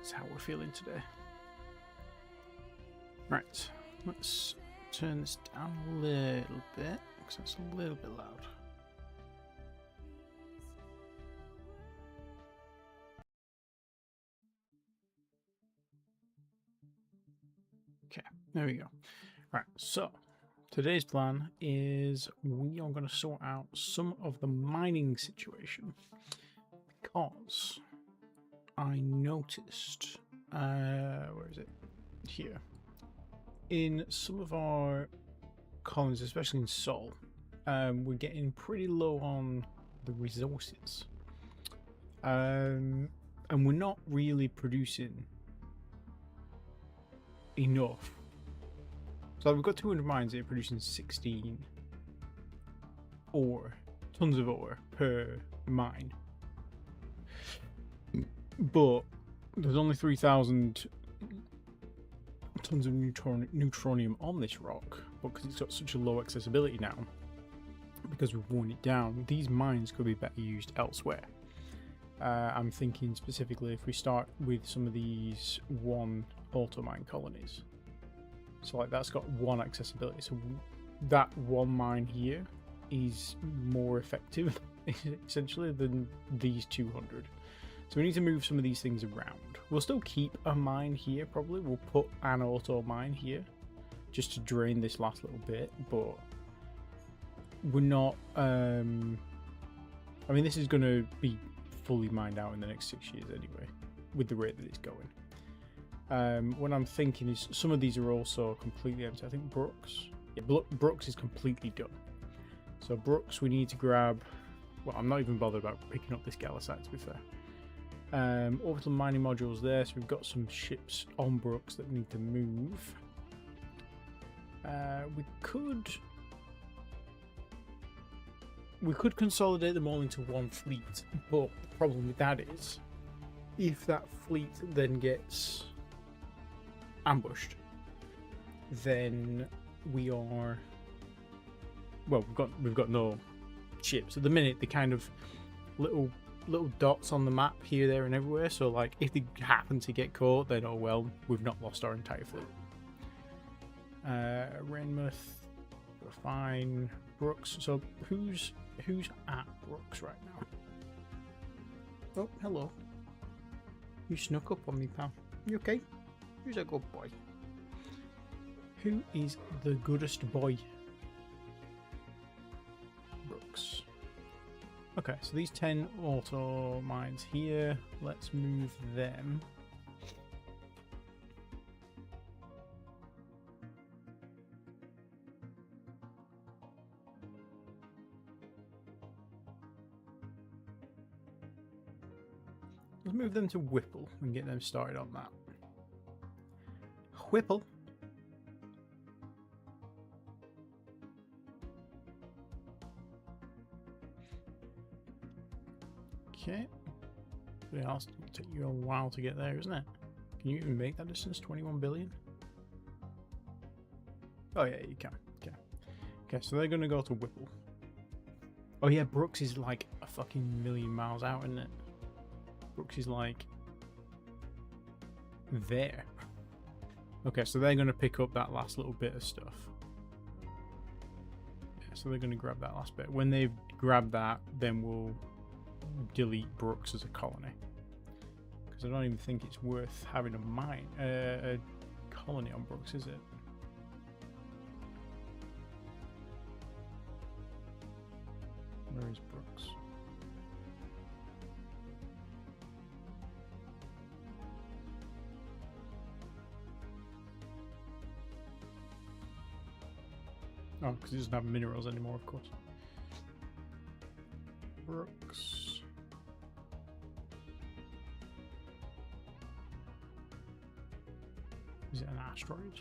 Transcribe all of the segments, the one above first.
That's how we're feeling today. Right, let's turn this down a little bit because that's a little bit loud. Okay, there we go. Right, so today's plan is we are going to sort out some of the mining situation because I noticed, where is it? Here. In some of our colonies, especially in Sol, we're getting pretty low on the resources. And we're not really producing enough. So we've got 200 mines that are producing 16 ore, tons of ore per mine. But there's only 3,000 tons of neutronium on this rock, but because it's got such a low accessibility now, because we've worn it down, these mines could be better used elsewhere. I'm thinking specifically if we start with some of these one auto mine colonies. So like that's got one accessibility, so that one mine here is more effective essentially than these 200. So we need to move some of these things around. We'll still keep a mine here probably. We'll put an auto mine here just to drain this last little bit, but we're not I mean this is going to be fully mined out in the next 6 years anyway with the rate that it's going. What I'm thinking is some of these are also completely empty. I think Brooks, yeah, Brooks is completely done. So Brooks we need to grab, well I'm not even bothered about picking up this Galisite to be fair. Orbital mining modules there, so we've got some ships on Brooks that we need to move. We could consolidate them all into one fleet, but the problem with that is if that fleet then gets ambushed, then we are, well, we've got no ships at the minute. The kind of little dots on the map here, there, and everywhere. So, like, if they happen to get caught, then oh well, we've not lost our entire fleet. Renmouth, we're fine. Brooks. So who's at Brooks right now? Oh, hello. You snuck up on me, pal. You okay? Who's a good boy? Who is the goodest boy? Brooks. Okay, so these 10 auto mines here, let's move them. Let's move them to Whipple and get them started on that. Whipple. Okay. It'll take you a while to get there, isn't it? Can you even make that distance? 21 billion? Oh yeah, you can. Okay. Okay, so they're gonna go to Whipple. Oh yeah, Brooks is like a fucking million miles out, isn't it? Brooks is like there. Okay, so they're gonna pick up that last little bit of stuff. Yeah, so they're gonna grab that last bit. When they've grabbed that, then we'll delete Brooks as a colony, because I don't even think it's worth having a colony on Brooks, is it? Where is Brooks? Oh, because he doesn't have minerals anymore, of course. Brooks. Is it an asteroid?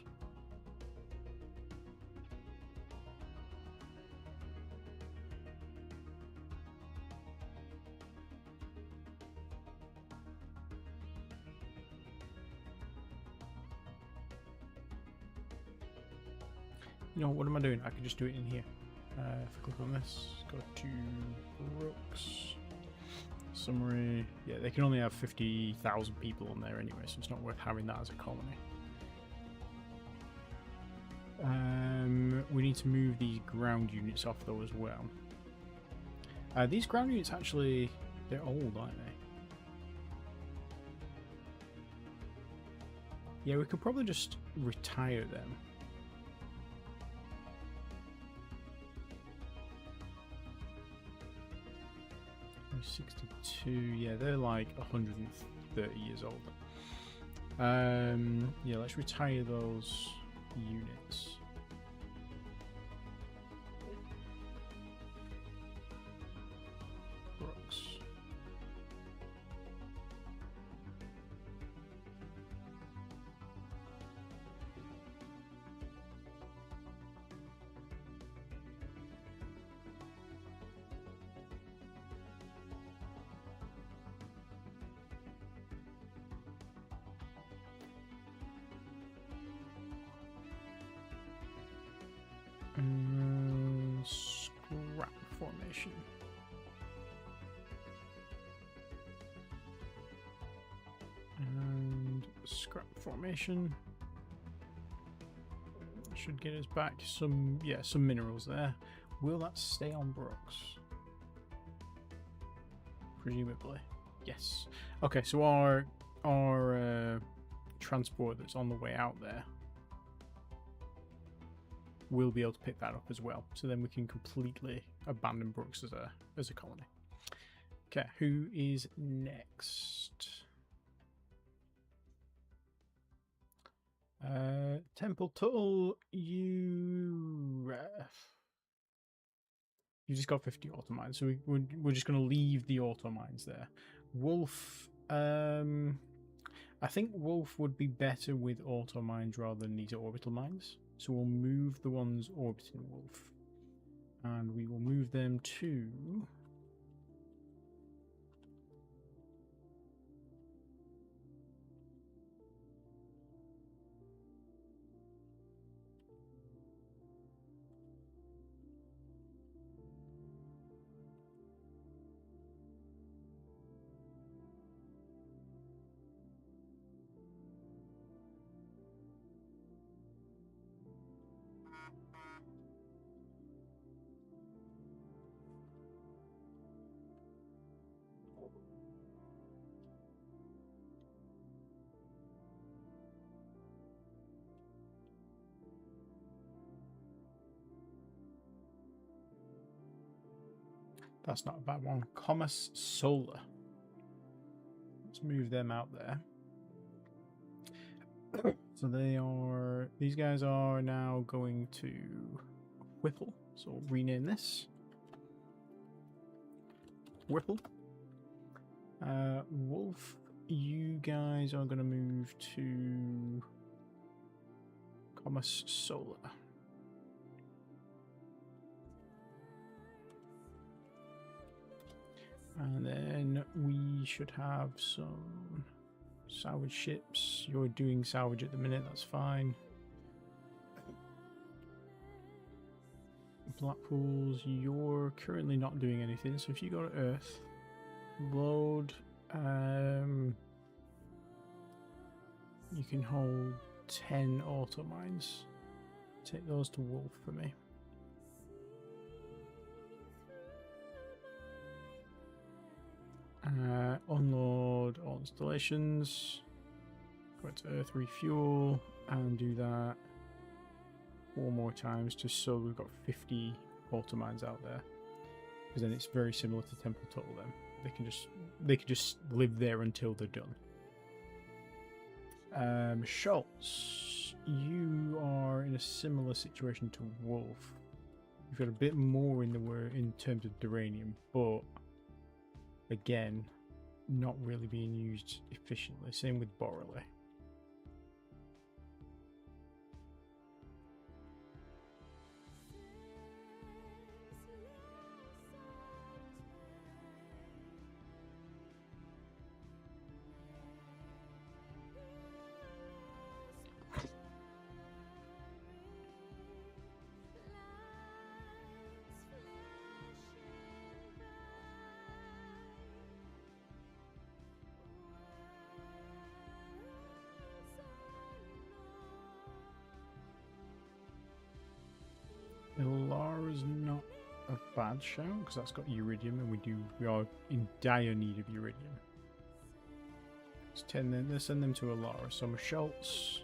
You know, what am I doing? I could just do it in here. If I click on this, go to Brooks, Summary. Yeah, they can only have 50,000 people on there anyway, so it's not worth having that as a colony. We need to move these ground units off though as well. These ground units actually, they're old, aren't they? Yeah, we could probably just retire them. They're 62, yeah, they're like 130 years old. Yeah, let's retire those units. Brooks. Scrap formation. And scrap formation should get us back some, yeah, some minerals there. Will that stay on Brooks? Presumably, yes. Okay, so our transport that's on the way out there, we'll be able to pick that up as well. So then we can completely abandon Brooks as a colony. Okay, who is next? Temple Tuttle, you just got 50 auto mines, so we're just going to leave the auto mines there. Wolf, I think Wolf would be better with auto mines rather than these orbital mines. So we'll move the ones orbiting Wolf, and we will move them to that's not a bad one. Commerce Solar. Let's move them out there. So these guys are now going to Whipple. So we'll rename this Whipple. Wolf, you guys are going to move to Commerce Solar. And then we should have some salvage ships. You're doing salvage at the minute, that's fine. Blackpools, you're currently not doing anything, so if you go to Earth, load, you can hold 10 auto mines. Take those to Wolf for me. Unload all installations, go to Earth, refuel, and do that 4 more times, just so we've got 50 auto mines out there. Because then it's very similar to Temple Total. Then they can just live there until they're done. Schultz, you are in a similar situation to Wolf. You've got a bit more in terms of Duranium, but again, not really being used efficiently. Same with Borreley. bad shout because that's got iridium, and we are in dire need of iridium. Let's send them to Aurora. So Schultz.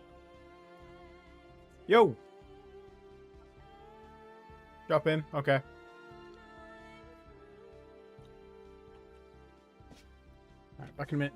Yo! Drop him. Okay. Alright, back in a minute.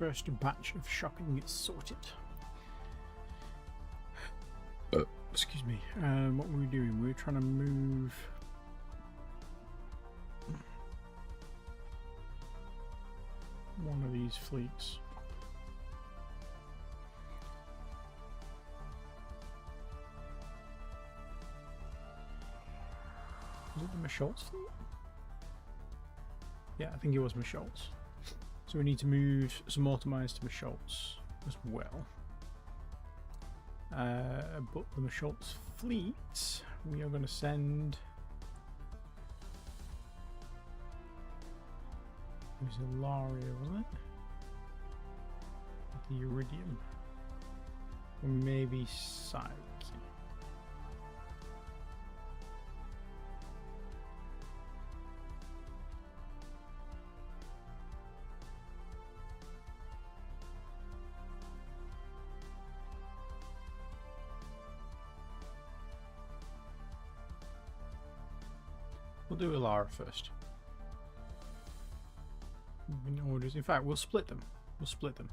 first batch of shopping gets sorted. Excuse me. What were we doing? We were trying to move. One of these fleets. Was it the Michelle's fleet? Yeah, I think it was Michelle's. So we need to move some automines to Michelle's as well. But the Michelle's fleet, we are going to send. It was Ilaria, wasn't it? The Iridium. Or maybe Psyche. We'll do Ilara first. In orders. In fact, we'll split them. We'll split them.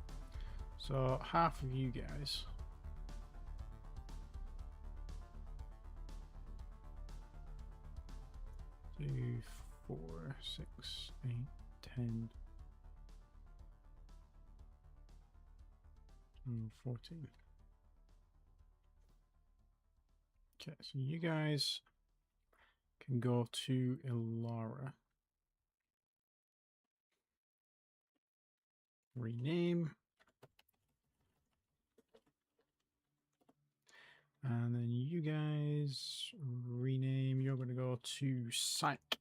So half of you guys. Two, 4, 6, 8, 10, 14. Okay, so you guys can go to Ilara. Rename. And then you guys rename. You're going to go to Psyche.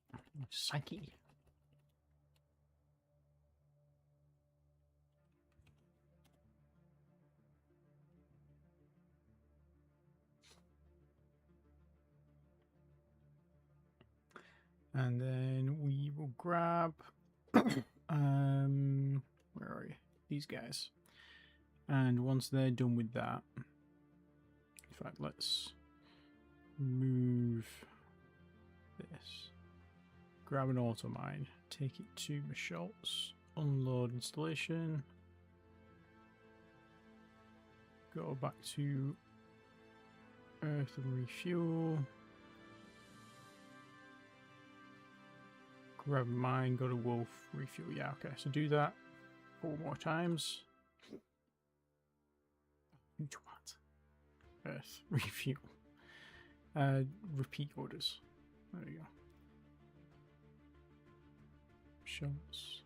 And then we will grab where are you? These guys. And once they're done with that, in fact, let's move this. Grab an auto mine, take it to Michelle's, unload installation, go back to Earth and refuel. Grab mine, go to Wolf, refuel. Yeah, okay, so do that 4 more times. What? Earth, refuel. Repeat orders. There we go. Shots.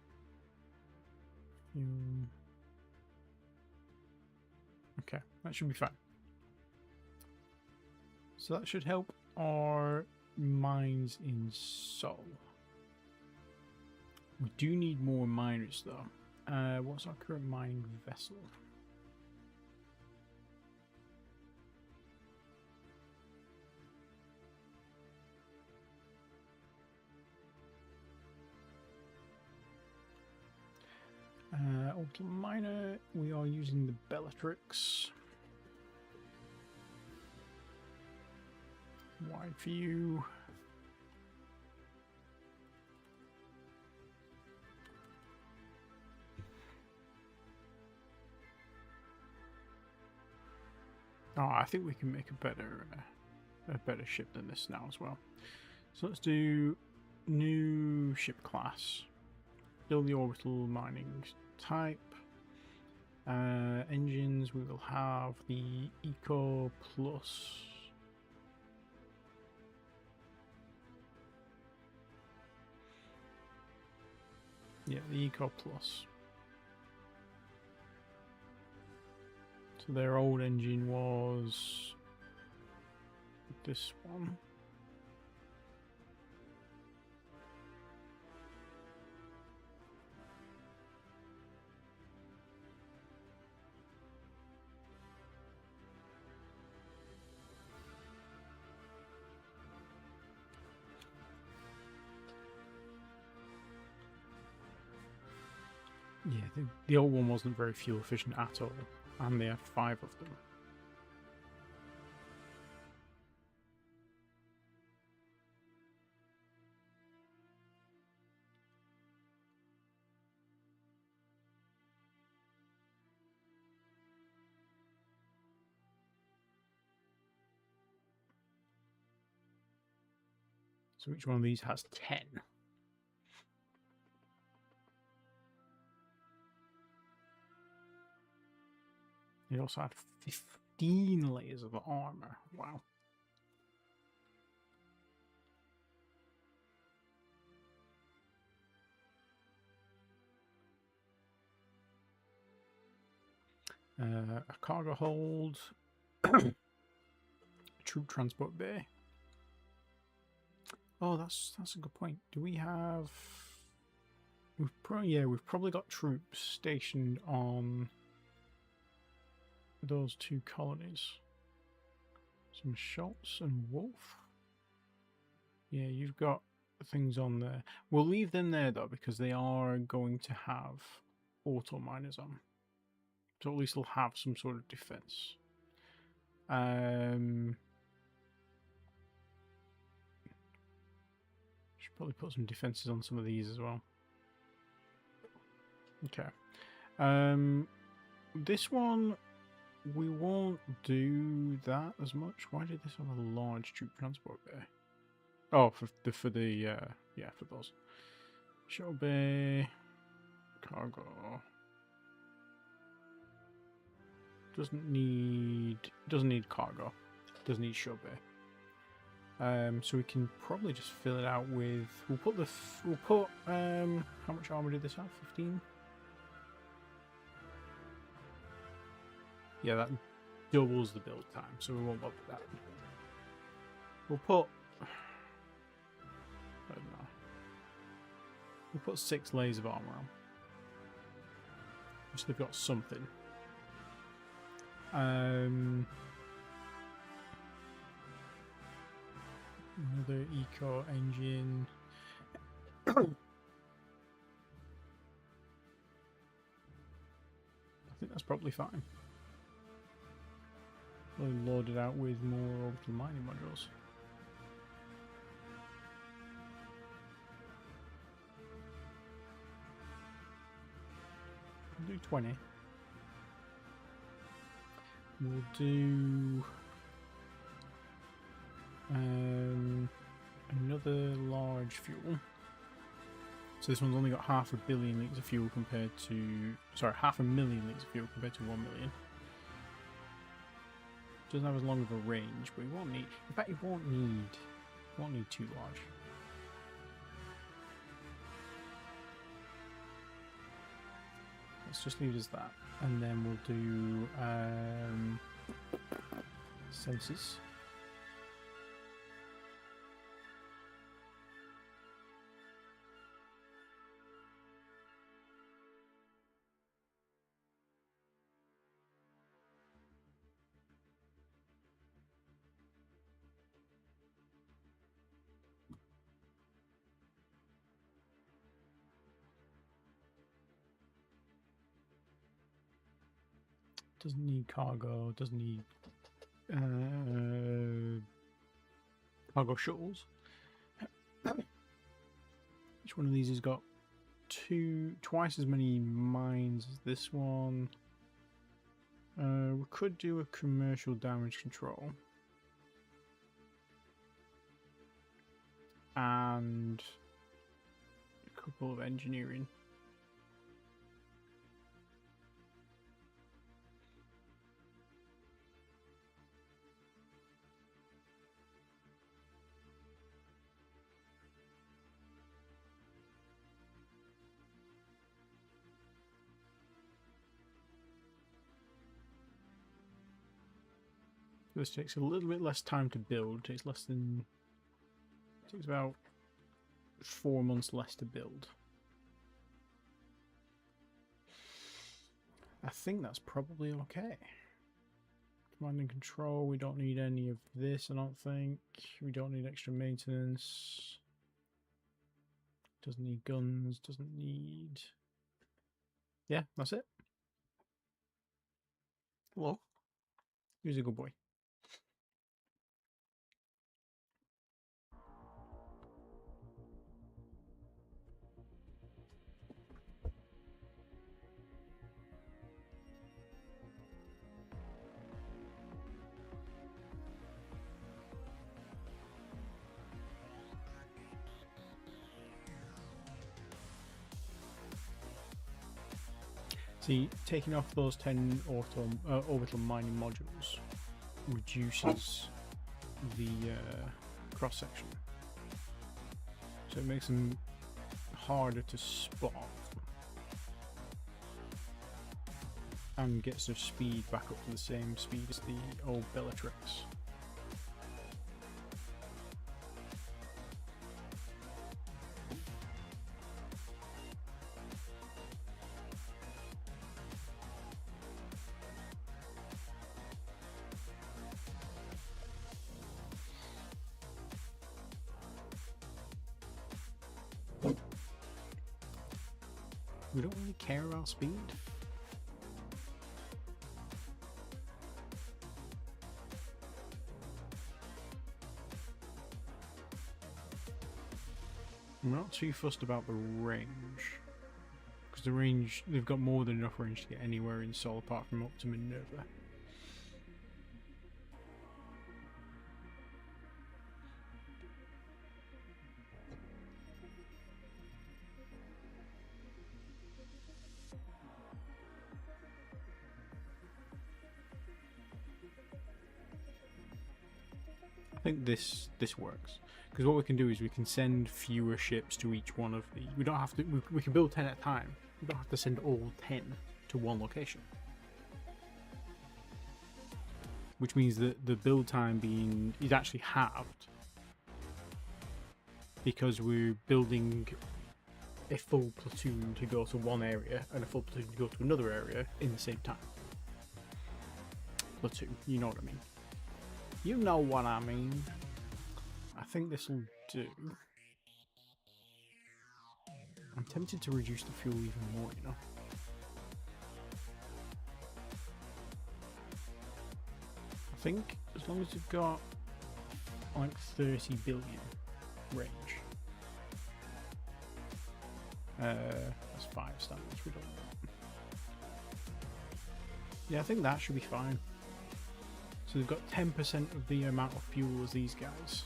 Fuel. Okay, that should be fine. So that should help our mines in Sol. We do need more miners though. What's our current mining vessel? Ultimate miner, we are using the Bellatrix. Wide view. Oh, I think we can make a better ship than this now as well. So let's do new ship class. Build the orbital mining type. Engines, we will have the Eco Plus. Yeah, the Eco Plus. So their old engine was this one. Yeah, the old one wasn't very fuel efficient at all, and they had 5 of them. So each one of these has 10. They also had 15 layers of armor. Wow. A cargo hold. Troop transport bay. Oh, that's a good point. Do we have... we've probably got troops stationed on those two colonies. Some Schultz and Wolf. Yeah, you've got things on there. We'll leave them there though, because they are going to have auto miners on. So at least they'll have some sort of defense. Should probably put some defenses on some of these as well. Okay. This one we won't do that as much. Why did this have a large troop transport bay? Oh, for those. Shuttle bay, cargo. Doesn't need cargo. Doesn't need shuttle bay. So we can probably just fill it out with. We'll put how much armor did this have? 15. Yeah, that doubles the build time, so we won't bother with that. We'll put. I don't know. We'll put 6 layers of armor on. So they've got something. Another eco engine. I think that's probably fine. We'll load it out with more orbital mining modules. We'll do 20. We'll do another large fuel. So this one's only got 500 million litres of fuel compared to... sorry, 500,000 litres of fuel compared to 1 million. Doesn't have as long of a range, but we won't need... in fact, it won't need too large. Let's just leave it as that. And then we'll do sensors. Doesn't need cargo, doesn't need cargo shuttles. Each one of these has got twice as many mines as this one. We could do a commercial damage control. And a couple of engineering. This takes a little bit less time to build. It takes about 4 months less to build. I think that's probably okay. Command and control, we don't need any of this, I don't think. We don't need extra maintenance. Doesn't need guns, doesn't need... yeah, that's it. Hello. He's a good boy. See, taking off those 10 orbital mining modules reduces the cross section, so it makes them harder to spot and gets their speed back up to the same speed as the old Bellatrix. We don't really care about speed. I'm not too fussed about the range, because the range, they've got more than enough range to get anywhere in Sol apart from up to Minerva. I think this works, because what we can do is we can send fewer ships to each one of the. We don't have to. We can build 10 at a time. We don't have to send all 10 to one location, which means that the build time is actually halved, because we're building a full platoon to go to one area and a full platoon to go to another area in the same time. Platoon, you know what I mean. You know what I mean. I think this will do. I'm tempted to reduce the fuel even more, you know. I think as long as we've got like 30 billion range. That's 5 standards, we don't know. Yeah, I think that should be fine. So they've got 10% of the amount of fuel as these guys.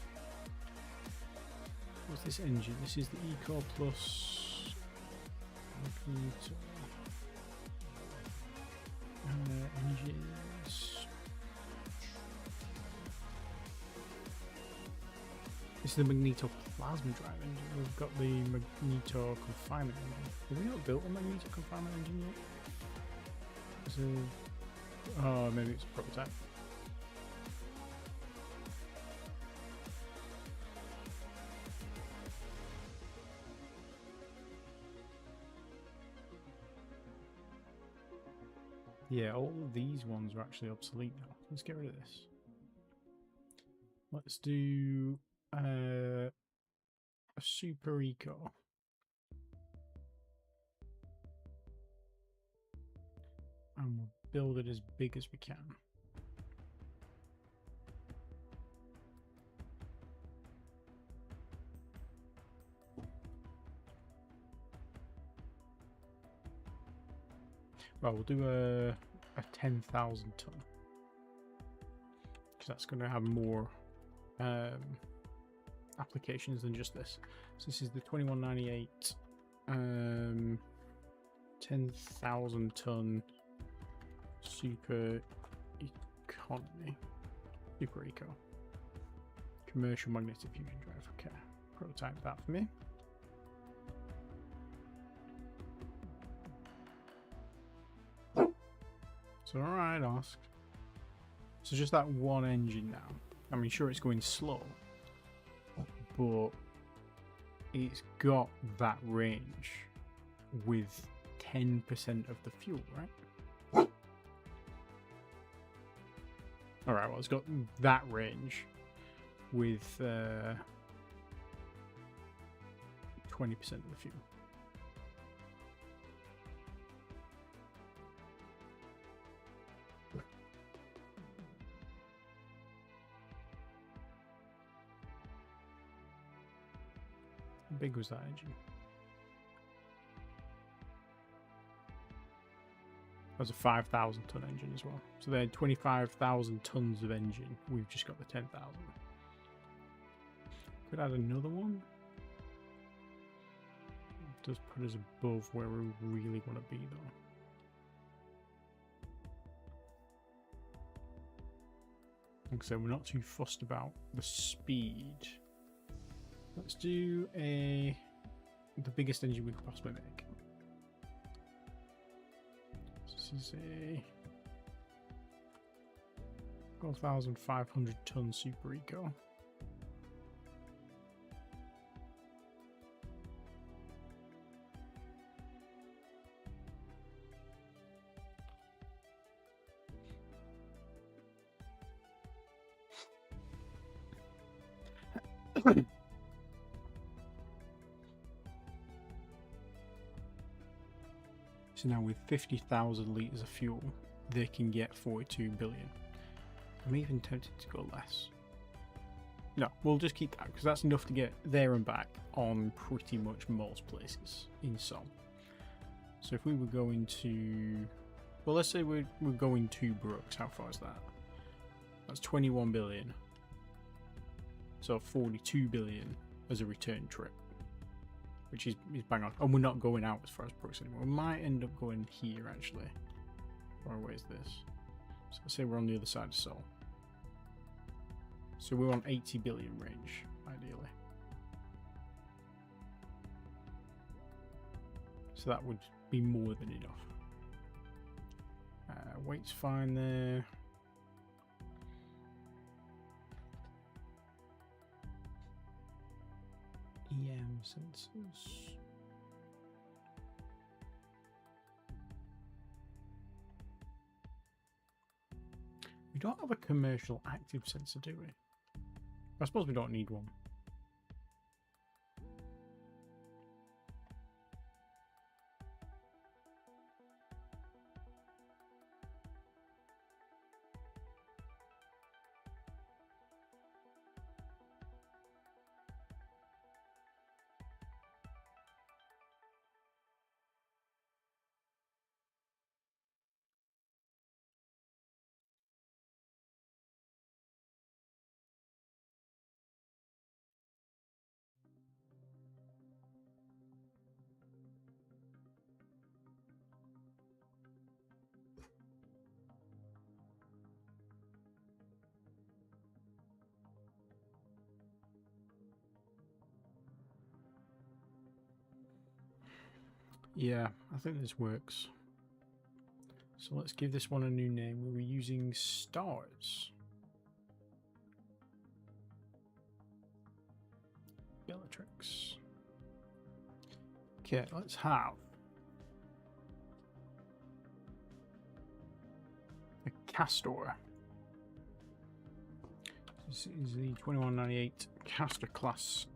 What's this engine? This is the Eco Plus engines. This is the Magneto Plasma Drive engine. We've got the Magneto Confinement engine. Have we not built a Magneto Confinement engine yet? Oh, maybe it's a prototype. Yeah, all of these ones are actually obsolete now. Let's get rid of this. Let's do a Super Eco. And we'll build it as big as we can. Well, we'll do a 10,000 ton, because that's going to have more applications than just this. So this is the 2198 10,000 ton super economy, super eco commercial magnetic fusion drive. Okay, prototype that for me. So alright, asked. So just that one engine now. I mean, sure, it's going slow, but it's got that range with 10% of the fuel, right? Alright, well, it's got that range with 20% of the fuel. How big was that engine? That was a 5,000 ton engine as well. So they had 25,000 tons of engine. We've just got the 10,000. Could add another one. It does put us above where we really want to be though. Like I said, we're not too fussed about the speed. Let's do the biggest engine we could possibly make. This is a 12,500 ton Super Eco. So now with 50,000 litres of fuel, they can get 42 billion. I'm even tempted to go less. No, we'll just keep that, because that's enough to get there and back on pretty much most places in Sol. So if we were going to... Well, let's say we're going to Brooks. How far is that? That's 21 billion. So 42 billion as a return trip. Which is bang on. And we're not going out as far as Brooks anymore. We might end up going here, actually. Far away is this? So let's say we're on the other side of Sol. So we're on 80 billion range, ideally. So that would be more than enough. Weight's fine there. EM sensors. We don't have a commercial active sensor, do we? I suppose we don't need one. Yeah, I think this works. So let's give this one a new name. We were using stars. Bellatrix. Okay, let's have a Castor. This is the 2198 Castor class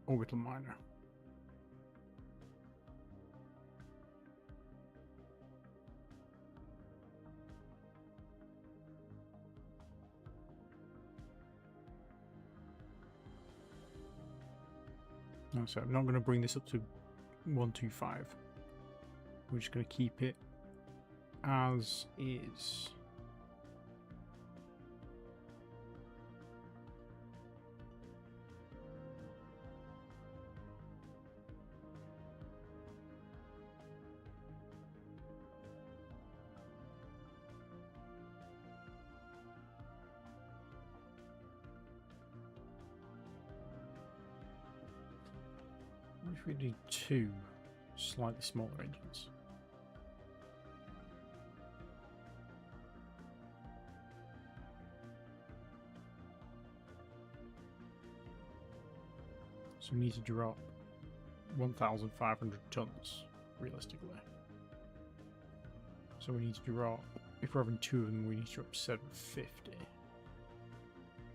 orbital miner. No, so I'm not going to bring this up to 125. We're just going to keep it as is. What if we do two slightly smaller engines? So we need to drop 1,500 tons, realistically. So we need to drop, if we're having two of them, we need to drop 750.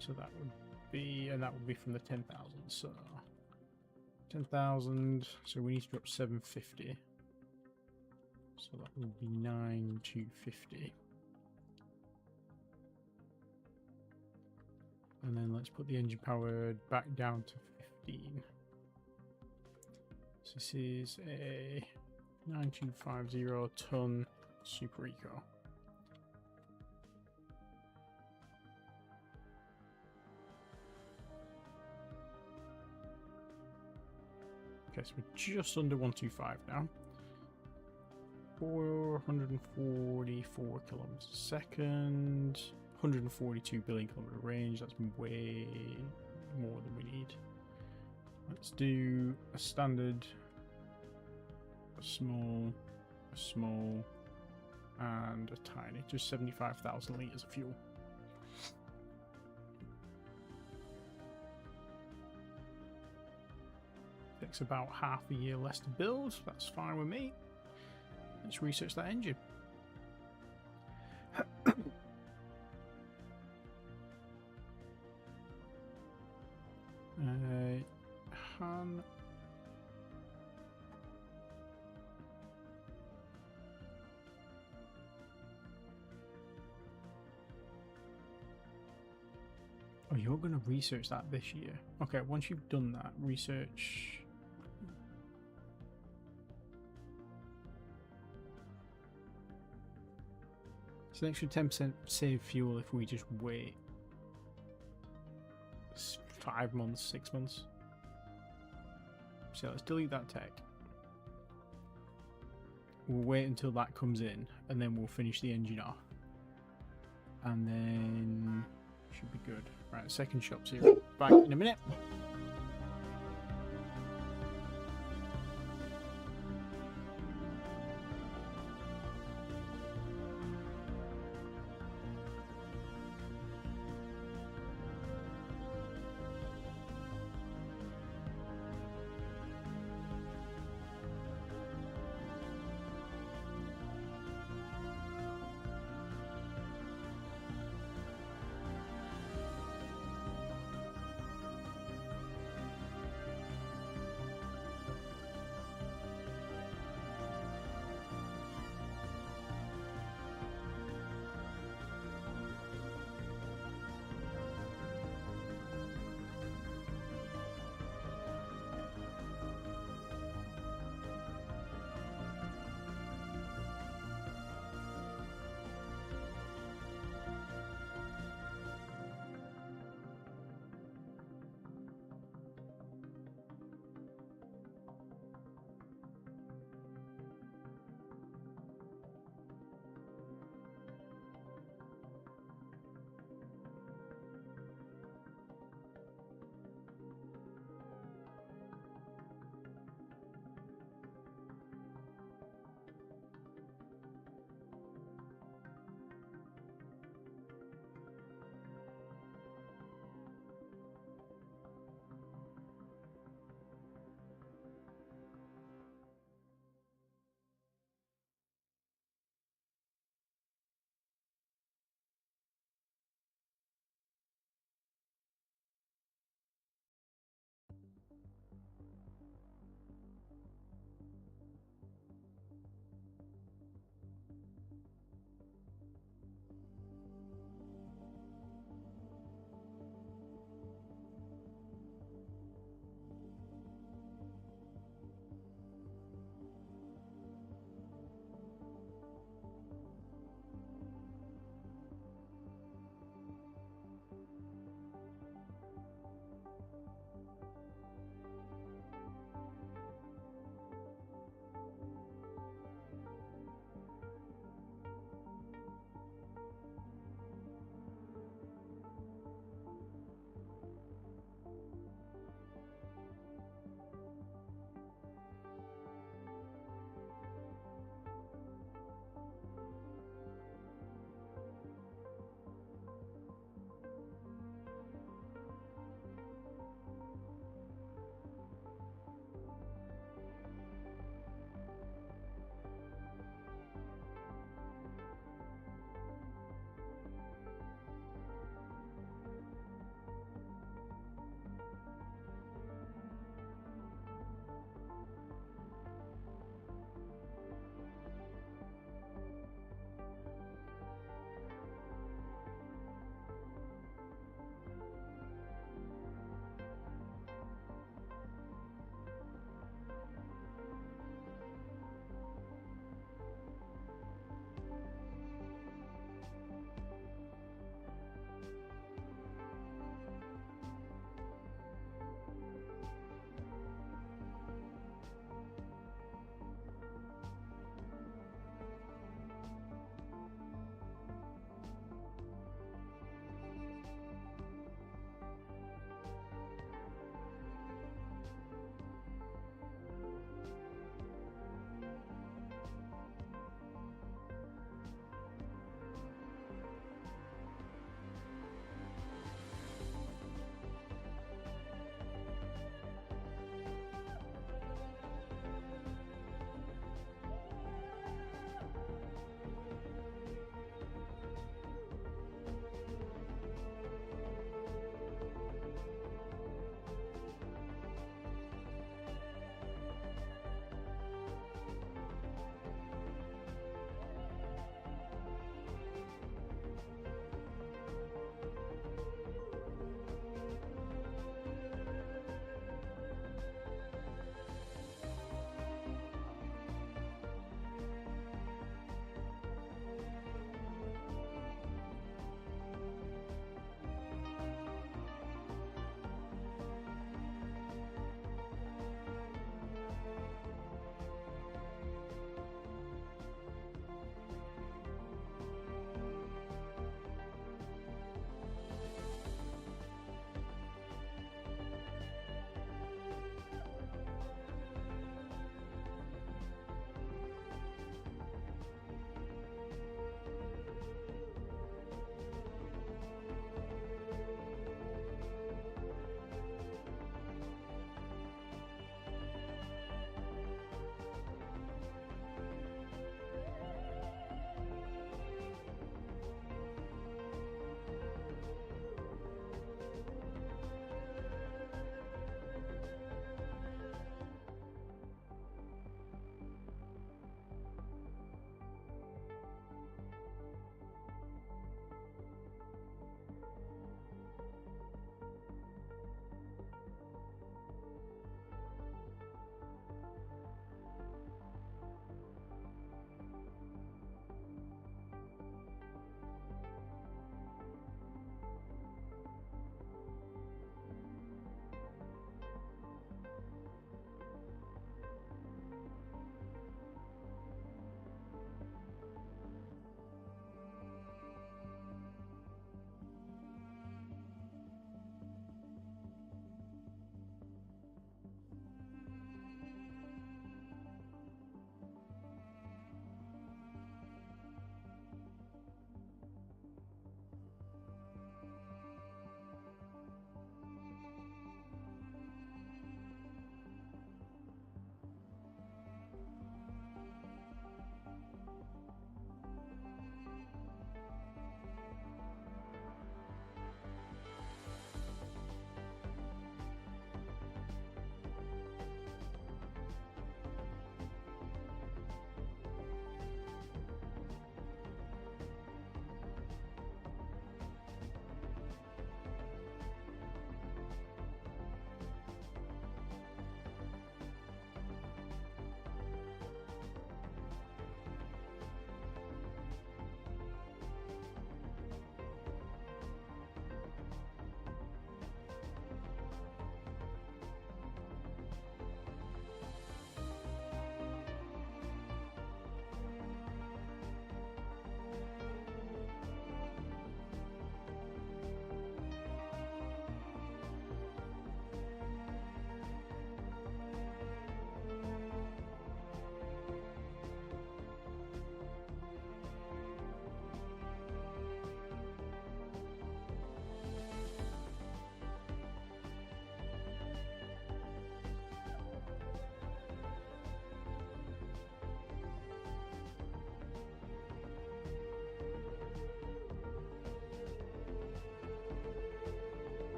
So that would be, and that would be from the 10,000, so 10,000, so we need to drop 750. So that would be 9,250. And then let's put the engine power back down to 15. So this is a 9250 ton Super Eco. Okay, so we're just under 125 now. 444 kilometers a second. 142 billion kilometer range. That's way more than we need. Let's do a standard, a small, and a tiny. Just 75,000 litres of fuel. Takes about half a year less to build. That's fine with me. Let's research that engine. Han. Oh, you're going to research that this year. Okay, once you've done that, research. It's an extra 10% save fuel if we just wait. 5 months, 6 months. So let's delete that tech. We'll wait until that comes in, and then we'll finish the engine off. And then should be good. Right, second shop's here. Back in a minute.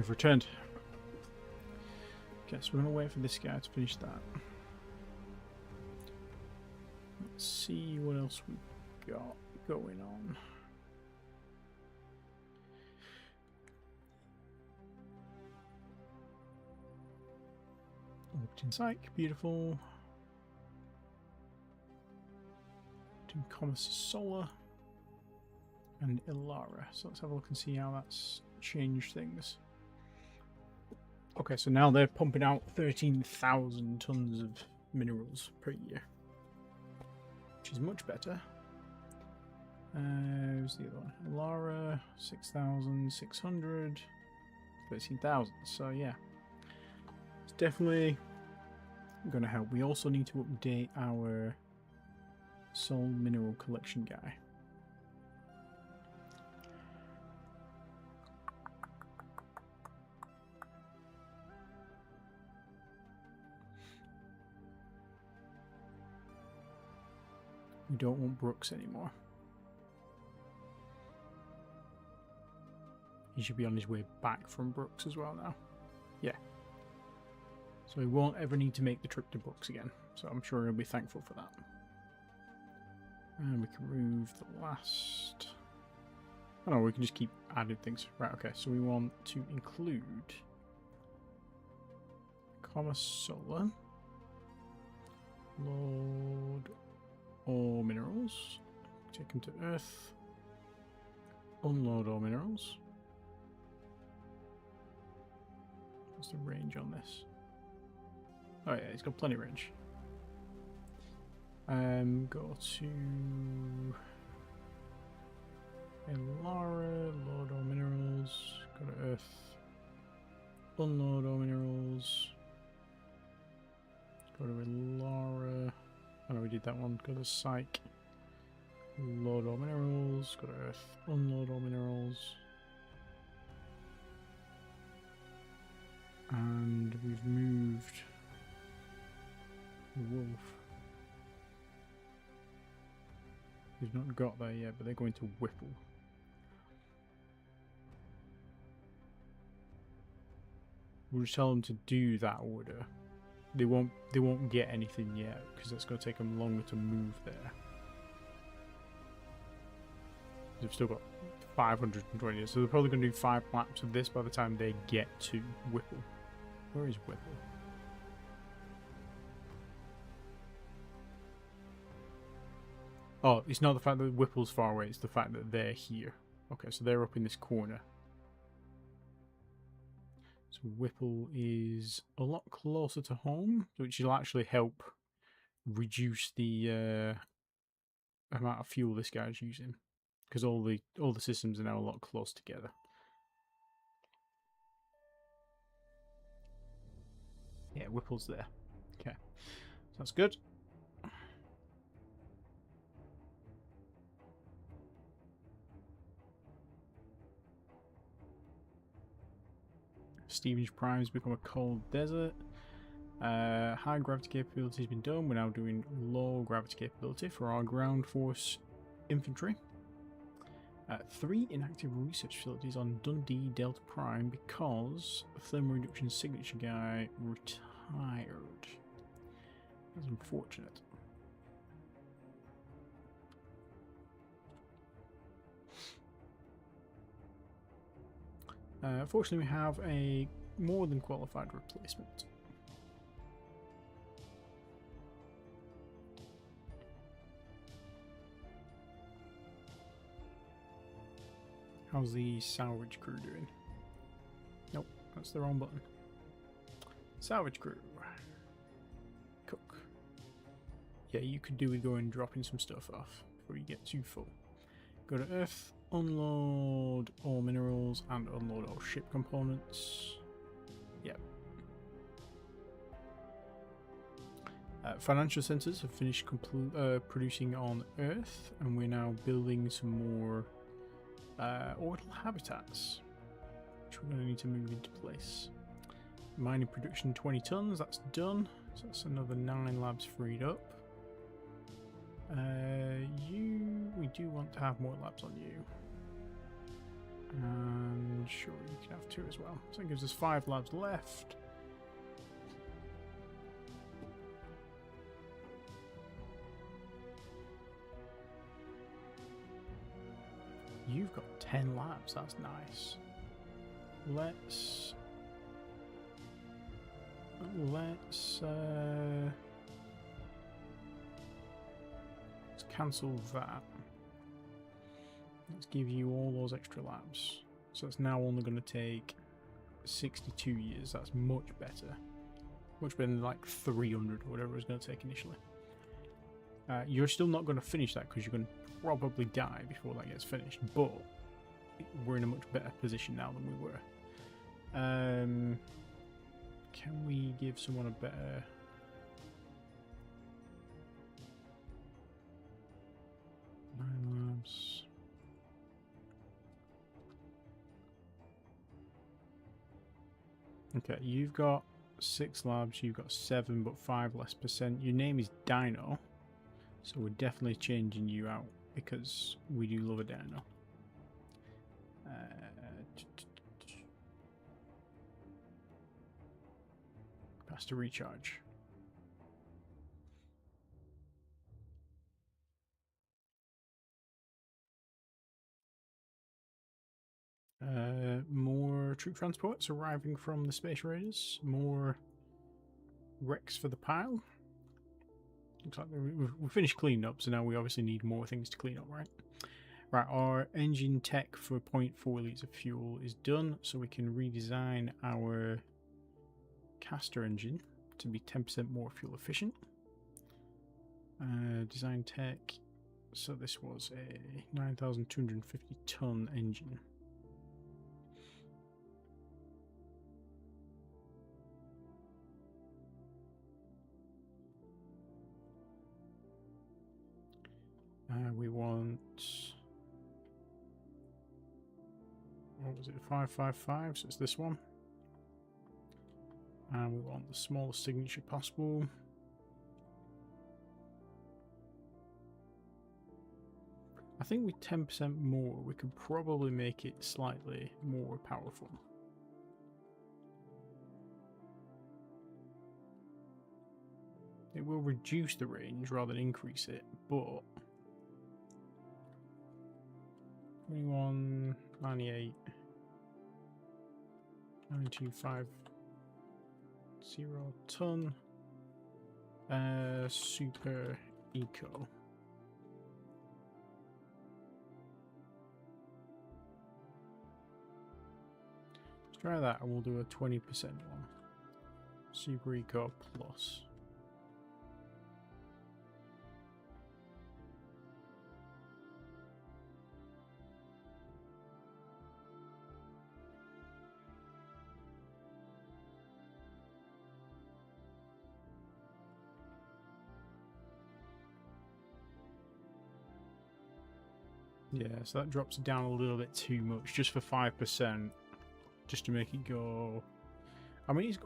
We've returned. Okay, so we're going to wait for this guy to finish that. Let's see what else we've got going on. Orbiting Psyche, beautiful. Orbiting Commerce Solar. And Aurora. So let's have a look and see how that's changed things. Okay, so now they're pumping out 13,000 tons of minerals per year, which is much better. Who's the other one? Aurora, 6,600, 13,000. So yeah, it's definitely going to help. We also need to update our soul mineral collection guy. We don't want Brooks anymore. He should be on his way back from Brooks as well now. Yeah. So he won't ever need to make the trip to Brooks again. So I'm sure he'll be thankful for that. And we can remove the last... Oh no, we can just keep adding things. Right, okay. So we want to include... Commerce Solar. Load... all minerals. Take them to Earth. Unload all minerals. What's the range on this? Oh yeah, it's got plenty of range. Go to Aurora, load all minerals. Go to Earth. Unload all minerals. Go to Aurora. Oh no, we did that one. Go to Psyche. Load all minerals. Go to Earth. Unload all minerals. And we've moved the Wolf. We've not got there yet, but they're going to Whipple. We'll just tell them to do that order. They won't get anything yet because it's going to take them longer to move there. They've still got 520, so they're probably going to do 5 laps of this by the time they get to Whipple. Where is Whipple? Oh, it's not the fact that Whipple's far away, it's the fact that they're here. Okay, so they're up in this corner. So Whipple is a lot closer to home, which will actually help reduce the amount of fuel this guy's using, because all the systems are now a lot closer together. Yeah, Whipple's there. Okay, so that's good. Stevens Prime's become a cold desert. High gravity capability has been done. We're now doing low gravity capability for our ground force infantry. 3 inactive research facilities on Dundee Delta Prime because the thermal reduction signature guy retired. That's unfortunate. Fortunately, we have a more than qualified replacement. How's the salvage crew doing? Nope, that's the wrong button. Salvage crew. Cook. Yeah, you could do with going dropping some stuff off before you get too full. Go to Earth, unload all minerals and unload all ship components. Yep. Financial centers have finished producing on Earth, and we're now building some more orbital habitats, which we're going to need to move into place. Mining production 20 tons, that's done. So that's another 9 labs freed up. We do want to have more labs on you. And sure, you can have 2 as well. So it gives us 5 labs left. You've got 10 labs, that's nice. Let's cancel that. Let's give you all those extra labs. So it's now only going to take 62 years. That's much better. Much better than like 300 or whatever it was going to take initially. You're still not going to finish that because you're going to probably die before that gets finished. But we're in a much better position now than we were. Can we give someone a better... labs. Okay, you've got 6 labs, you've got 7 but 5 less percent. Your name is Dino, so we're definitely changing you out because we do love a dino. Pass to recharge. More troop transports arriving from the Space Raiders. More wrecks for the pile. Looks like we've finished cleaning up, so now we obviously need more things to clean up, right? Right, our engine tech for 0.4 litres of fuel is done, so we can redesign our caster engine to be 10% more fuel efficient. Design tech, so this was a 9,250 ton engine. We want, what was it, 555, so it's this one. And we want the smallest signature possible. I think with 10% more, we could probably make it slightly more powerful. It will reduce the range rather than increase it, but 21, 98, 9250 ton, super eco. Let's try that and we'll do a 20% one. Super eco plus. Yeah, so that drops it down a little bit too much, just for 5%, just to make it go. I mean, he's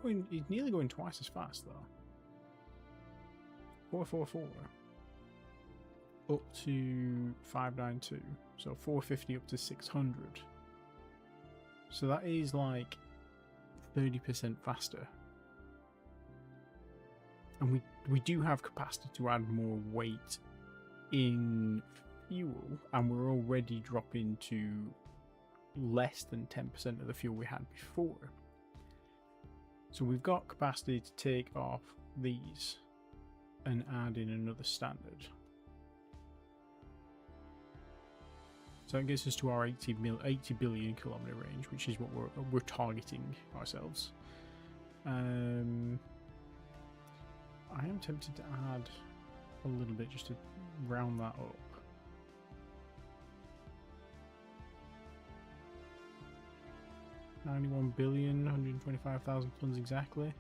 nearly going twice as fast though. 444 up to 592, so 450 up to 600. So that is like 30% faster, and we do have capacity to add more weight in fuel, and we're already dropping to less than 10% of the fuel we had before. So we've got capacity to take off these and add in another standard. So it gets us to our 80 billion kilometer range, which is what we're targeting ourselves. I am tempted to add a little bit just to round that up. 91 billion, 125,000 tons exactly.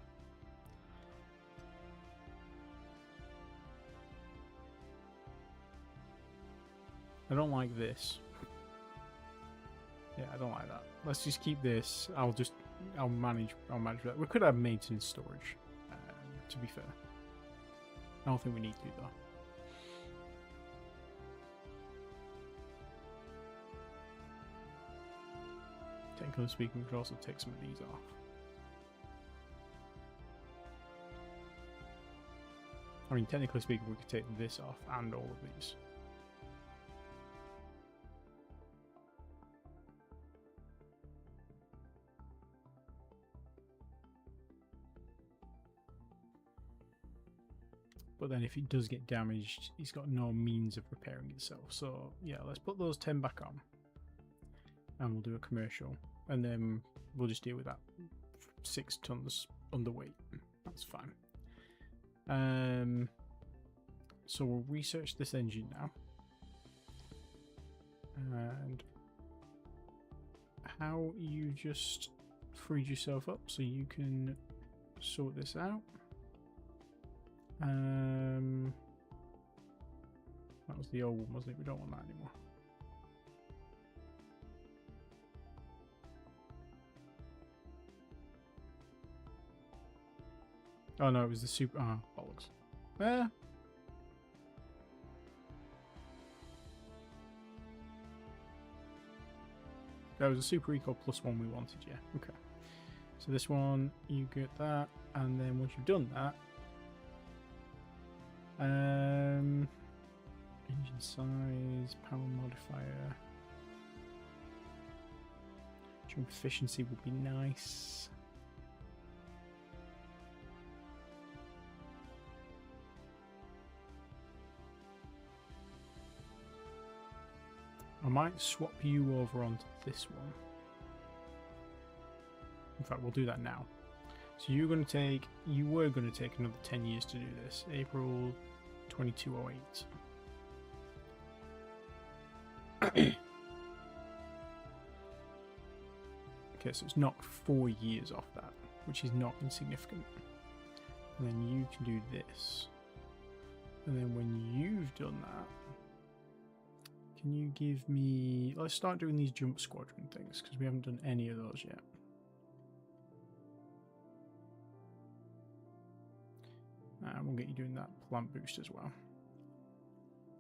I don't like this. Yeah, I don't like that. Let's just keep this. I'll manage that. We could have maintenance storage, to be fair. I don't think we need to though. technically speaking, we could also take some of these off. I mean, technically speaking, we could take this off and all of these. But then if it does get damaged, it's got no means of repairing itself. So yeah, let's put those 10 back on. And we'll do a commercial. And then we'll just deal with that 6 tons underweight. That's fine. So we'll research this engine now. And how you just freed yourself up so you can sort this out. That was the old one, wasn't it? We don't want that anymore. Oh no, it was the super. Oh, bollocks. That was a Super Eco plus one we wanted, yeah. Okay. So this one, you get that, and then once you've done that, engine size, power modifier, jump efficiency would be nice. I might swap you over onto this one. In fact, we'll do that now. So you were going to take another 10 years to do this. April 2208. Okay, so it's knocked 4 years off that, which is not insignificant. And then you can do this. And then when you've done that, can you give me... Let's start doing these jump squadron things, because we haven't done any of those yet. And we'll get you doing that plant boost as well.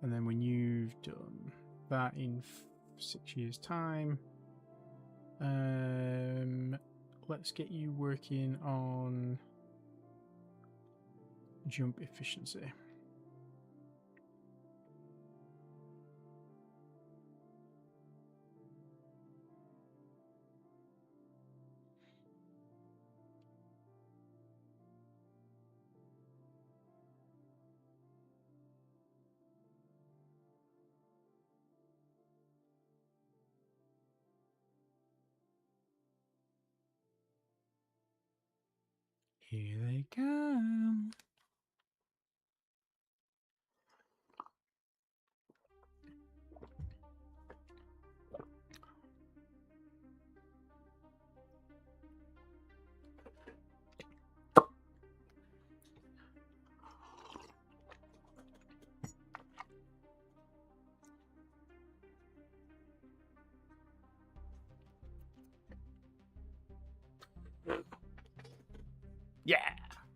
And then when you've done that in 6 years' time, let's get you working on jump efficiency. Here they come. Yeah,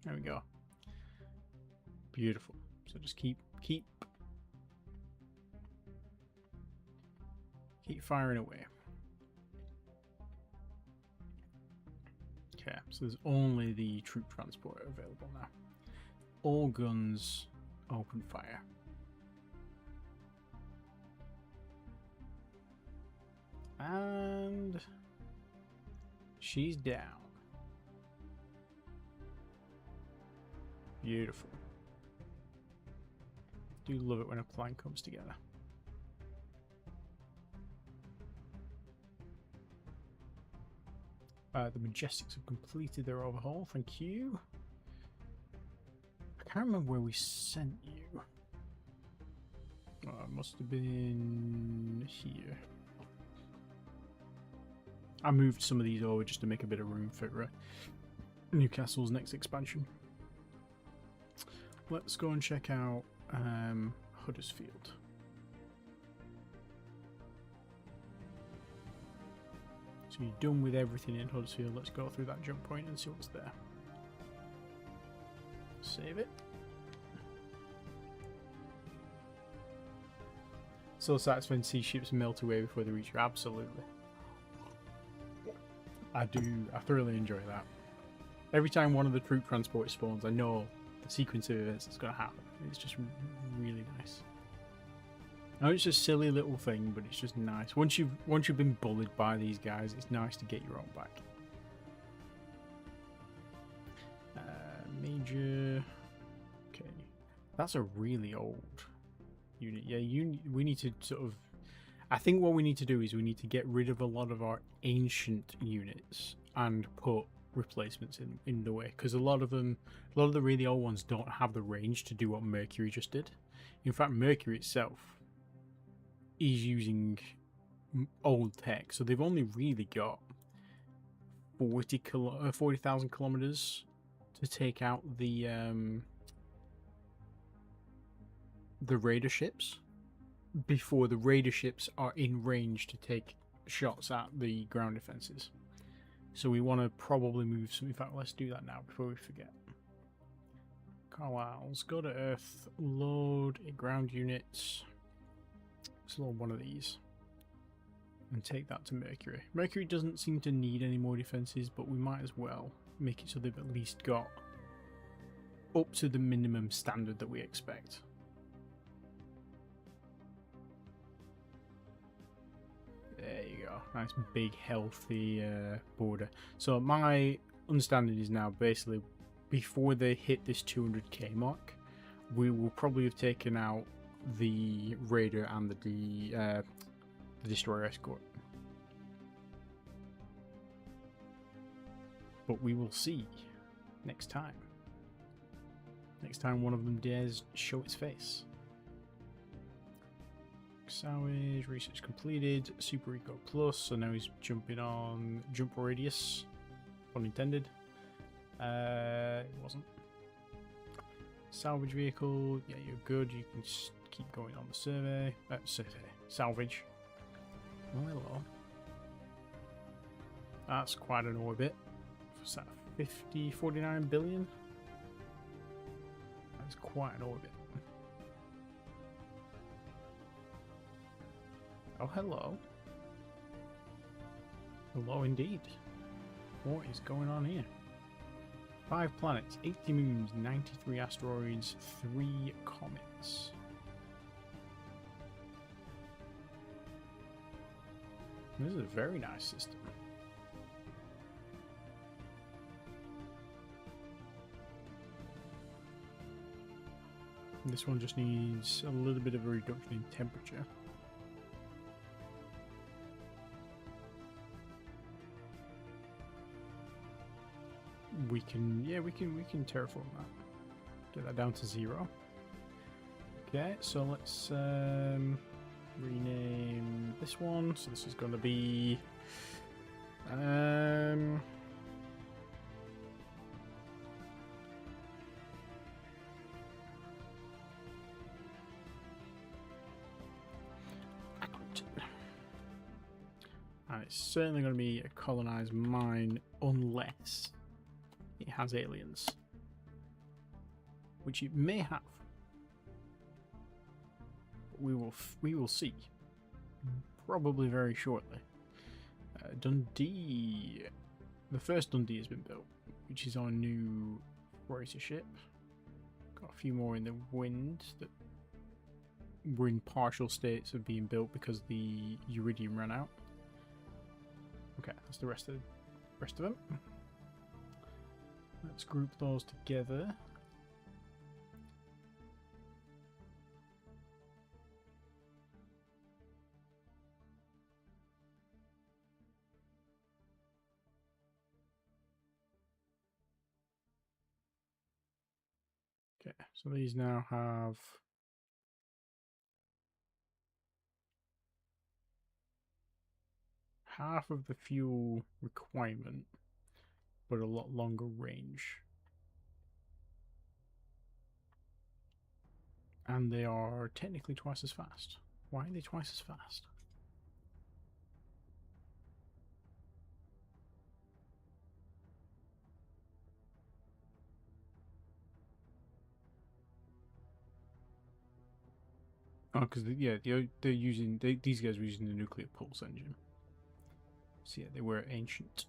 there we go. Beautiful. So just keep firing away. Okay, so there's only the troop transport available now. All guns open fire. And she's down. Beautiful. Do love it when a plan comes together. The Majestics have completed their overhaul. Thank you. I can't remember where we sent you. Oh, it must have been here. I moved some of these over just to make a bit of room for Newcastle's next expansion. Let's go and check out Huddersfield. So you're done with everything in Huddersfield. Let's go through that jump point and see what's there. Save it. So satisfying to see ships melt away before they reach you. Absolutely. I thoroughly enjoy that. Every time one of the troop transports spawns, I know the sequence of events that's going to happen. It's just really nice. I know it's a silly little thing, but it's just nice. Once you've been bullied by these guys, it's nice to get your own back. Major. Okay, that's a really old unit. Yeah, we need to sort of. I think what we need to do is we need to get rid of a lot of our ancient units and put replacements in the way, because a lot of the really old ones don't have the range to do what Mercury just did. In fact, Mercury itself is using old tech, so they've only really got 40,000 kilometers to take out the raider ships before the raider ships are in range to take shots at the ground defenses. So we want to probably move some. In fact, let's do that now before we forget. Carlisle's go to Earth, load a ground units. Let's load one of these and take that to Mercury. Mercury doesn't seem to need any more defenses, but we might as well make it so they've at least got up to the minimum standard that we expect. There you go. Nice big healthy border. So my understanding is now basically before they hit this 200k mark, we will probably have taken out the raider and the destroyer escort. But we will see next time. Next time one of them dares show its face. Salvage, research completed, Super Eco Plus, so now he's jumping on jump radius. Pun intended. It wasn't. Salvage vehicle, yeah, you're good. You can just keep going on the survey. Salvage. Oh, hello. That's quite an orbit. What's that? 49 billion? That's quite an orbit. Oh, hello. Hello indeed. What is going on here? 5 planets, 80 moons, 93 asteroids, 3 comets. This is a very nice system. This one just needs a little bit of a reduction in temperature. We can terraform that. Get that down to 0. Okay, so let's rename this one. So this is going to be and it's certainly going to be a colonized mine unless it has aliens, which it may have. We will see, probably very shortly. Dundee, the first Dundee has been built, which is our new freighter ship. Got a few more in the wind that were in partial states of being built because the iridium ran out. Okay, that's the rest of them. Let's group those together. Okay, so these now have half of the fuel requirement, but a lot longer range. And they are technically twice as fast. Why are they twice as fast? Oh, because they're using these guys were using the nuclear pulse engine. So yeah, they were ancient.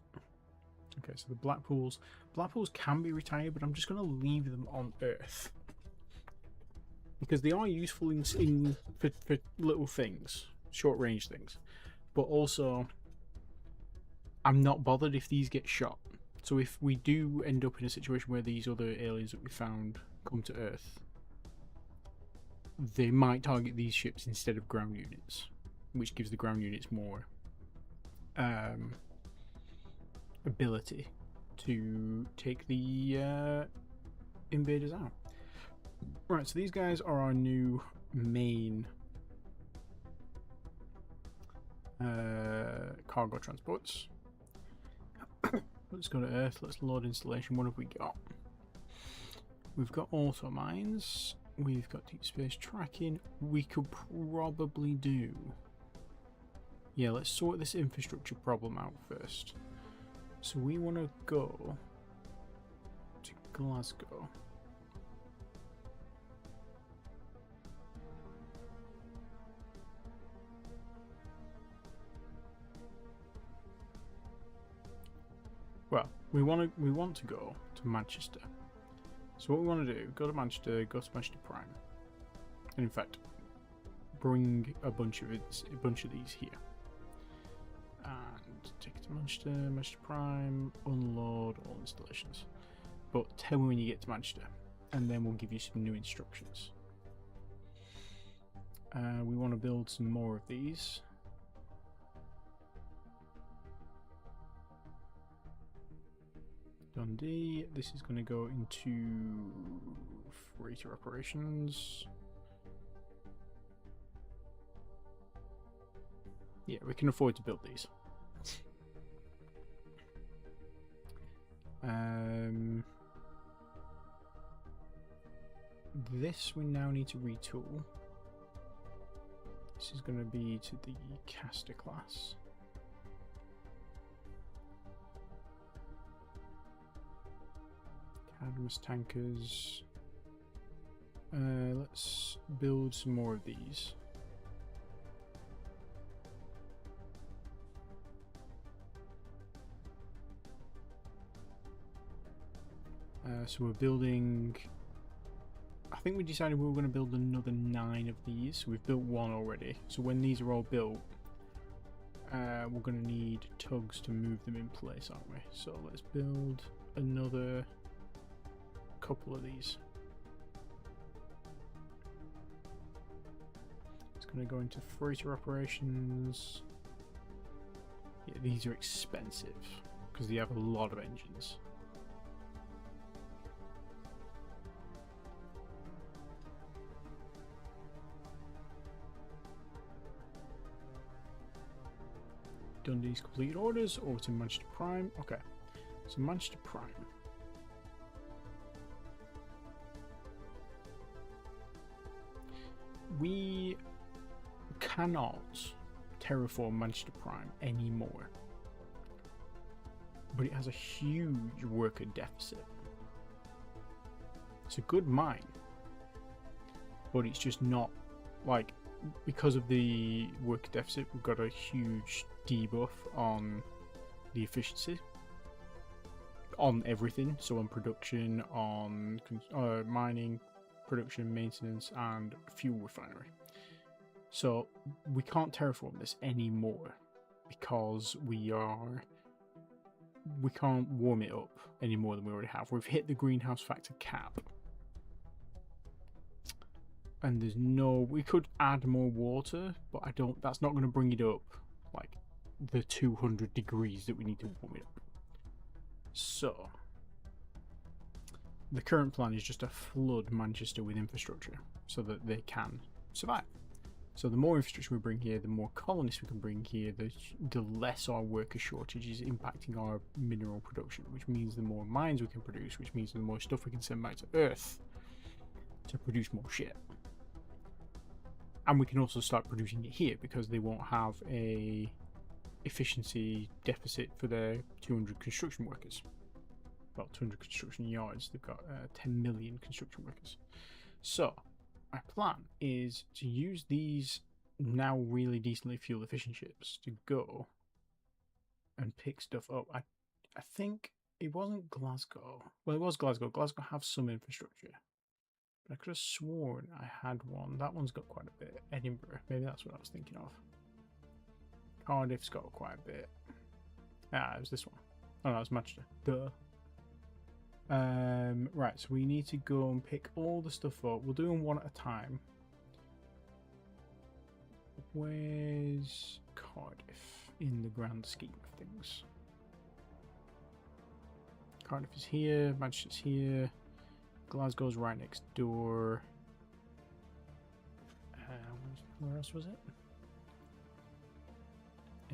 Okay, so the Blackpools can be retired, but I'm just going to leave them on Earth because they are useful for little things, short range things. But also, I'm not bothered if these get shot. So if we do end up in a situation where these other aliens that we found come to Earth, they might target these ships instead of ground units, which gives the ground units more ability to take the invaders out. Right, so these guys are our new main cargo transports. Let's go to Earth. Let's load installation. What have we got? We've got auto mines. We've got deep space tracking. We could probably do... Yeah, let's sort this infrastructure problem out first. So we want to go to Glasgow. Well, we want to go to Manchester. So what we want to do, go to Manchester Prime. And in fact, bring a bunch of these here. And take it to Manchester Prime, unload all installations. But tell me when you get to Manchester, and then we'll give you some new instructions. We want to build some more of these. Dundee, this is going to go into freighter operations. Yeah, we can afford to build these. This we now need to retool. This is going to be to the caster class. Cadmus tankers. Let's build some more of these. So we're building... I think we decided we were going to build another 9 of these. So we've built 1 already. So when these are all built, we're going to need tugs to move them in place, aren't we? So let's build another couple of these. It's going to go into freighter operations. Yeah, these are expensive because they have a lot of engines. Dundee's completed orders over to Manchester Prime. Okay, so Manchester Prime. We cannot terraform Manchester Prime anymore, but it has a huge worker deficit. It's a good mine, but it's just not like, because of the worker deficit, we've got a huge debuff on the efficiency on everything. So on production, on mining, production, maintenance, and fuel refinery. So we can't terraform this anymore because we can't warm it up any more than we already have. We've hit the greenhouse factor cap. And there's no... We could add more water, but that's not going to bring it up like the 200 degrees that we need to warm it up. So the current plan is just to flood Manchester with infrastructure so that they can survive. So the more infrastructure we bring here, the more colonists we can bring here, the less our worker shortage is impacting our mineral production, which means the more mines we can produce, which means the more stuff we can send back to Earth to produce more shit. And we can also start producing it here because they won't have a efficiency deficit for their 200 construction workers. Well, 200 construction yards. They've got 10 million construction workers. So our plan is to use these now really decently fuel efficient ships to go and pick stuff up. I think it wasn't Glasgow. Well, it was Glasgow. Glasgow have some infrastructure. But I could have sworn I had one. That one's got quite a bit. Edinburgh. Maybe that's what I was thinking of. Cardiff's got quite a bit. Ah, it was this one. Oh, no, it was Manchester. Duh. Right, so we need to go and pick all the stuff up. We'll do them one at a time. Where's Cardiff in the grand scheme of things? Cardiff is here, Manchester's here, Glasgow's right next door. Where else was it?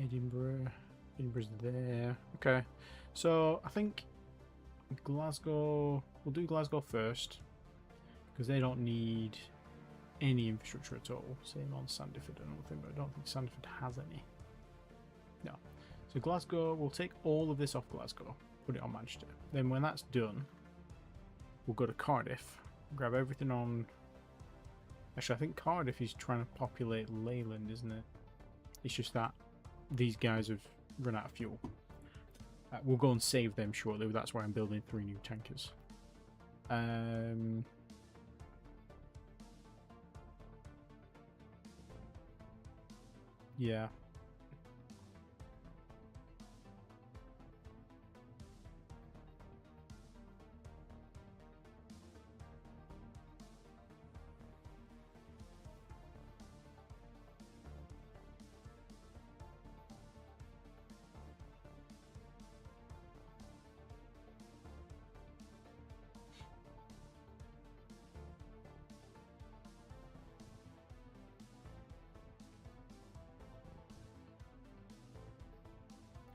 Edinburgh. Edinburgh's there. Okay, so I think Glasgow, we'll do Glasgow first because they don't need any infrastructure at all. Same on Sandiford and everything, but I don't think Sandiford has any. No. So Glasgow, we'll take all of this off Glasgow, put it on Manchester. Then when that's done, we'll go to Cardiff, grab everything on. Actually, I think Cardiff is trying to populate Leyland, isn't it? It's just that these guys have run out of fuel. We'll go and save them shortly. That's why I'm building 3 new tankers. Yeah.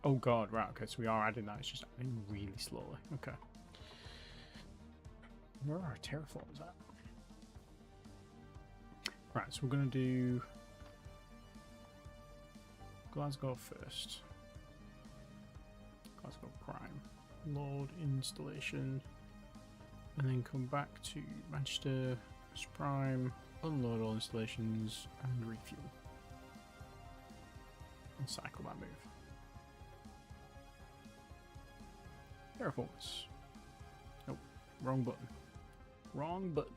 Oh god, right, okay, so we are adding that, it's just adding really slowly. Okay. Where are our terraforms at? Right, so we're going to do Glasgow first. Glasgow Prime. Load installation. And then come back to Manchester Prime, unload all installations, and refuel. And cycle that move. Terraforms. Nope, wrong button. Wrong button.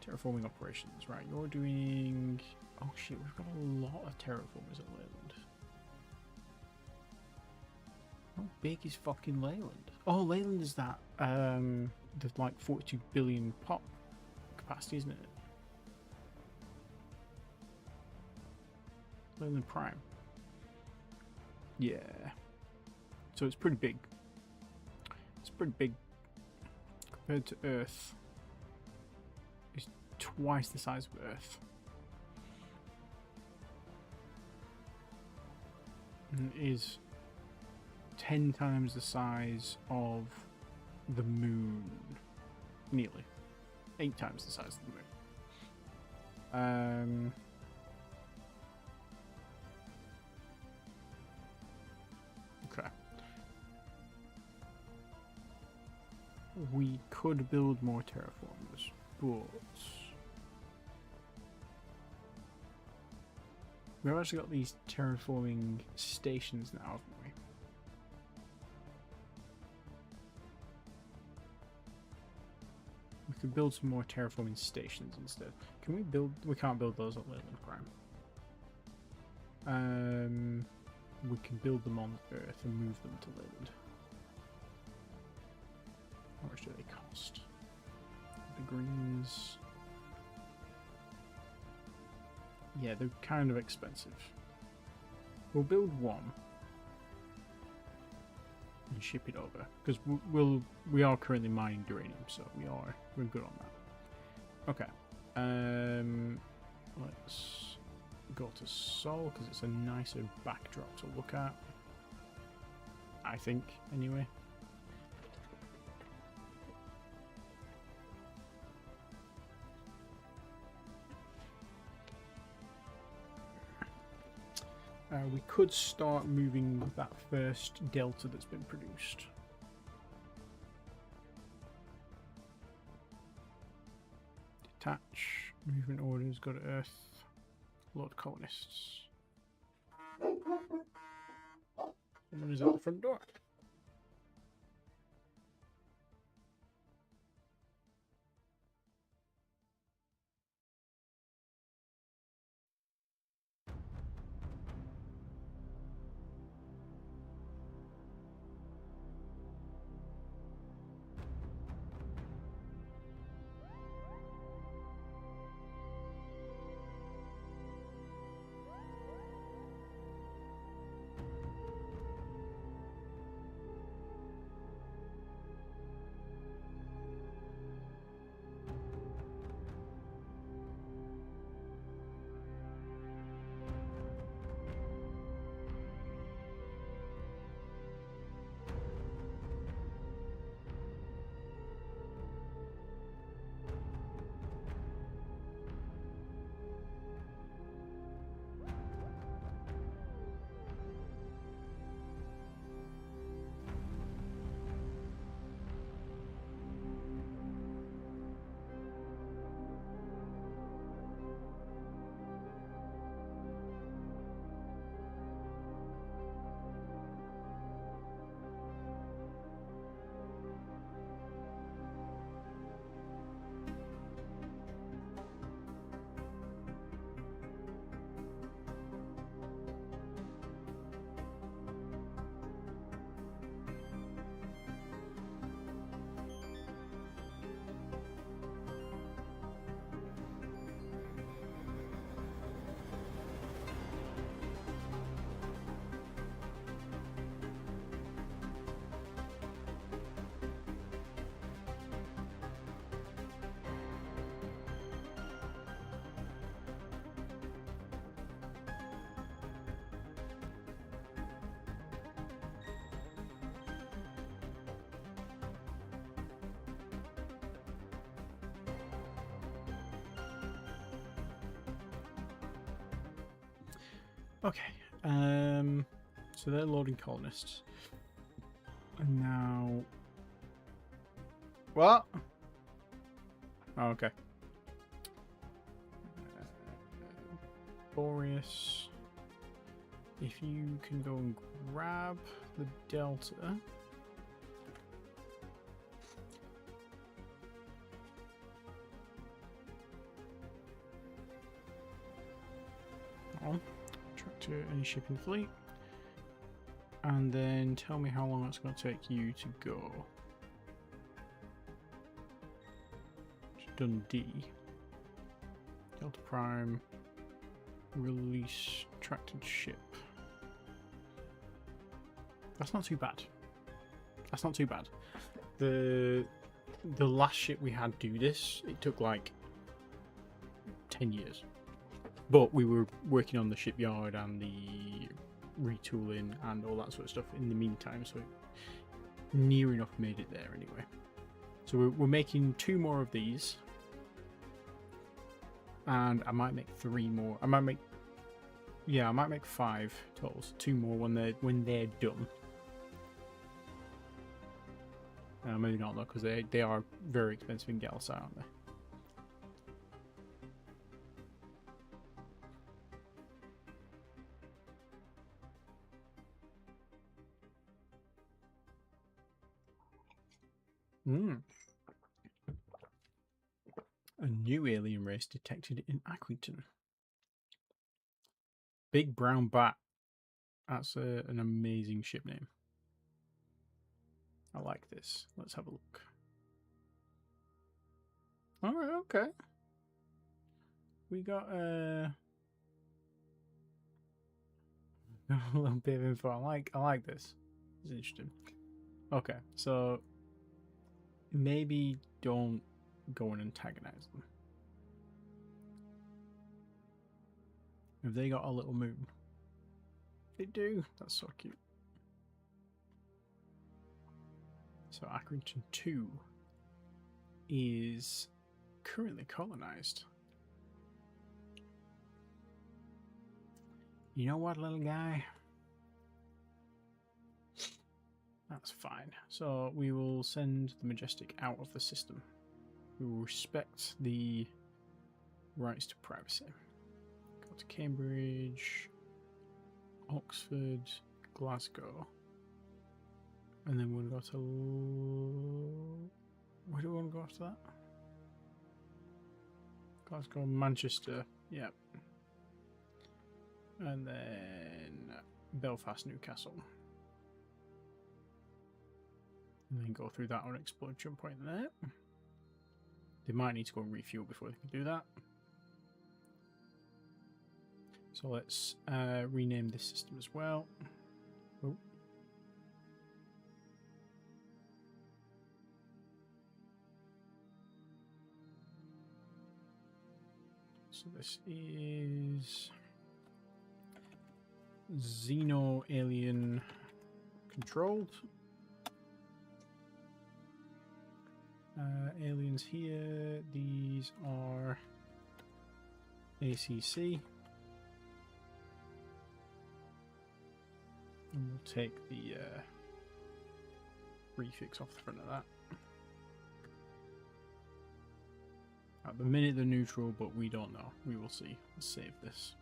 Terraforming operations. Right, you're doing... Oh shit, we've got a lot of terraformers at Leyland. How big is fucking Leyland? Oh, Leyland is that, the like 42 billion pop capacity, isn't it? Leyland Prime. Yeah. So it's pretty big. It's pretty big compared to Earth. It's twice the size of Earth. And it is 10 times the size of the moon. Nearly. 8 times the size of the moon. Okay. We could build more terraformers, but we've actually got these terraforming stations now, haven't we? We could build some more terraforming stations instead. Can we build? We can't build those at Leyland Prime. We can build them on Earth and move them to Leyland. How much do they cost? The greens. Yeah, they're kind of expensive. We'll build one and ship it over because we are currently mining Duranium, so we're good on that. Okay. Let's go to Sol because it's a nicer backdrop to look at. I think, anyway. We could start moving that first delta that's been produced. Detach, movement orders, go to Earth, load colonists. Someone is at the front door. Okay, so they're loading colonists. And now... What? Oh, okay. Boreas, if you can go and grab the Delta... On. To any shipping fleet, and then tell me how long it's going to take you to go. Dundee, Delta Prime, release tracted ship. That's not too bad. That's not too bad. The last ship we had do this, it took like 10 years. But we were working on the shipyard and the retooling and all that sort of stuff in the meantime, so it near enough made it there anyway. So we're making 2 more of these, and I might make 3 more. I might make 5 totals. 2 more when they're done. Maybe not though, because they are very expensive in Galsai, aren't they? A new alien race detected in Accrington. Big Brown Bat. That's an amazing ship name. I like this. Let's have a look. Alright, okay. We got a little bit of info. I like this. It's interesting. Okay, so maybe don't go and antagonize them. Have they got a little moon? They do. That's so cute. So Accrington 2 is currently colonized. You know what, little guy? That's fine. So we will send the Majestic out of the system. We will respect the rights to privacy. Go to Cambridge, Oxford, Glasgow. And then we'll go to... Where do we want to go after that? Glasgow, Manchester. Yep. And then Belfast, Newcastle. And then go through that unexplored jump point there. They might need to go and refuel before they can do that. So let's rename this system as well. Oh. So this is Xeno Alien controlled. Aliens here, these are ACC. And we'll take the prefix off the front of that. At the minute they're neutral, but we don't know. We will see. Let's save this.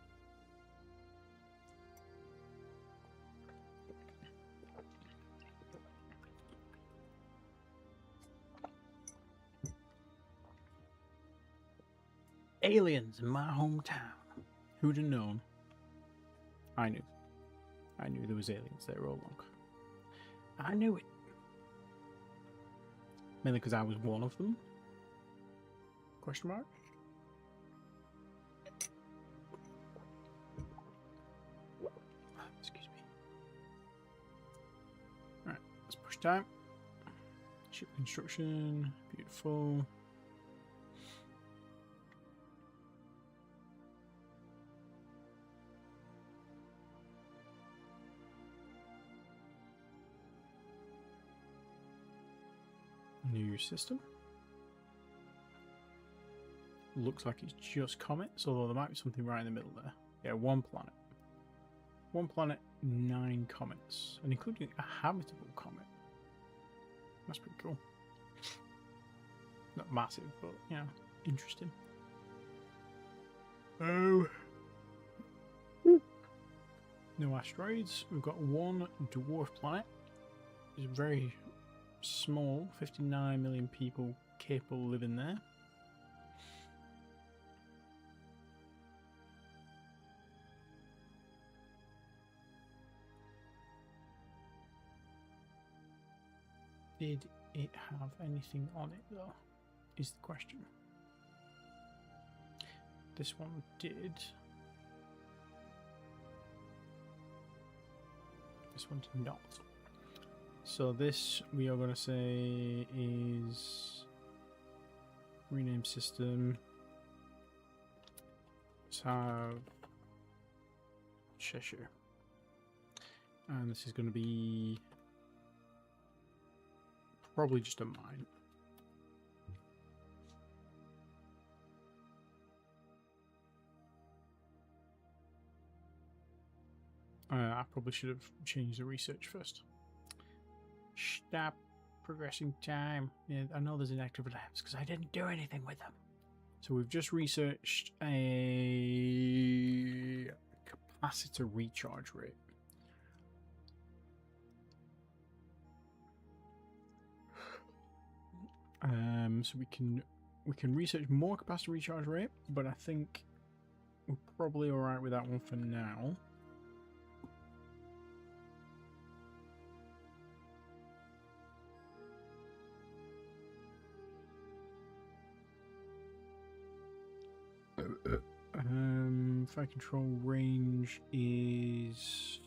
Aliens in my hometown. Who'd have known? I knew. I knew there was aliens there all along. I knew it. Mainly because I was one of them. Question mark? Excuse me. Alright, let's push time. Ship construction. Beautiful. New system. Looks like it's just comets, although there might be something right in the middle there. Yeah, one planet. One planet, 9 comets, and including a habitable comet. That's pretty cool. Not massive, but yeah, interesting. Oh. No asteroids. We've got one dwarf planet. It's very small, 59 million people capable of living there. Did it have anything on it though, is the question. This one did. This one did not. So this, we are going to say, is rename system. Let's have Cheshire. And this is going to be probably just a mine. I probably should have changed the research first. Stop progressing time. Yeah, I know there's inactive labs because I didn't do anything with them. So we've just researched a capacitor recharge rate. So we can research more capacitor recharge rate, but I think we're probably all right with that one for now. Fire control range is...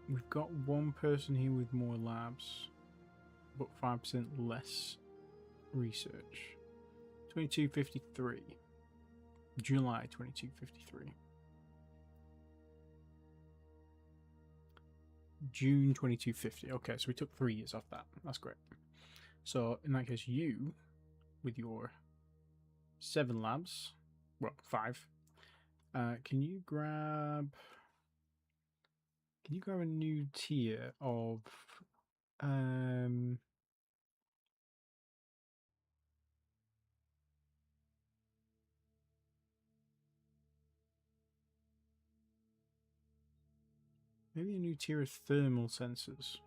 We've got one person here with more labs, but 5% less research. 2253. July 2253. June 2250. Okay, so we took 3 years off that. That's great. So in that case, you, with your 7 labs, well, 5. Can you grab a new tier of Maybe a new tier of thermal sensors.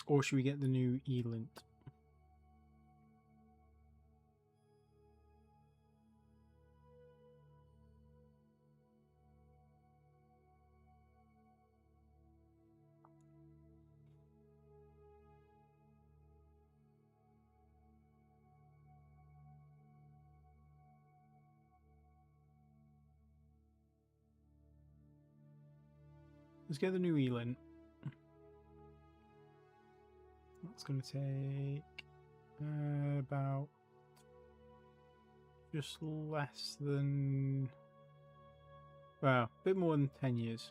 Or should we get the new E-lint? Let's get the new E-lint. That's going to take about just less than, well, a bit more than 10 years.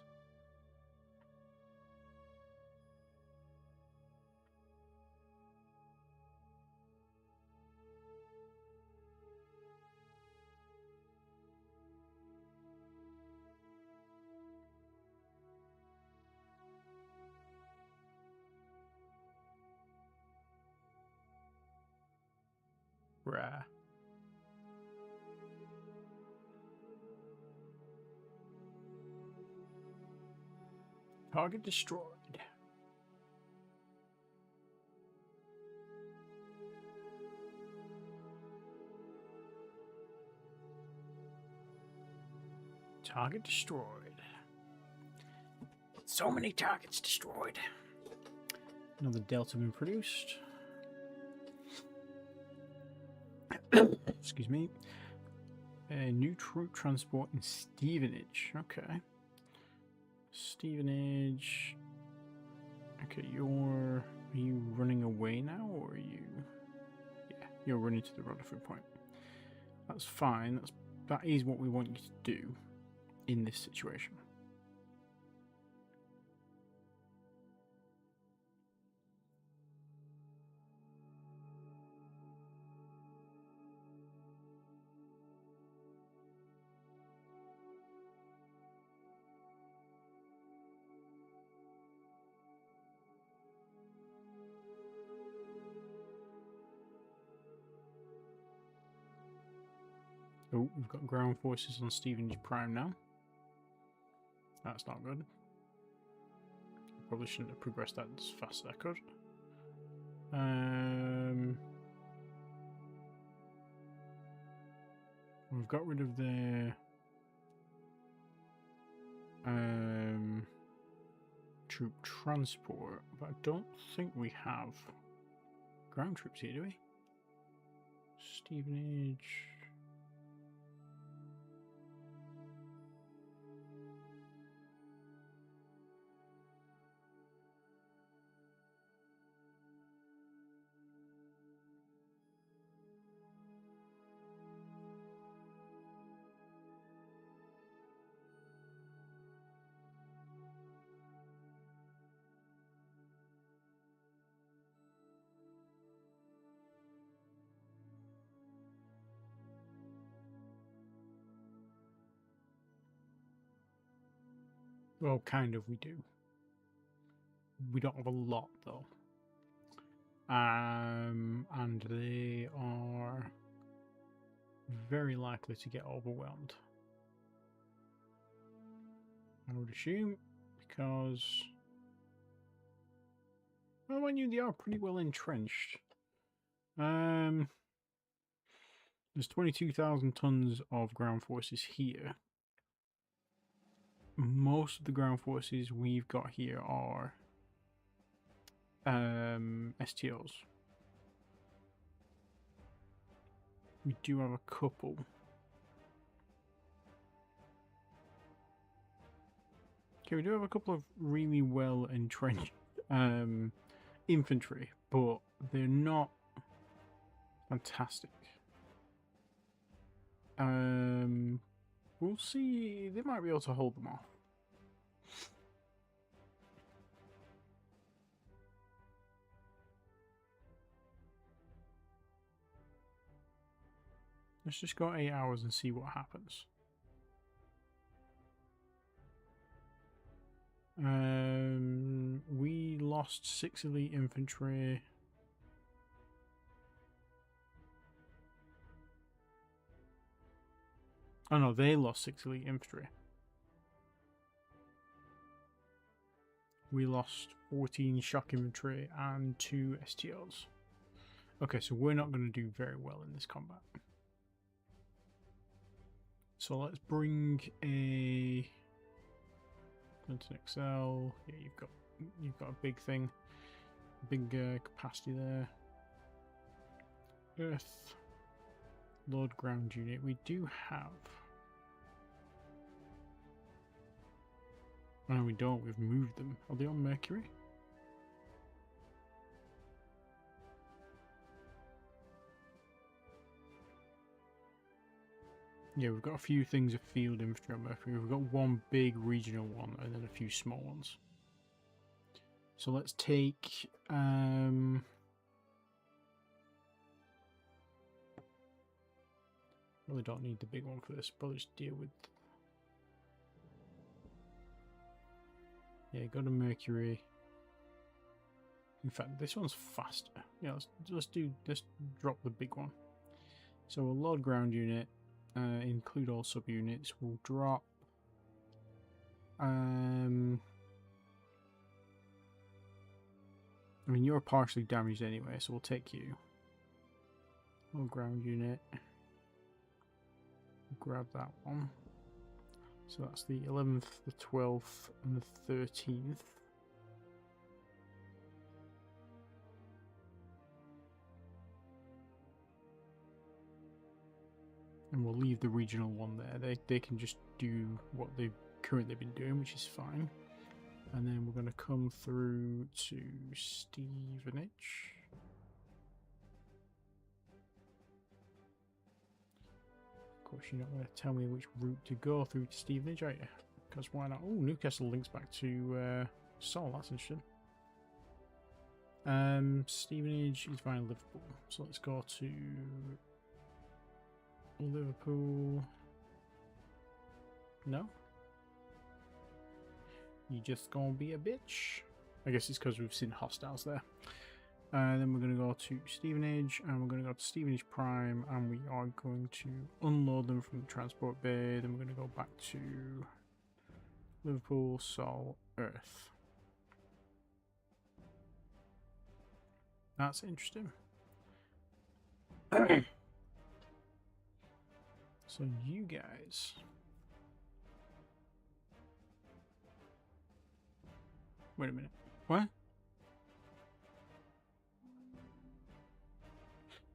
Rare. Target destroyed. Target destroyed. So many targets destroyed. Another Delta been produced. Excuse me. A new troop transport in Stevenage. Okay. Stevenage. Okay, are you running away now, or are you? Yeah, you're running to the Rutherford point. That's fine. That is what we want you to do in this situation. Oh, we've got ground forces on Stevenage Prime now. That's not good. Probably shouldn't have progressed that as fast as I could. We've got rid of the troop transport, but I don't think we have ground troops here, do we? Stevenage. Well, kind of, we do. We don't have a lot, though. And they are very likely to get overwhelmed. I would assume, because... well, I knew they are pretty well entrenched. There's 22,000 tons of ground forces here. Most of the ground forces we've got here are STOs. We do have a couple. Okay, we do have a couple of really well entrenched infantry, but they're not fantastic. We'll see. They might be able to hold them off. Let's just go 8 hours and see what happens. We lost 6 elite infantry. Oh no, they lost 6 elite infantry. We lost 14 shock infantry and 2 STOs. Okay, so we're not going to do very well in this combat. So let's bring a Clinton XL. Yeah, you've got a big thing, big capacity there. Earth, Lord ground unit. We do have. No, we don't. We've moved them. Are they on Mercury? Yeah, we've got a few things of field infantry on Mercury. We've got one big regional one and then a few small ones. So let's take really don't need the big one for this. Probably just deal with. Yeah, go to Mercury. In fact, this one's faster. Yeah, let's drop the big one. So a Lord ground unit, include all subunits. We'll drop. I mean, you're partially damaged anyway, so we'll take you. Lord ground unit. Grab that one. So that's the 11th, the 12th, and the 13th. And we'll leave the regional one there. They can just do what they've currently been doing, which is fine. And then we're going to come through to Stevenage. Of course, you're not going to tell me which route to go through to Stevenage, are you? Because why not? Oh, Newcastle links back to Seoul. That's interesting. Stevenage is via Liverpool. So let's go to Liverpool. No? You just gonna be a bitch? I guess it's because we've seen hostiles there. Then we're going to go to Stevenage, and we're going to go to Stevenage Prime, and we are going to unload them from the transport bay. Then we're going to go back to Liverpool, Seoul, Earth. That's interesting. So you guys... Wait a minute. What?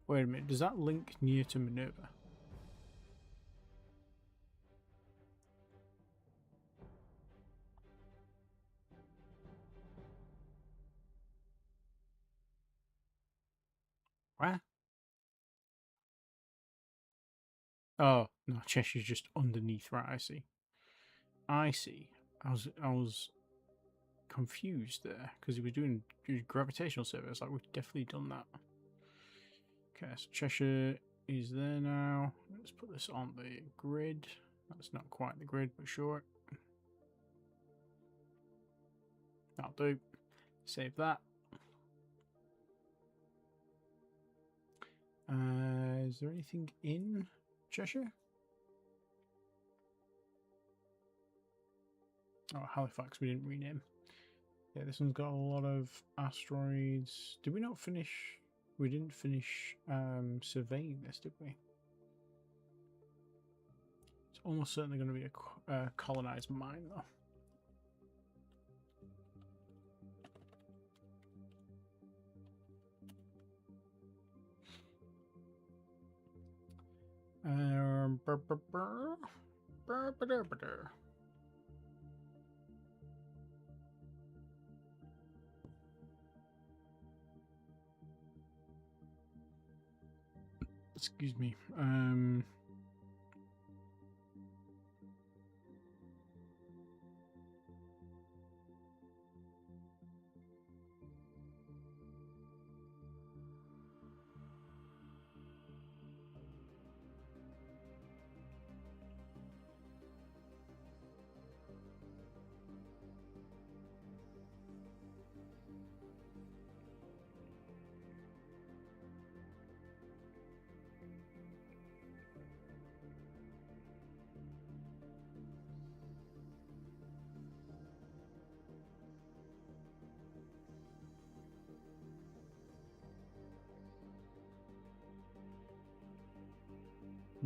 Wait a minute. Does that link near to Minerva? What? Oh, no, Cheshire's just underneath. Right, I see. I see. I was confused there because he was doing gravitational survey. I was like, we've definitely done that. Okay, so Cheshire is there now. Let's put this on the grid. That's not quite the grid, but sure. That'll do. Save that. Is there anything in Cheshire? Oh, Halifax, we didn't rename. Yeah, this one's got a lot of asteroids. Did we not finish? We didn't finish surveying this, did we? It's almost certainly going to be a colonized mine, though. Excuse me.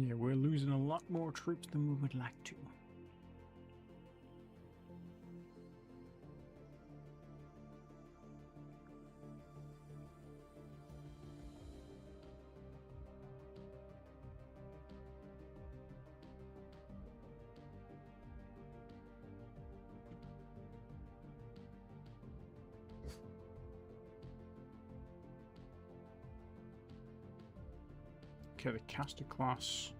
Yeah, we're losing a lot more troops than we would like to. Okay, the caster class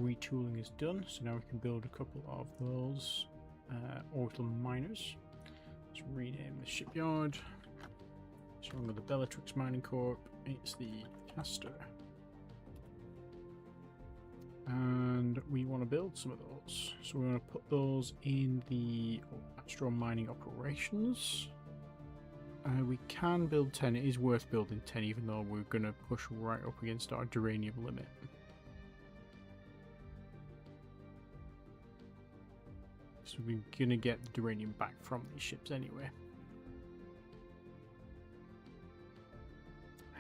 retooling is done, so now we can build a couple of those orbital miners. Let's rename the shipyard. It's no longer the Bellatrix Mining Corp, it's the caster. And we want to build some of those. So we want to put those in the Astro Mining Operations. We can build 10. It is worth building 10, even though we're going to push right up against our Duranium limit. So we're going to get the Duranium back from these ships anyway.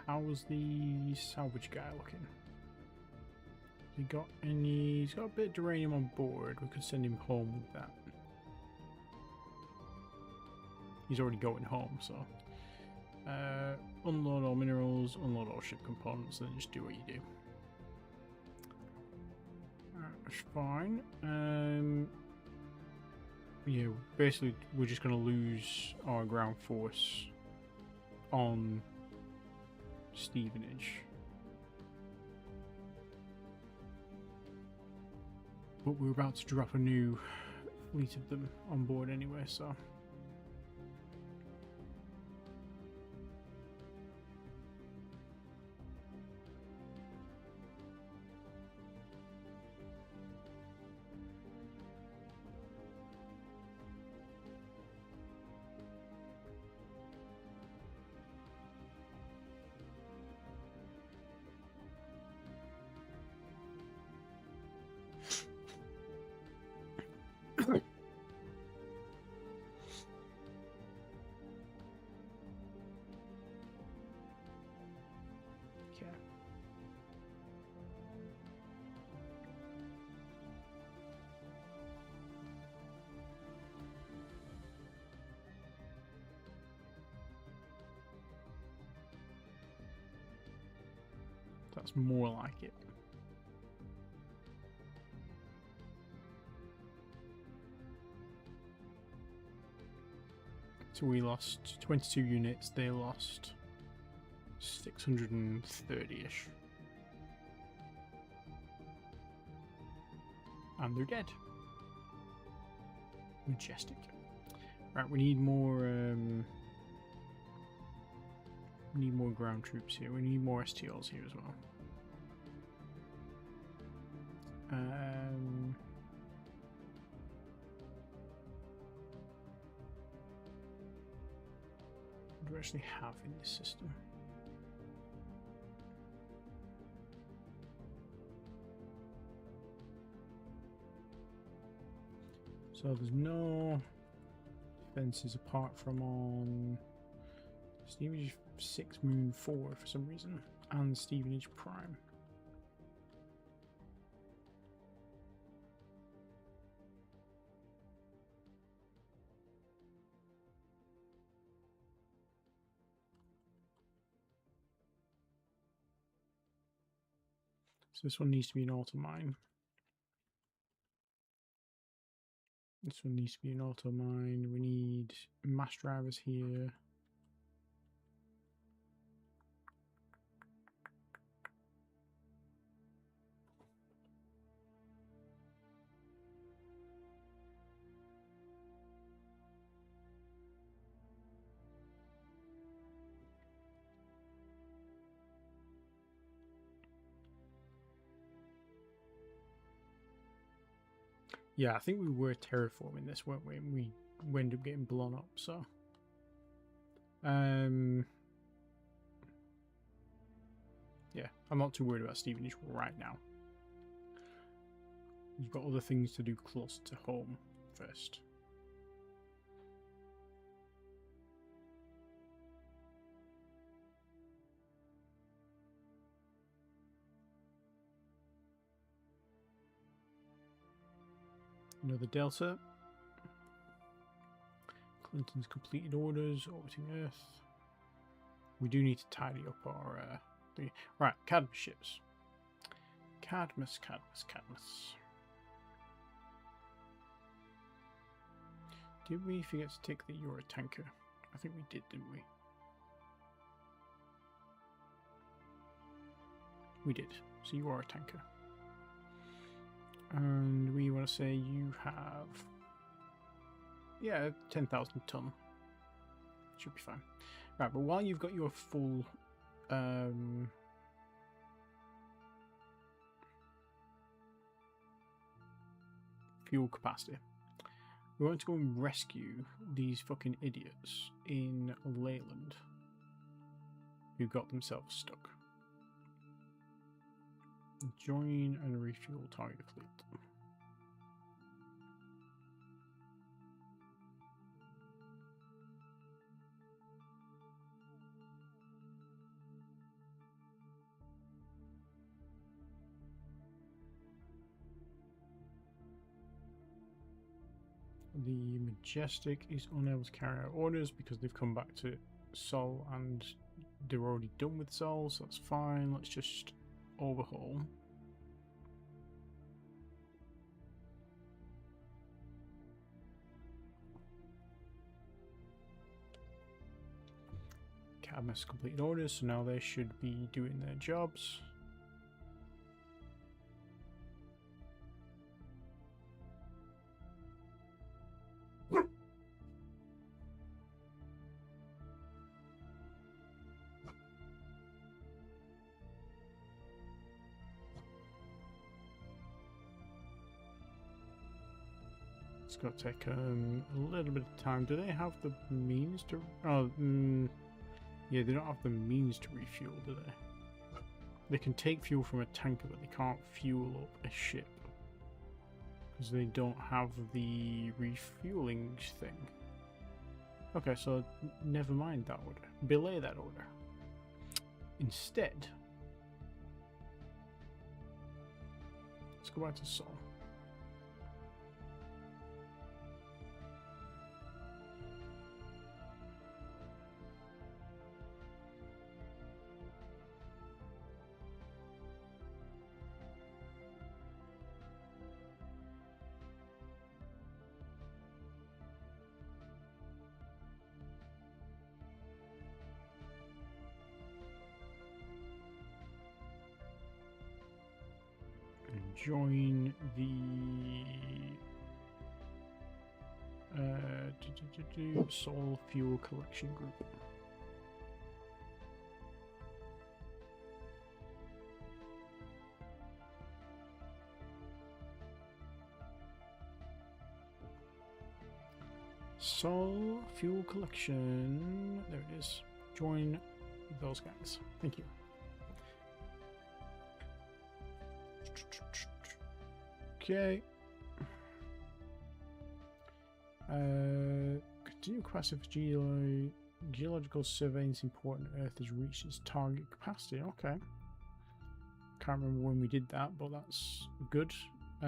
How's the salvage guy looking? He got any? He's got a bit of Duranium on board. We could send him home with that. He's already going home, so unload all minerals, unload all ship components, and then just do what you do. That's fine. Yeah, basically we're just going to lose our ground force on Stevenage. But we're about to drop a new fleet of them on board anyway, so... That's more like it. So we lost 22 units, they lost 630-ish. And they're dead. Majestic. Right, we need more ground troops here. We need more STLs here as well. What do we actually have in this system? So there's no defenses apart from on Stevenage 6 Moon 4 for some reason, and Stevenage Prime. So this one needs to be an auto mine. This one needs to be an auto mine. We need mass drivers here. Yeah, I think we were terraforming this, weren't we? We ended up getting blown up, so... yeah, I'm not too worried about Stevenage right now. We've got other things to do closer to home first. Another Delta. Clinton's completed orders, orbiting Earth. We do need to tidy up our thing. Right, Cadmus ships. Cadmus. Did we forget to take the Euro tanker? I think we did, didn't we? We did. So you are a tanker. And we want to say you have... yeah, 10,000 ton. Should be fine. Right, but while you've got your full... fuel capacity, we want to go and rescue these fucking idiots in Leyland who got themselves stuck. Join and refuel target fleet. The Majestic is unable to carry out orders because they've come back to Sol and they're already done with Sol, so that's fine. Let's just overhaul. Cadmus completed orders, so now they should be doing their jobs. It's going to take a little bit of time. Do they have the means to... oh, yeah, they don't have the means to refuel, do they? They can take fuel from a tanker, but they can't fuel up a ship. Because they don't have the refueling thing. Okay, so never mind that order. Belay that order. Instead, let's go back to Sol. Join the Sol Fuel Collection Group. Sol Fuel Collection. There it is. Join those guys. Thank you. Okay. Continue quest of geological surveillance important Earth has reached its target capacity. Okay. Can't remember when we did that, but that's good. So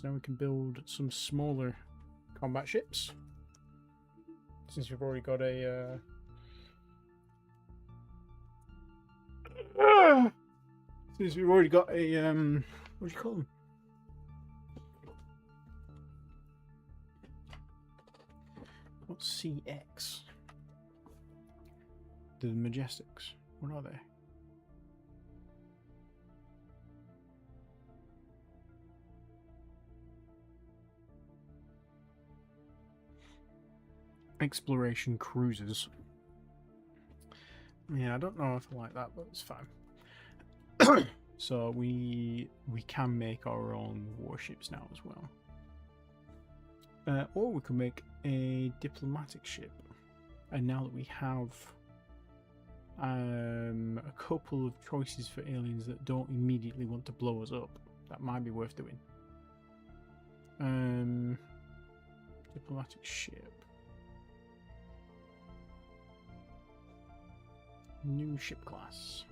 now we can build some smaller combat ships. Since we've already got a what do you call them? What's CX? The Majestics. What are they? Exploration cruisers. Yeah, I don't know if I like that, but it's fine. So we can make our own warships now as well. Or we can make a diplomatic ship. And now that we have a couple of choices for aliens that don't immediately want to blow us up, that might be worth doing. Diplomatic ship. New ship class.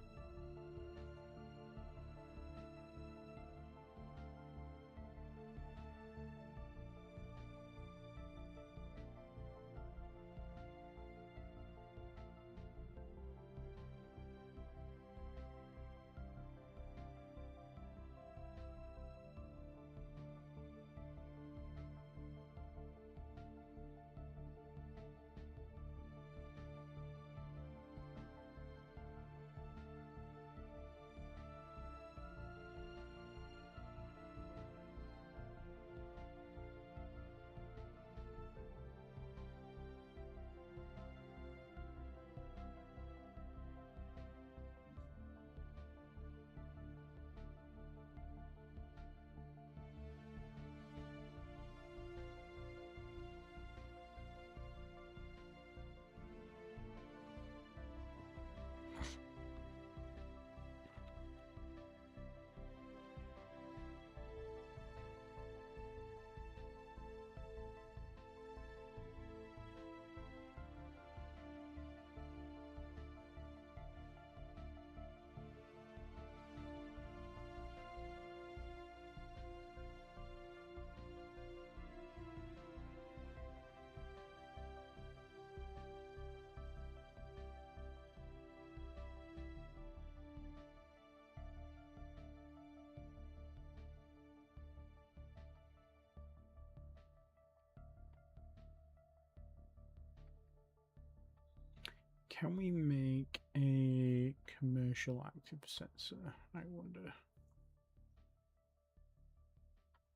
Can we make a commercial active sensor? I wonder.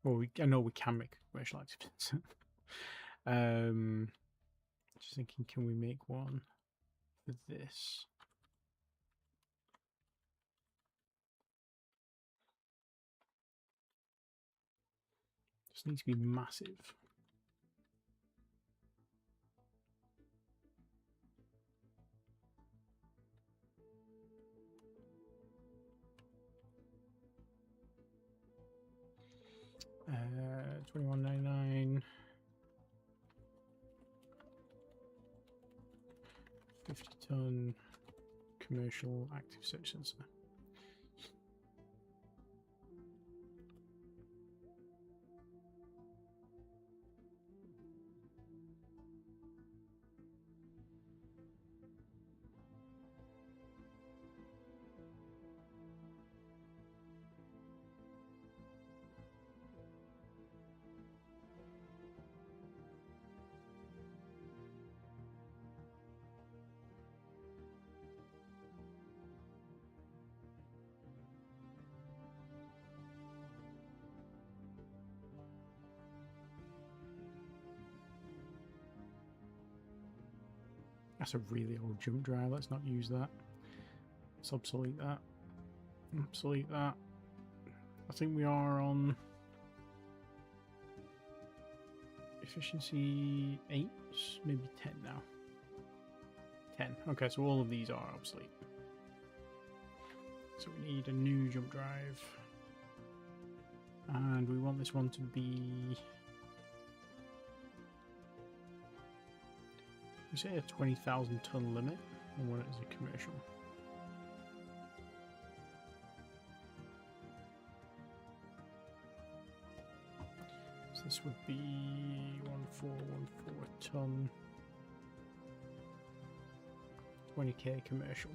Well, I know we can make a commercial active sensor. Just thinking, can we make one for this? This needs to be massive. $21.99. 50-ton commercial active search sensor. That's a really old jump drive. Let's not use that. Let's obsolete that. Obsolete that. I think we are on efficiency 8, maybe 10 now. 10. Okay, so all of these are obsolete. So we need a new jump drive. And we want this one to be... We say a 20,000 ton limit, and want it as a commercial. So this would be 1414 ton, 20k commercial.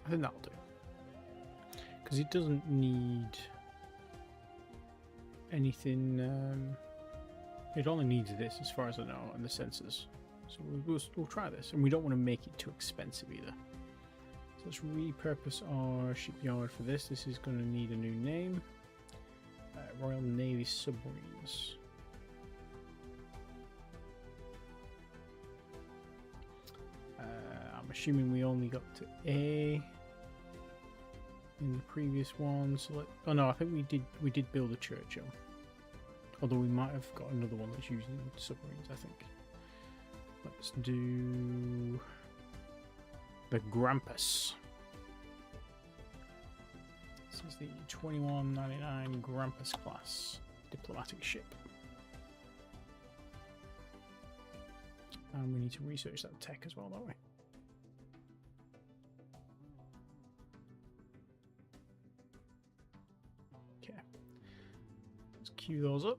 I think that'll do. Because it doesn't need anything. It only needs this, as far as I know, and the sensors. So we'll try this. And we don't want to make it too expensive either. So let's repurpose our shipyard for this. This is going to need a new name. Royal Navy Submarines. I'm assuming we only got to A in the previous one. So oh no, I think we did build a Churchill. Although we might have got another one that's using submarines, I think. Let's do the Grampus. This is the 2199 Grampus class diplomatic ship. And we need to research that tech as well, don't we? Okay. Let's queue those up.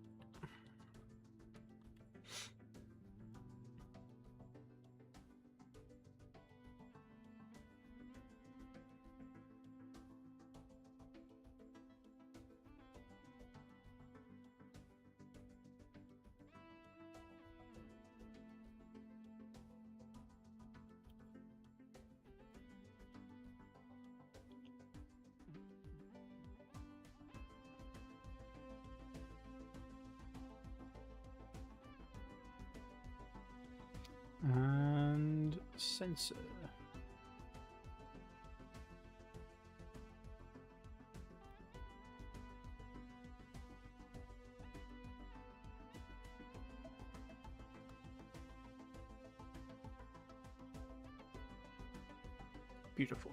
sensor. Beautiful.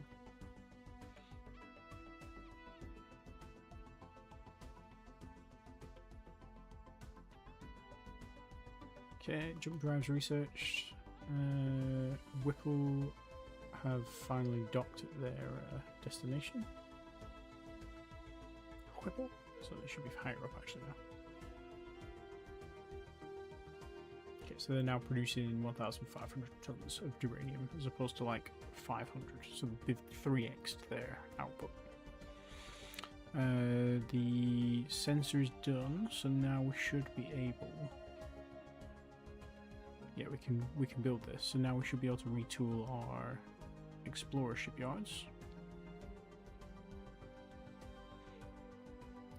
Okay, jump drives researched. Whipple have finally docked at their destination. Whipple? So they should be higher up actually now. Okay, so they're now producing 1,500 tons of Duranium as opposed to like 500, so they've 3x'd their output. The sensor is done, so now we should be able. Yeah, we can build this. So now we should be able to retool our explorer shipyards.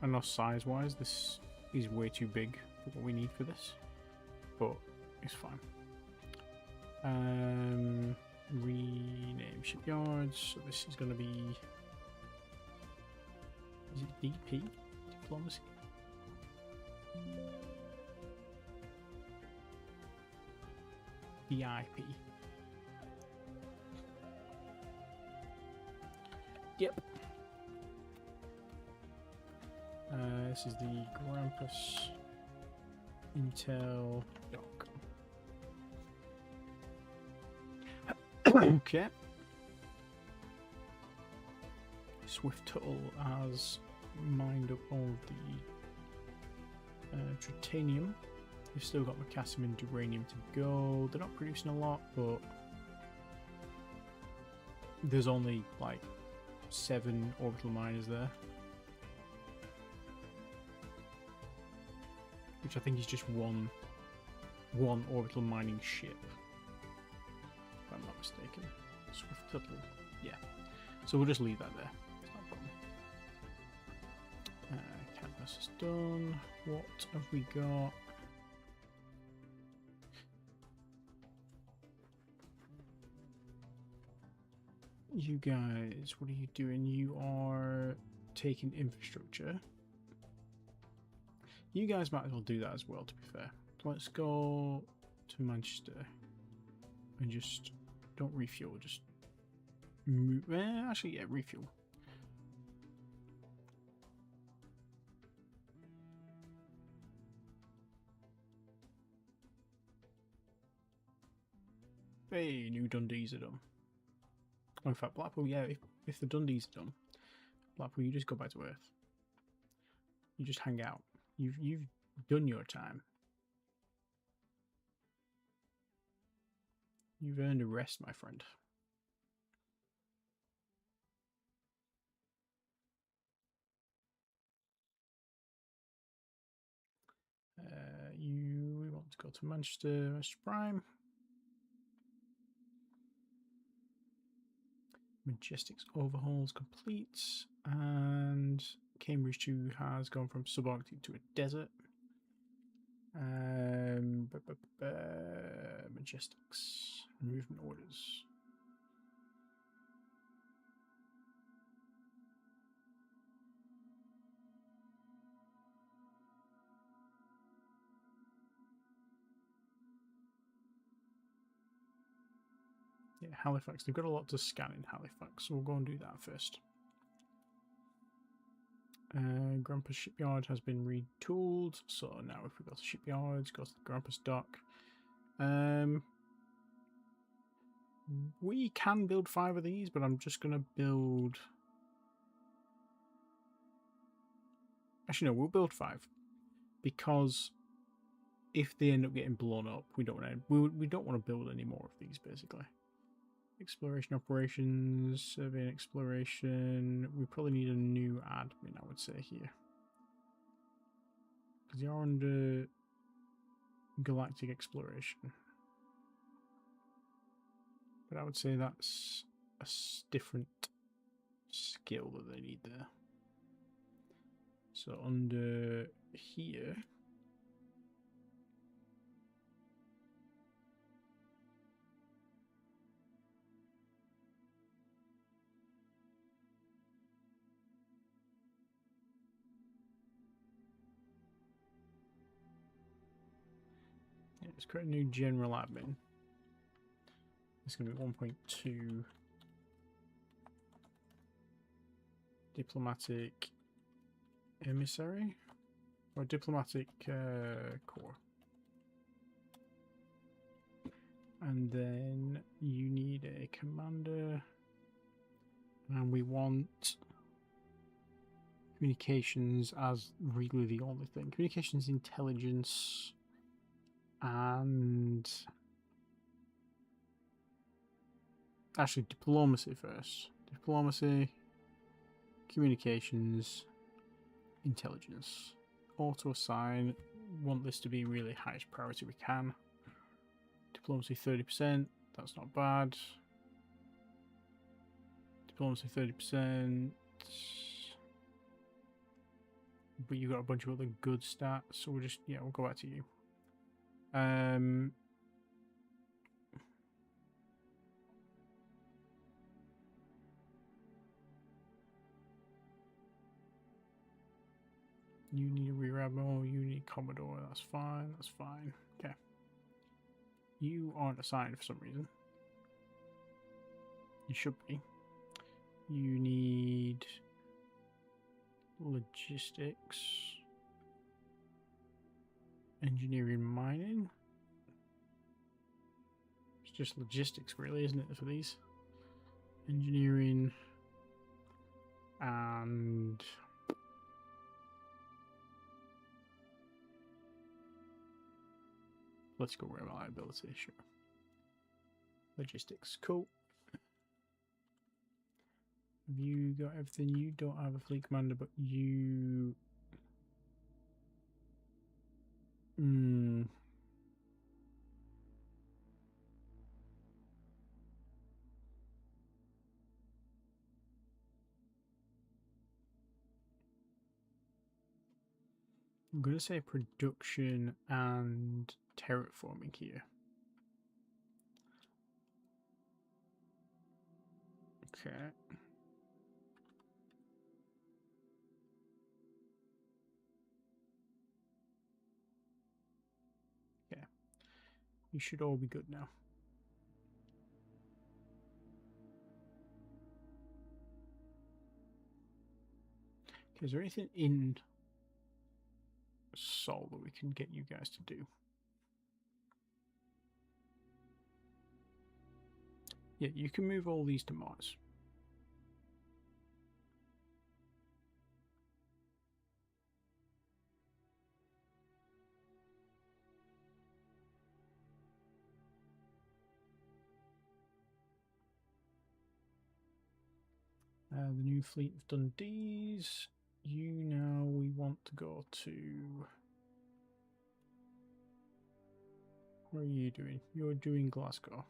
I know size-wise, this is way too big for what we need for this, but it's fine. Rename shipyards. So this is going to be. Is it DP? Diplomacy? VIP. Yep. This is the Grampus Intel dock. Okay. Swift Tuttle has mined up all the tritanium. They've still got potassium and Duranium to go. They're not producing a lot, but there's only like 7 orbital miners there, which I think is just one orbital mining ship, if I'm not mistaken. Swift Tuttle, yeah. So we'll just leave that there. It's not a problem. Canvas is done. What have we got? You guys, what are you doing? You are taking infrastructure. You guys might as well do that as well, to be fair. Let's go to Manchester and just don't refuel, just move. Actually, yeah, refuel. Hey, new Dundees are done. Oh, in fact, Blackpool, yeah, if the Dundees are done, Blackpool, you just go back to Earth. You just hang out. You've done your time. You've earned a rest, my friend. You want to go to Manchester Prime. Majestics overhauls complete, and Cambridge 2 has gone from subarctic to a desert. Majestics movement orders. Yeah, Halifax. They've got a lot to scan in Halifax, so we'll go and do that first. Grampus Shipyard has been retooled, so now if we go to shipyards, go to the Grampus dock. We can build 5 of these, but I'm just going to build... Actually, no, we'll build 5. Because if they end up getting blown up, we don't want to build any more of these, basically. Exploration operations, survey and exploration. We probably need a new admin, I would say, here. Because they are under galactic exploration. But I would say that's a different skill that they need there. So under here... Let's create a new general admin. It's going to be 1.2 diplomatic emissary or diplomatic core. And then you need a commander, and we want communications as really the only thing. Communications, intelligence, and actually diplomacy first. Diplomacy, communications, intelligence. Auto assign. Want this to be really highest priority we can. Diplomacy 30%, that's not bad. Diplomacy 30%. But you got a bunch of other good stats, so we'll just, yeah, we'll go back to you. You need a rear admiral, you need Commodore, that's fine, that's fine. Okay. You aren't assigned for some reason. You should be. You need logistics, engineering, mining. It's just logistics, really, isn't it, for these? Engineering and let's go reliability, sure. Logistics, cool. Have you got everything? You don't have a fleet commander, but you... I'm going to say production and terraforming here. Okay. Yeah. You should all be good now. Okay, is there anything in Sol that we can get you guys to do? Yeah, you can move all these to Mars. The new fleet of Dundees. You now, we want to go to... What are you doing? You're doing Glasgow.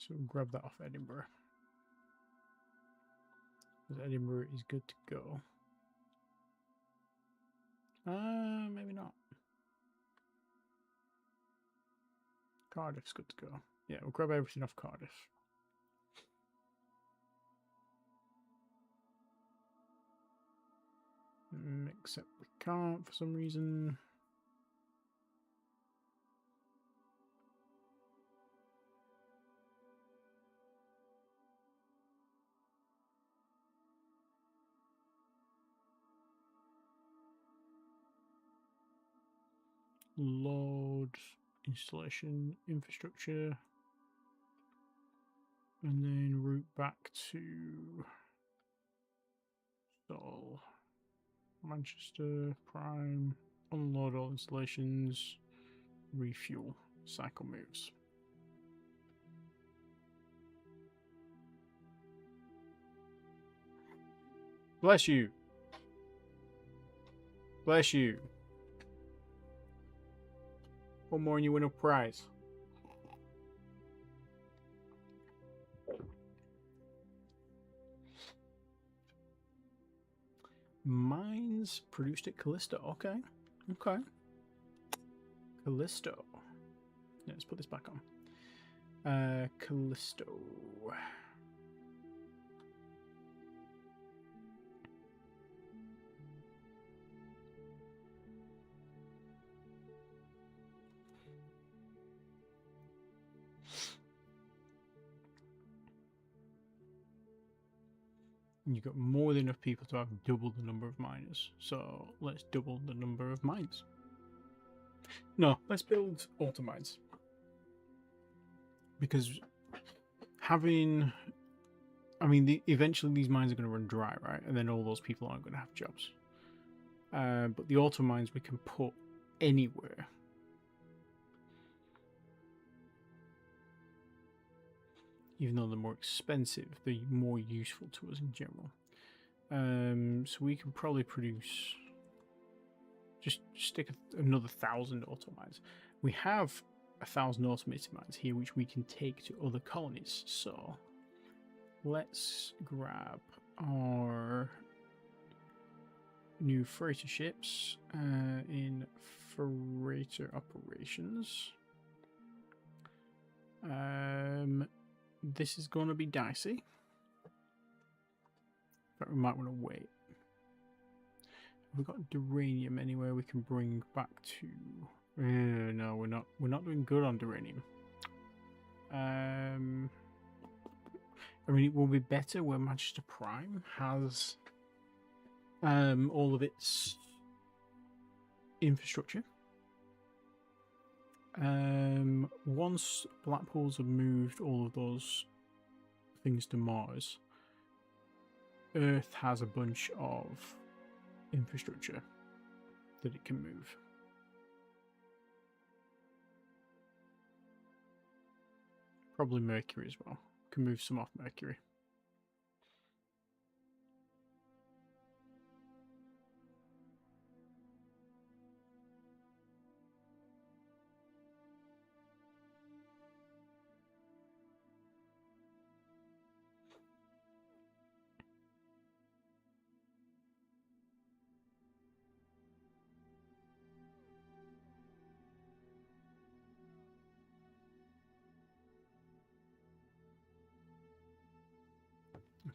So grab that off Edinburgh. Because Edinburgh is good to go. Maybe not. Cardiff's good to go. Yeah, we'll grab everything off Cardiff. Except we can't for some reason. Load installation infrastructure. And then route back to Seoul. Manchester, Prime, unload all installations, refuel, cycle moves. Bless you. Bless you. One more and you win a prize. Mines produced at Callisto. Okay. Okay. Callisto. Yeah, let's put this back on. Callisto. You've got more than enough people to have double the number of miners. So let's double the number of mines. No, let's build auto mines. Because having... I mean, eventually these mines are going to run dry, right? And then all those people aren't going to have jobs. But the auto mines we can put anywhere. Even though they're more expensive, they're more useful to us in general. So we can probably produce... Just stick another 1,000 auto mines. We have 1,000 automated mines here, which we can take to other colonies. So let's grab our new freighter ships in freighter operations. This is going to be dicey, but we might want to wait. We've got Duranium anywhere we can bring back to. No, we're not. We're not doing good on Duranium. I mean, it will be better when Manchester Prime has all of its infrastructure. Once Blackpool's have moved all of those things to Mars, Earth has a bunch of infrastructure that it can move. Probably Mercury as well. Can move some off Mercury.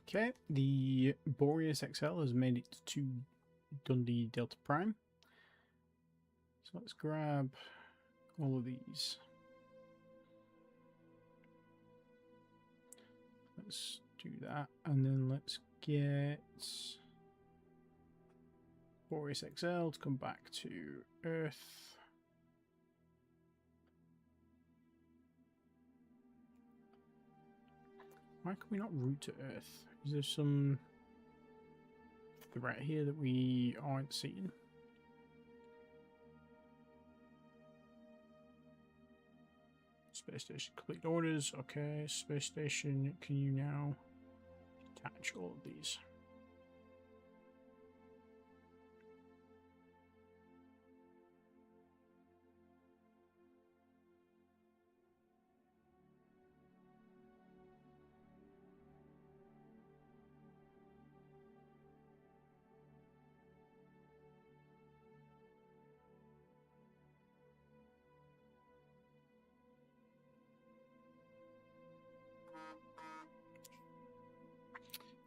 Okay, the Boreas XL has made it to Dundee Delta Prime. So let's grab all of these. Let's do that, and then let's get Boreas XL to come back to Earth. Why can we not route to Earth? Is there some threat here that we aren't seeing? Space station complete orders. Okay, space station, can you now attach all of these?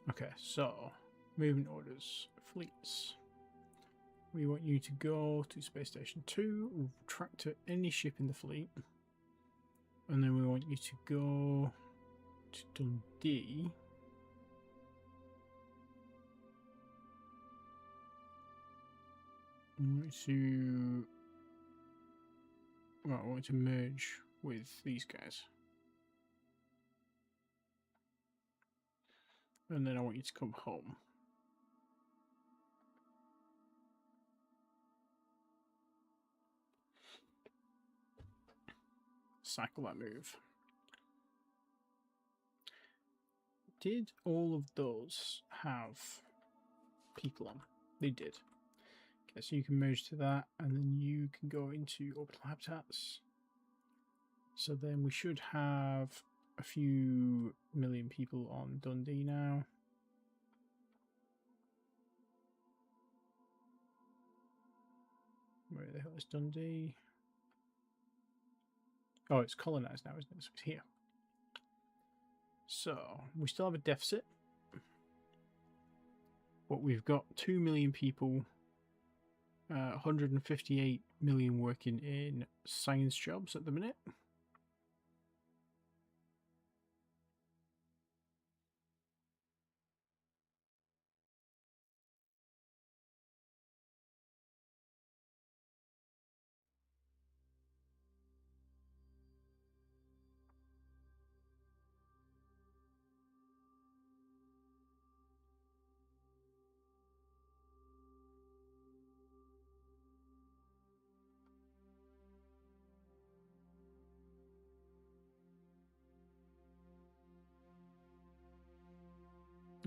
Okay, so movement orders, fleets. We want you to go to Space Station 2, tractor any ship in the fleet, and then we want you to go to Dundee. I want to merge with these guys. And then I want you to come home. Cycle that move. Did all of those have people on. They did. Okay, so you can merge to that, and then you can go into orbital habitats. So then we should have a few million people on Dundee now. Where the hell is Dundee? Oh, it's colonized now, isn't it? So it's here. So we still have a deficit, but we've got 2 million people, 158 million working in science jobs at the minute.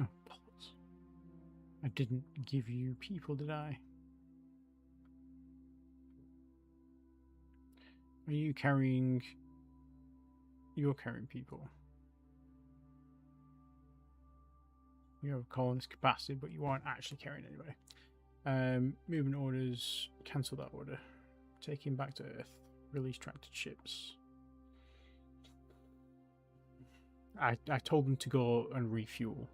Oh, bollocks. I didn't give you people, did I? Are you carrying... You're carrying people. You have colonist capacity, but you aren't actually carrying anybody. Movement orders. Cancel that order. Take him back to Earth. Release tracked ships. I told them to go and refuel.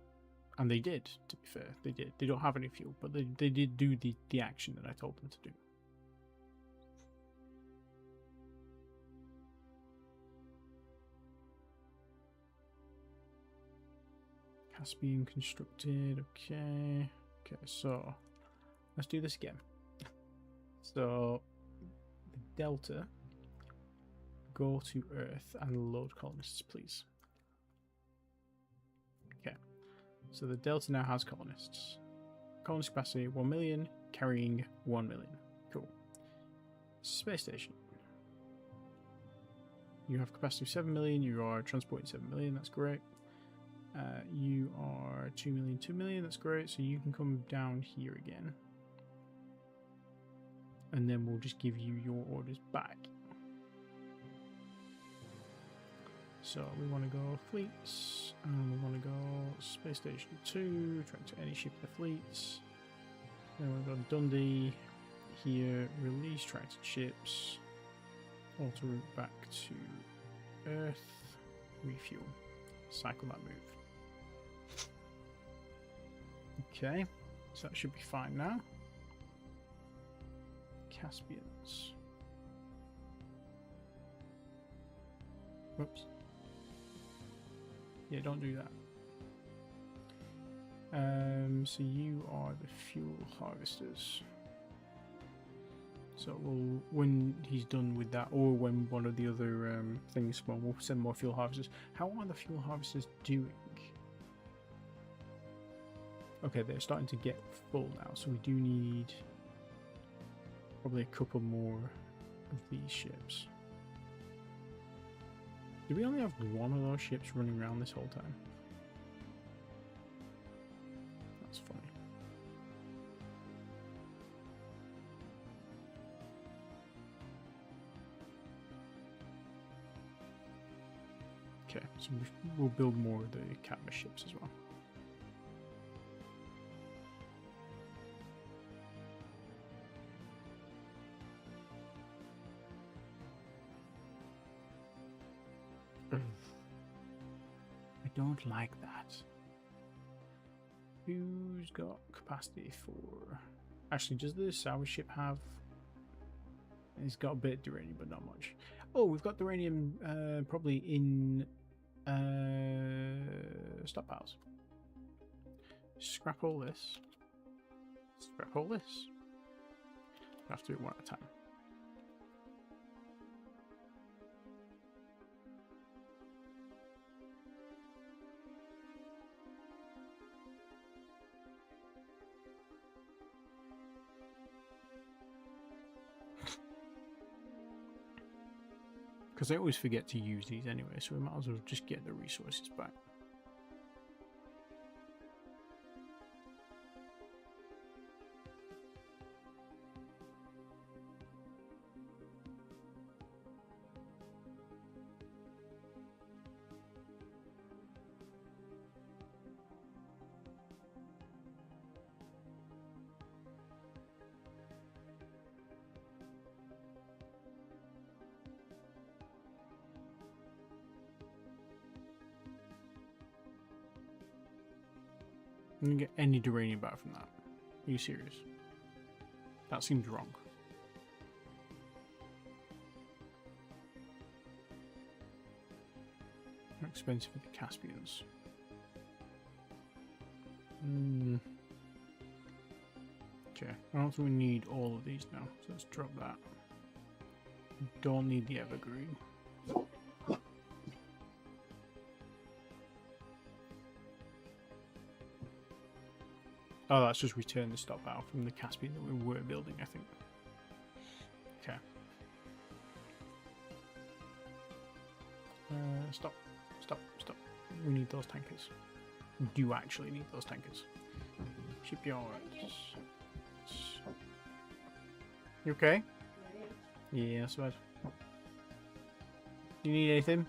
And they did, to be fair. They did. They don't have any fuel, but they did do the action that I told them to do. Caspian constructed. Okay. Okay, so let's do this again. So the Delta, go to Earth and load colonists, please. Okay. So the Delta now has colonists. Colonist capacity 1 million, carrying 1 million. Cool. Space station. You have capacity of 7 million, you are transporting 7 million, that's great. You are 2 million, 2 million, that's great. So you can come down here again. And then we'll just give you your orders back. So we want to go fleets, and we want to go Space Station 2, track to any ship of the fleets. Then we've got Dundee here, release tracked ships, auto route back to Earth, refuel, cycle that move. Okay, so that should be fine now. Caspians. Whoops. Yeah, don't do that. So you are the fuel harvesters. So we'll, when he's done with that, or when one of the other things spawn, we'll send more fuel harvesters. How are the fuel harvesters doing? Okay, they're starting to get full now, so we do need probably a couple more of these ships. Do we only have one of those ships running around this whole time? That's funny. Okay, so we'll build more of the Catma ships as well. I don't like that. Who's got capacity for... Actually, does the sour ship have... It's got a bit of Duranium, but not much. Oh, we've got Duranium probably in stockpiles. Scrap all this. Scrap all this. I have to do it one at a time. Because I always forget to use these anyway, so we might as well just get the resources back. didn't get any Duranium back from that. Are you serious? That seems wrong. How expensive are the Caspians? Okay, I don't think we need all of these now, so let's drop that. Don't need the evergreen. Oh, that's just return the stockpile from the Caspian that we were building, I think. Okay. Stop. We need those tankers. We do actually need those tankers. Shipyards. You okay? Yeah, that's bad. Do you need anything?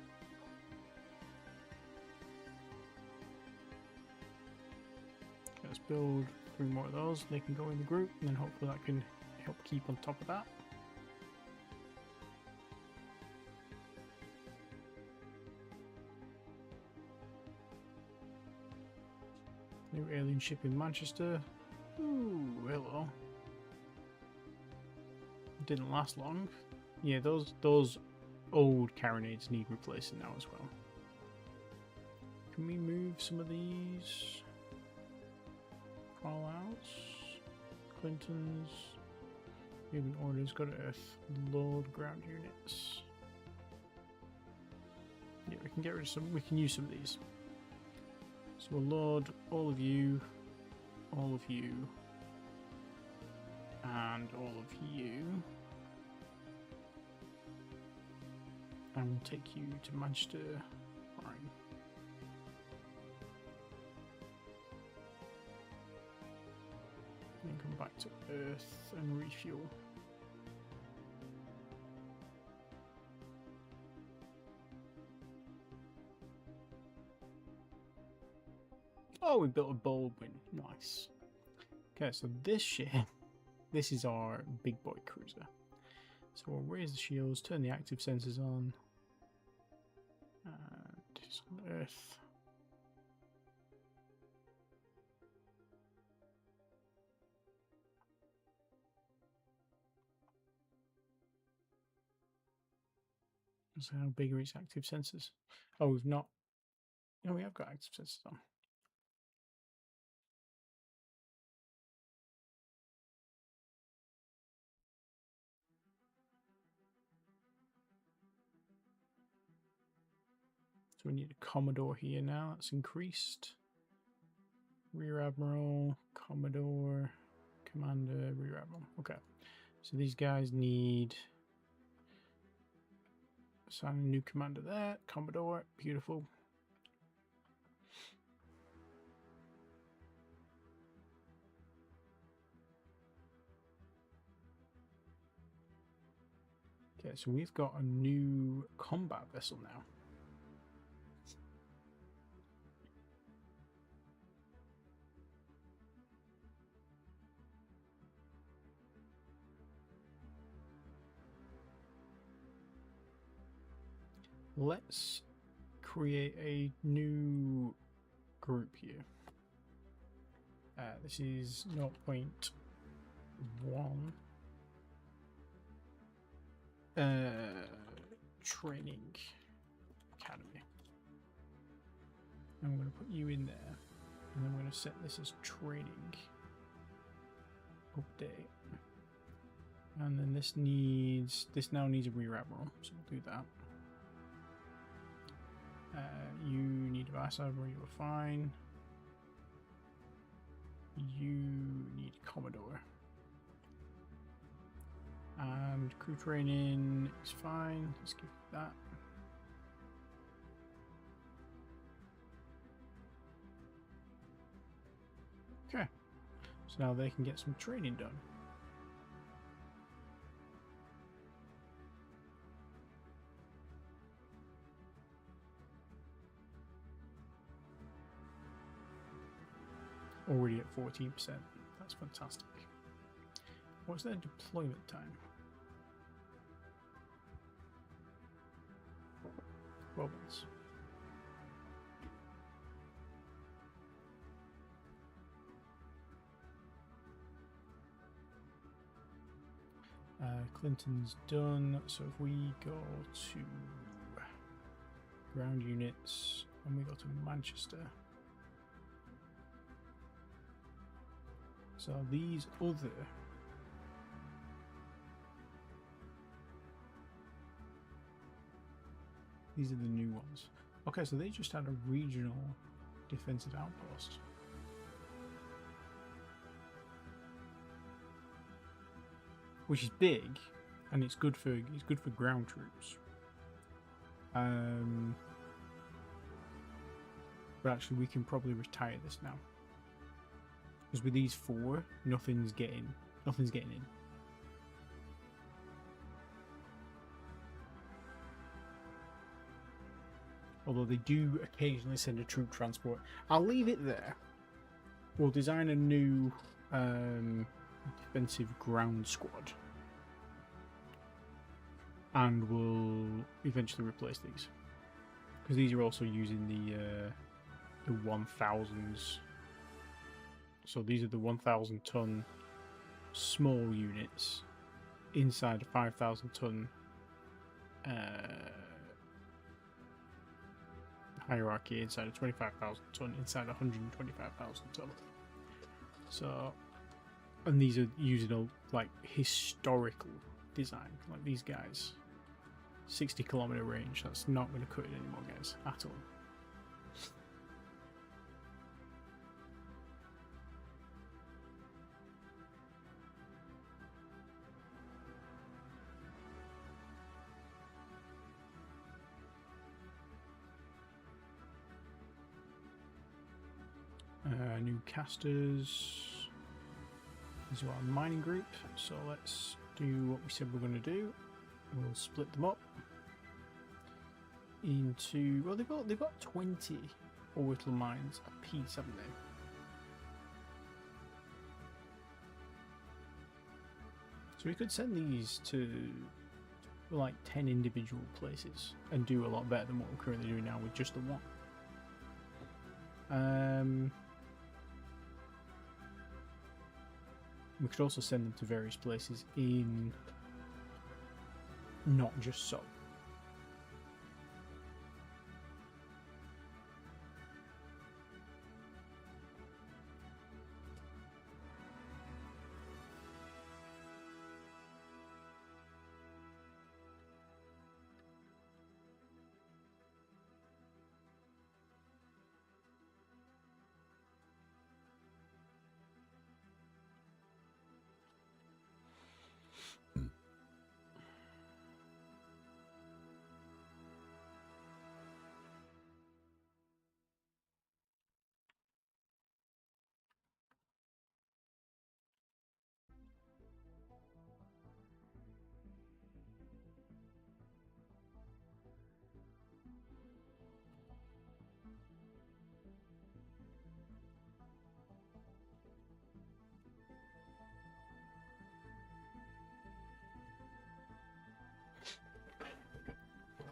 Let's build 3 more of those. They can go in the group, and then hopefully that can help keep on top of that. New alien ship in Manchester. Ooh, hello. Didn't last long. Yeah, those old carronades need replacing now as well. Can we move some of these? Call-outs? Clinton's. Even orders go to Earth. Load ground units. Yeah, we can get rid of some. We can use some of these. So we'll load all of you, and all of you. And we'll take you to Manchester. Fine. Then come back to Earth and refuel. Oh, we built a Baldwin. Nice. Okay, so this ship, this is our big boy cruiser. So we'll raise the shields, turn the active sensors on. And it's on Earth. So how big are its active sensors? Oh, we've not. No, we have got active sensors on. So we need a Commodore here now. That's increased. Rear Admiral, Commodore, Commander, Rear Admiral. Okay. So these guys need... Assign a new commander there. Commodore. Beautiful. Okay, so we've got a new combat vessel now. Let's create a new group here. This is 0.1. Training Academy. I'm going to put you in there, and I'm going to set this as training update. And then this now needs a rear admiral, so we'll do that. You need a vice admiral, you are fine. You need Commodore. And crew training is fine. Let's give it that. Okay. So now they can get some training done. Already at 14%. That's fantastic. What's their deployment time? 12 months. Clinton's done. So if we go to ground units and we go to Manchester. So these other these are the new ones. Okay, so they just had a regional defensive outpost. Which is big, and it's good for ground troops. But actually, we can probably retire this now, because with these 4, nothing's getting in. Although they do occasionally send a troop transport. I'll leave it there. We'll design a new defensive ground squad, and we'll eventually replace these, because these are also using the 1000s. So these are the 1,000-ton small units inside a 5,000-ton hierarchy, inside a 25,000-ton, inside a 125,000-ton. So, and these are using a like historical design, like these guys. 60-kilometer range. That's not going to cut it anymore, guys, at all. New casters. These are our mining group. So let's do what we said we're going to do. We'll split them up into, well, they've got 20 orbital mines a piece, haven't they? So we could send these to like 10 individual places and do a lot better than what we're currently doing now with just the one. We could also send them to various places in not just Sol.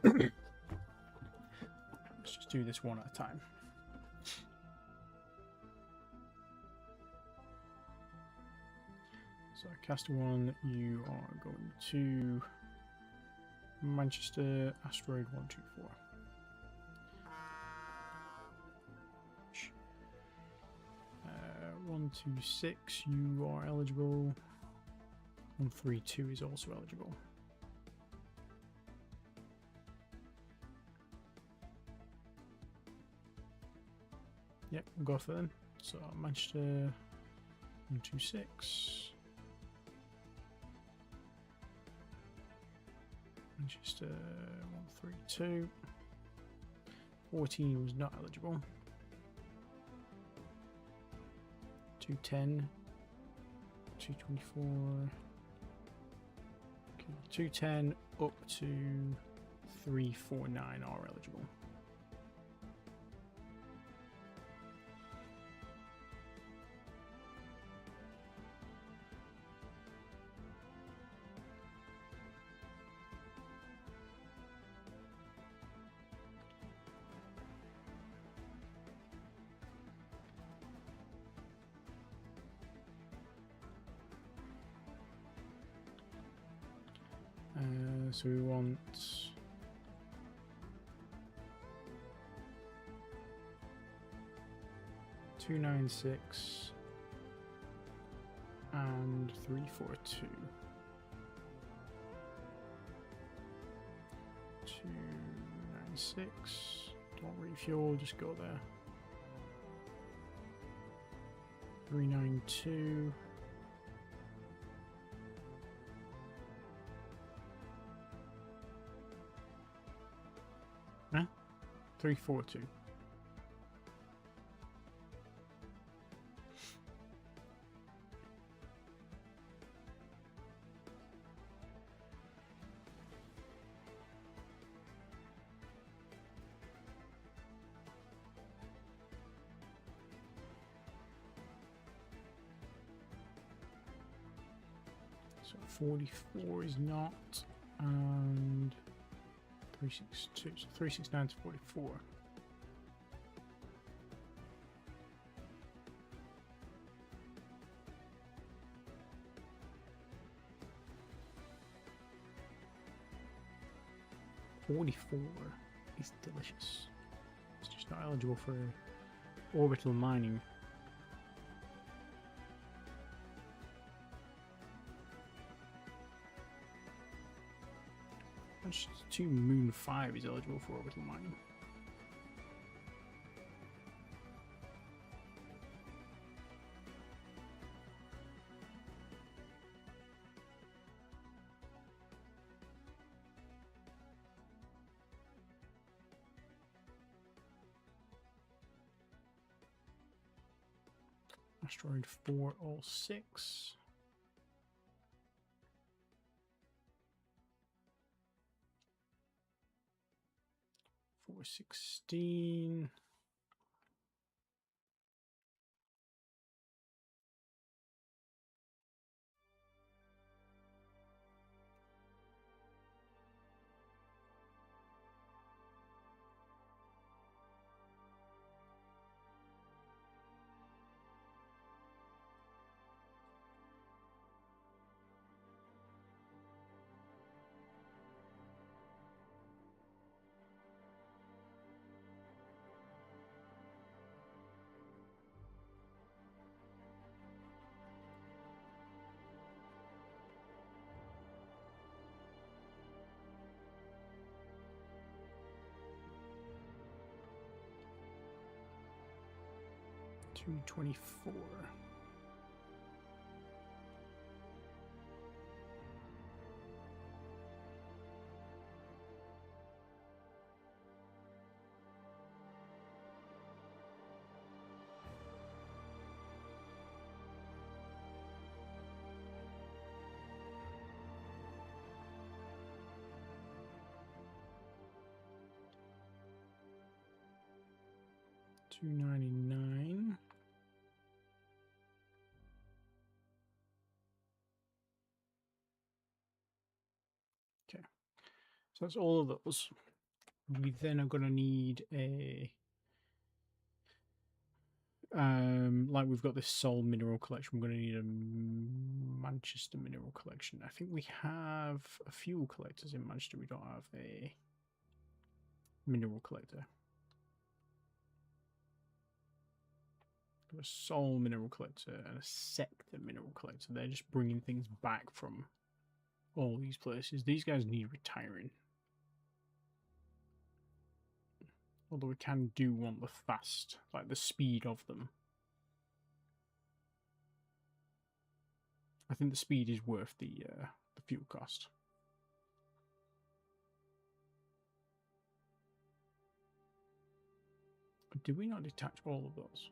Let's just do this one at a time. So caster 1, you are going to Manchester, asteroid 124. 126, you are eligible. 132 is also eligible. Yep, we'll go for them. So Manchester 126. Manchester 132. 14 was not eligible. 210. 224. Okay, 210 up to 349 are eligible. So we want 296 and 342. 296. Don't refuel, just go there. 392. Huh? 342. So 44 is not, and 362, so 369 to 44. $44 is delicious. It's just not eligible for orbital mining. Just 2 Moon 5 is eligible for orbital mining. Asteroid 406. $416. $224. $299. Okay, so that's all of those. We then are going to need a like we've got this Sol mineral collection. We're going to need a Manchester mineral collection. I think we have a fuel collectors in Manchester. We don't have a mineral collector. A Sol mineral collector and a Sector mineral collector. They're just bringing things back from all these places. These guys need retiring. Although we can do want the fast, like the speed of them. I think the speed is worth the fuel cost. But do we not detach all of those?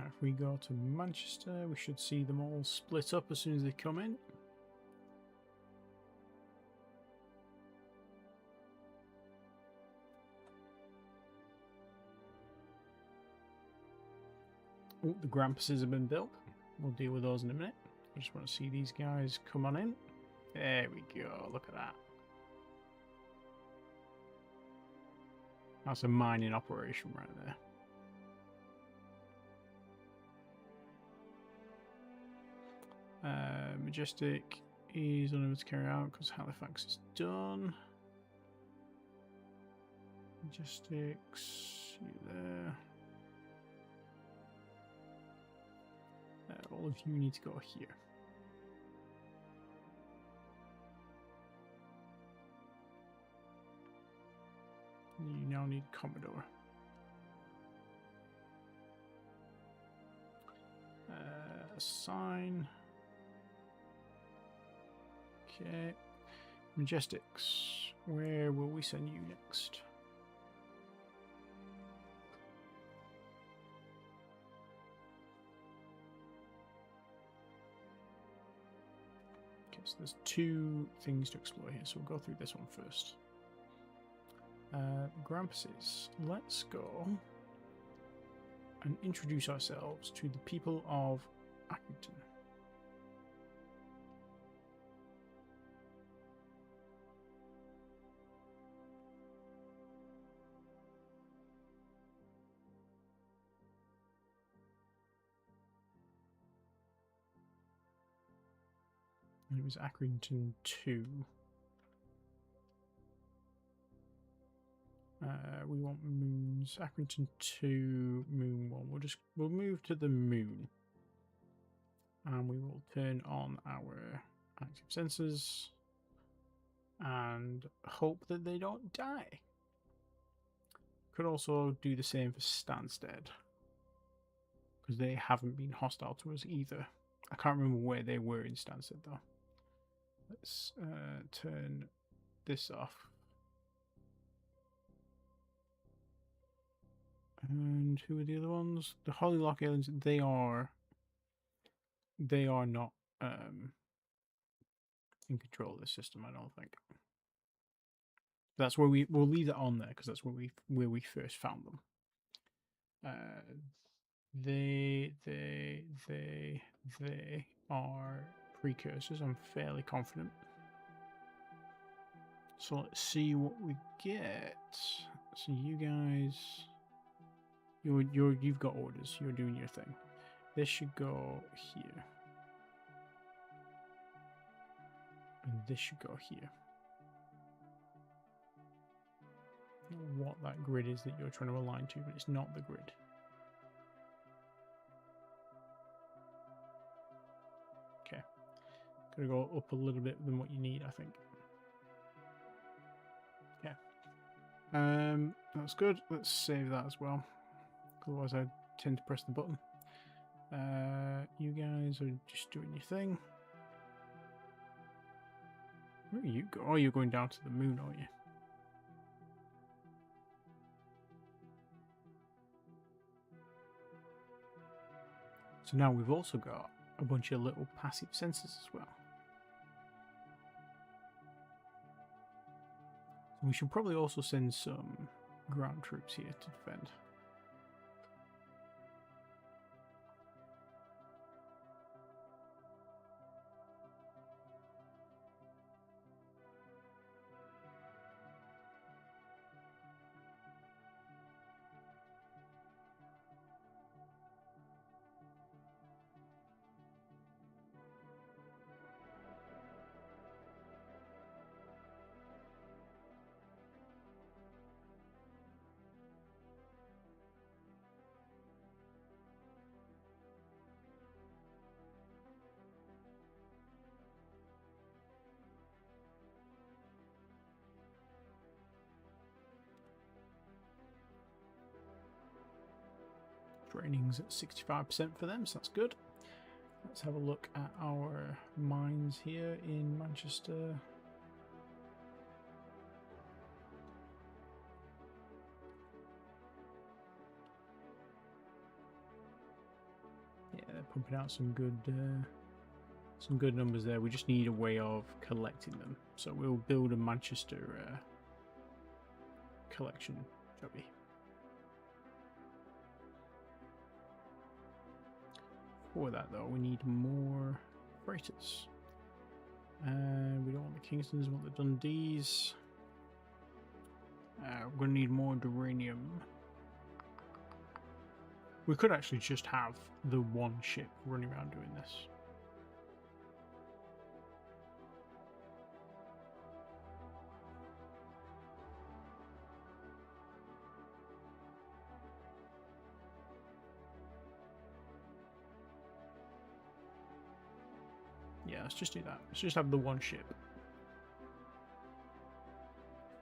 Now if we go to Manchester, we should see them all split up as soon as they come in. Oh, the Grampuses have been built. We'll deal with those in a minute. I just want to see these guys come on in. There we go, look at that. That's a mining operation right there. Majestic is unable to carry out because Halifax is done. Majestics, you there. All of you need to go here. You now need Commodore. Assign. Okay. Majestics. Where will we send you next? Okay, so there's two things to explore here, so we'll go through this one first. Grampuses. Let's go and introduce ourselves to the people of Accrington. It was Accrington 2. We want moons. Accrington 2, moon 1. We'll move to the moon. And we will turn on our active sensors and hope that they don't die. Could also do the same for Stansted, because they haven't been hostile to us either. I can't remember where they were in Stansted though. Let's turn this off. And who are the other ones? The Hollylock aliens. They are not in control of the system, I don't think. That's where we'll leave that on there because that's where we first found them. They are precursors. I'm fairly confident. So let's see what we get. So you guys, you've got orders. You're doing your thing. This should go here. And this should go here. I don't know what that grid is that you're trying to align to, but it's not the grid. Okay. Gotta go up a little bit than what you need, I think. Okay. That's good. Let's save that as well. Otherwise I tend to press the button. You guys are just doing your thing. Where are you go? Oh, you're going down to the moon, aren't you? So now we've also got a bunch of little passive sensors as well. We should probably also send some ground troops here to defend. Training's at 65% for them, so that's good. Let's have a look at our mines here in Manchester. pumping out some good numbers there. We just need a way of collecting them. So we'll build a Manchester collection jobby. For that though, we need more freighters. We don't want the Kingstons, we want the Dundees. We're going to need more Duranium. We could actually just have the one ship running around doing this. Yeah, let's just do that. Let's just have the one ship.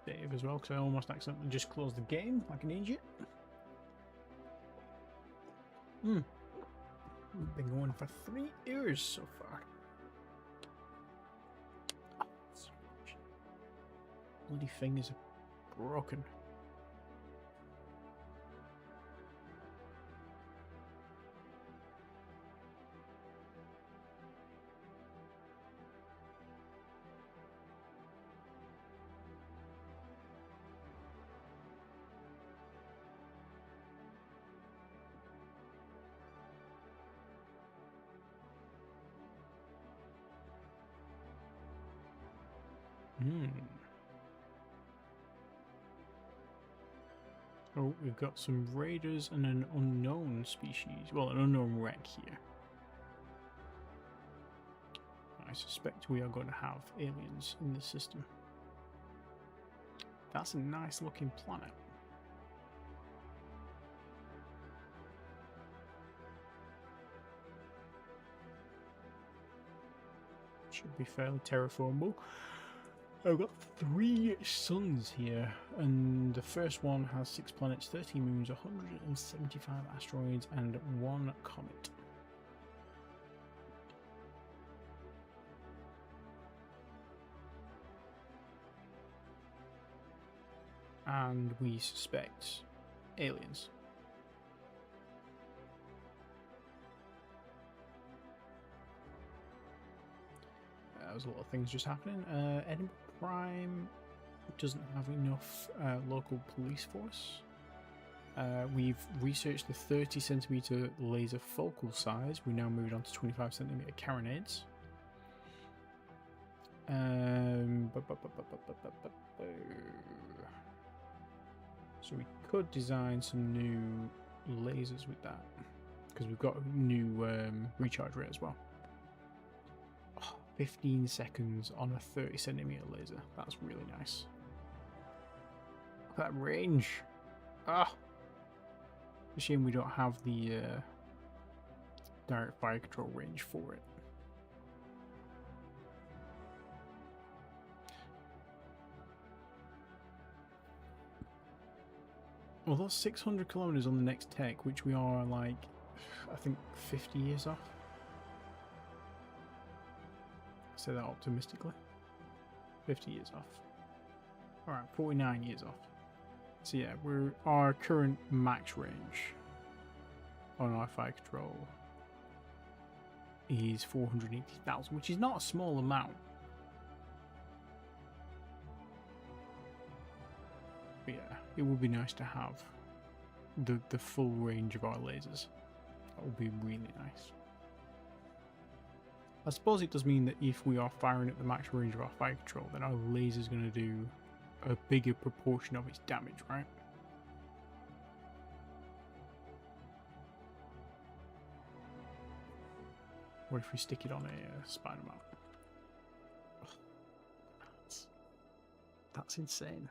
Save as well, because I almost accidentally just closed the game like an idiot. We've been going for 3 years so far. Oh, bloody fingers are broken. Oh, we've got some raiders and an unknown species. Well, an unknown wreck here. I suspect we are going to have aliens in this system. That's a nice looking planet. Should be fairly terraformable. I've got 3 suns here, and the first one has 6 planets, 13 moons, 175 asteroids, and 1 comet. And we suspect aliens. There's a lot of things just happening. Edinburgh Prime doesn't have enough local police force. We've researched the 30cm laser focal size. We now moved on to 25cm carronades. So we could design some new lasers with that, because we've got a new recharge rate as well. 15 seconds on a 30cm laser. That's really nice. Look at that range. Ah, a shame we don't have the direct fire control range for it. Well, that's 600 kilometers on the next tech, which we are like, I think, 50 years off. Say that optimistically. 50 years off. Alright, 49 years off. So yeah, our current max range on our fire control is 480,000, which is not a small amount. But yeah, it would be nice to have the full range of our lasers. That would be really nice. I suppose it does mean that if we are firing at the max range of our fire control, then our laser is going to do a bigger proportion of its damage, right? What if we stick it on a spider mount? That's insane.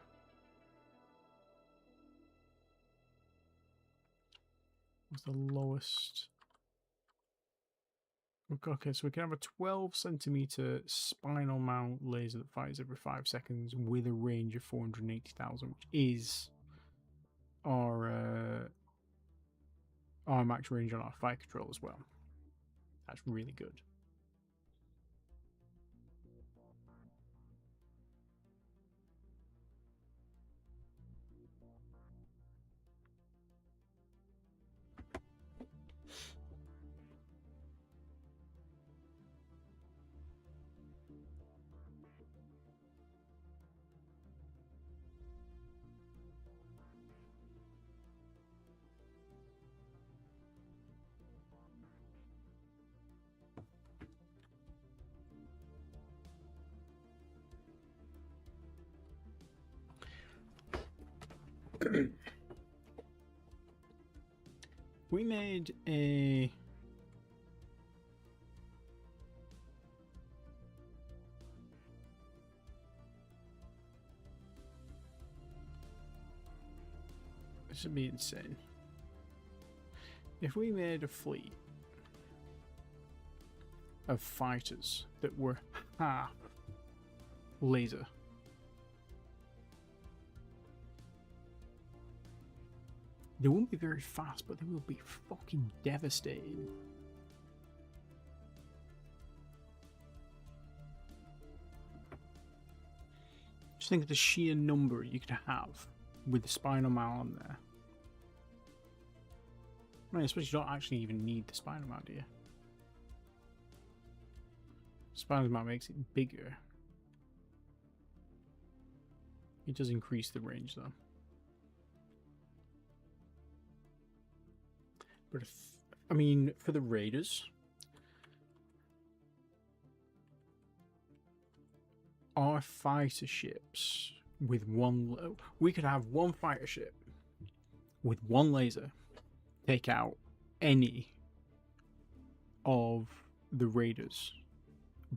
What's the lowest? Okay, so we can have a 12cm spinal mount laser that fires every 5 seconds with a range of 480,000, which is our max range on our fire control as well. That's really good. We made a... This would be insane. If we made a fleet of fighters that were half laser, they won't be very fast, but they will be fucking devastating. Just think of the sheer number you could have with the spinal mount on there. I mean, especially you don't actually even need the spinal mount, do you? Spinal mount makes it bigger. It does increase the range though. But if, I mean, for the raiders, our fighter ships with one, we could have one fighter ship with one laser take out any of the raiders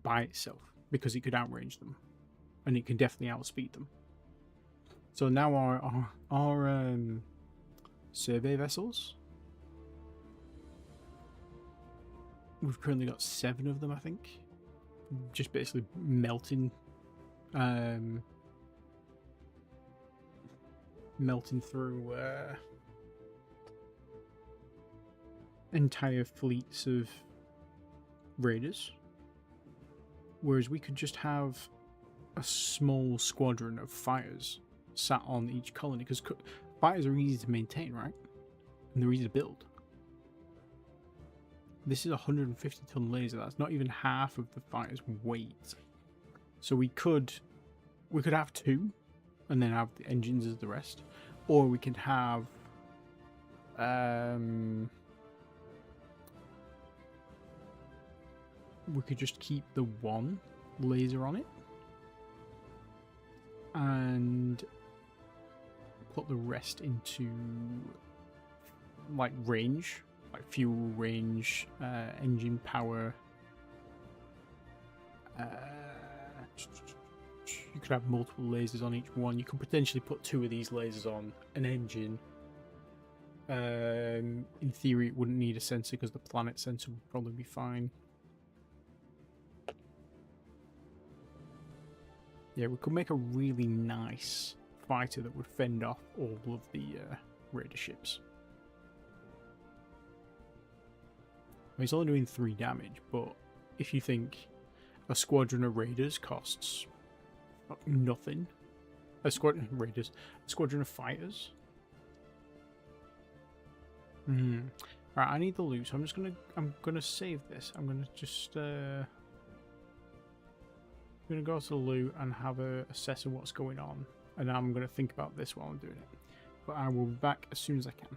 by itself, because it could outrange them and it can definitely outspeed them. So now our survey vessels, we've currently got 7 of them, I think, just basically melting through entire fleets of raiders, whereas we could just have a small squadron of fighters sat on each colony, because fighters are easy to maintain, right? And they're easy to build. This is a 150-ton laser. That's not even half of the fighter's weight. So we could have 2 and then have the engines as the rest, or we could have we could just keep the 1 laser on it and put the rest into like range, like fuel range, engine power. You could have multiple lasers on each one. You could potentially put 2 of these lasers on an engine. In theory, it wouldn't need a sensor because the planet sensor would probably be fine. Yeah, we could make a really nice fighter that would fend off all of the raider ships. I mean, it's only doing 3 damage, but if you think a squadron of raiders costs nothing, a squadron of raiders, a squadron of fighters. Right, I need the loot, so I'm gonna save this. I'm gonna just I'm going to go to the loot and have a assess of what's going on, and I'm going to think about this while I'm doing it. But I will be back as soon as I can.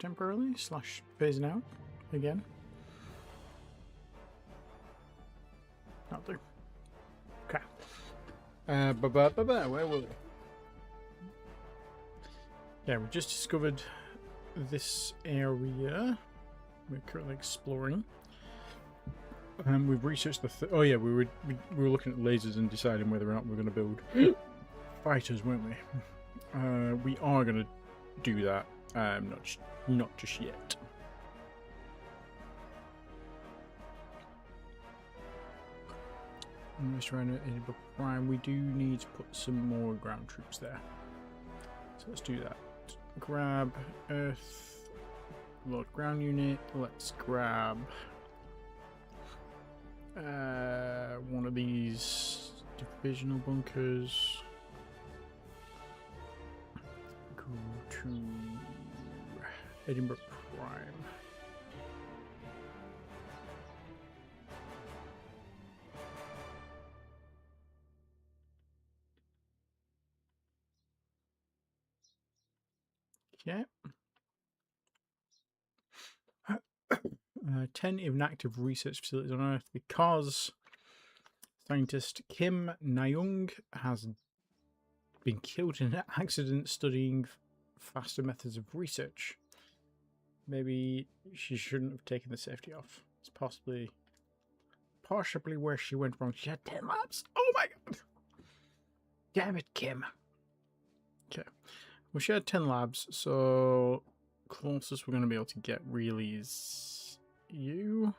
temporarily, slash phasing out again. That'll do. Okay. Where were we? Yeah, we just discovered this area. We're currently exploring. We've researched the. Oh yeah, we were looking at lasers and deciding whether or not we're going to build fighters, weren't we? We are going to do that. Not just yet. I'm just trying to Edinburgh Prime. We do need to put some more ground troops there. So let's do that. Grab Earth, Lord Ground Unit. Let's grab one of these divisional bunkers. Go to Edinburgh Prime. Okay. 10 inactive research facilities on Earth because scientist Kim Nayoung has been killed in an accident studying faster methods of research. Maybe she shouldn't have taken the safety off. It's possibly where she went wrong. She had 10 labs. Oh my god! Damn it, Kim. Okay. Well, she had 10 labs, so closest we're going to be able to get really is you.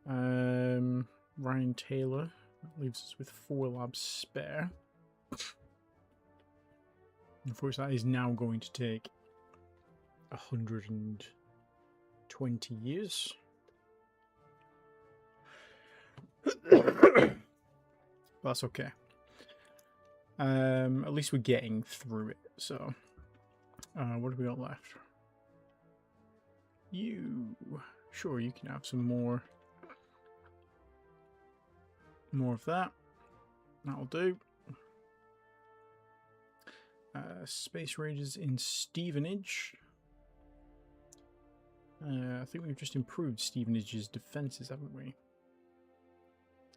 Ryan Taylor. That leaves us with 4 labs spare. Unfortunately, that is now going to take 120 years. That's okay. At least we're getting through it. So, what have we got left? Sure, you can have some more of that. That'll do. Space Raiders in Stevenage. I think we've just improved Stevenage's defenses, haven't we?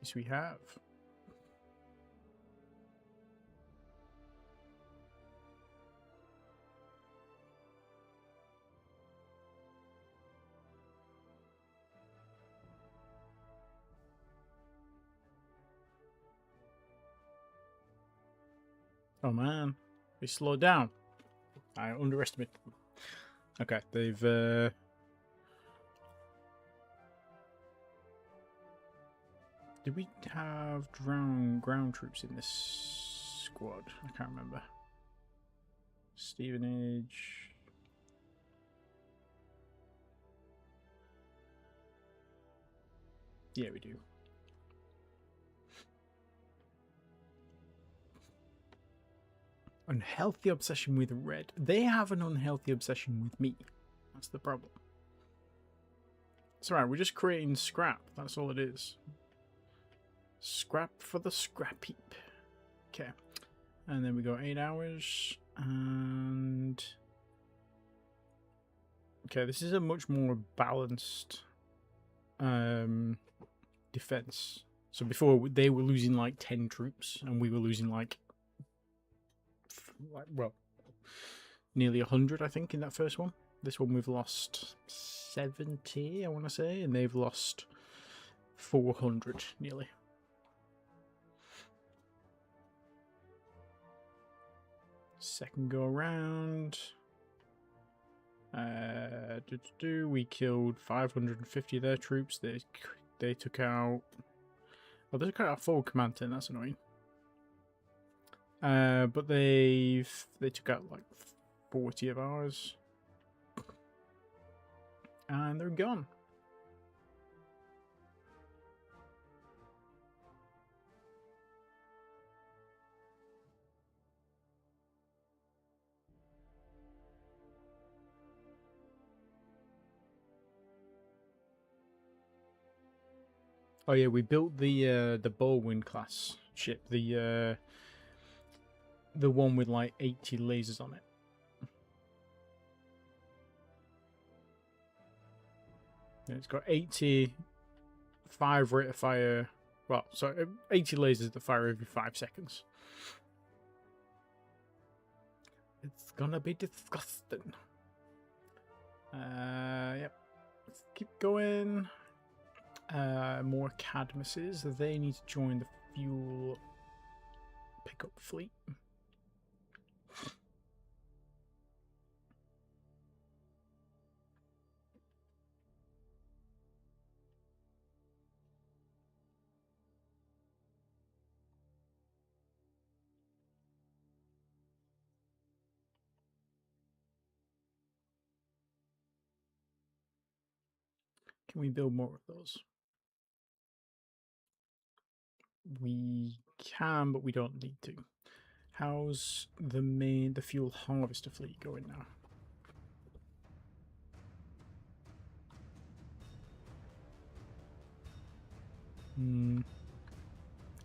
Yes, we have. Oh man, they slowed down. I underestimated them. Okay, they've did we have ground troops in this squad? I can't remember. Stevenage. Yeah, we do. Unhealthy obsession with red. They have an unhealthy obsession with me. That's the problem. It's alright, we're just creating scrap. That's all it is. Scrap for the scrap heap. Okay. And then we got 8 hours. And... okay, this is a much more balanced defense. So before, they were losing like 10 troops. And we were losing like well, nearly 100, I think, in that first one. This one we've lost 70, I want to say, and they've lost 400 nearly. Second go around. We killed 550 of their troops. They took out. Oh, they took out our forward command 10. That's annoying. But they took out like 40 of ours, and they're gone. Oh yeah, we built the Baldwin class ship, the one with like 80 lasers on it. And it's got 85 rate of fire. Well, sorry, 80 lasers that fire every 5 seconds. It's gonna be disgusting. Yep. Let's keep going. More Cadmuses. They need to join the fuel pickup fleet. Can we build more of those? We can, but we don't need to. How's the fuel harvester fleet going now?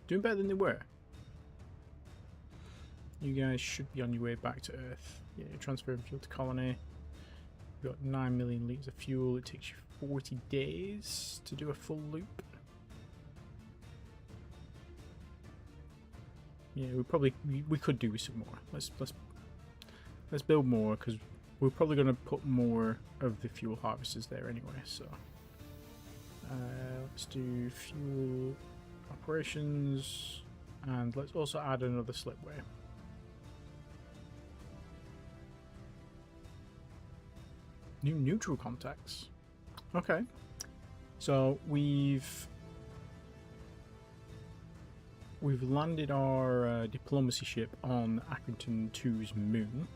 Doing better than they were. You guys should be on your way back to Earth. Yeah, you're transferring fuel to colony. You've got 9 million litres of fuel. It takes you 40 days to do a full loop. Yeah, we could do with some more. Let's build more, because we're probably going to put more of the fuel harvesters there anyway. So let's do fuel operations, and let's also add another slipway. New neutral contacts. Okay, so we've landed our diplomacy ship on Accrington 2's moon.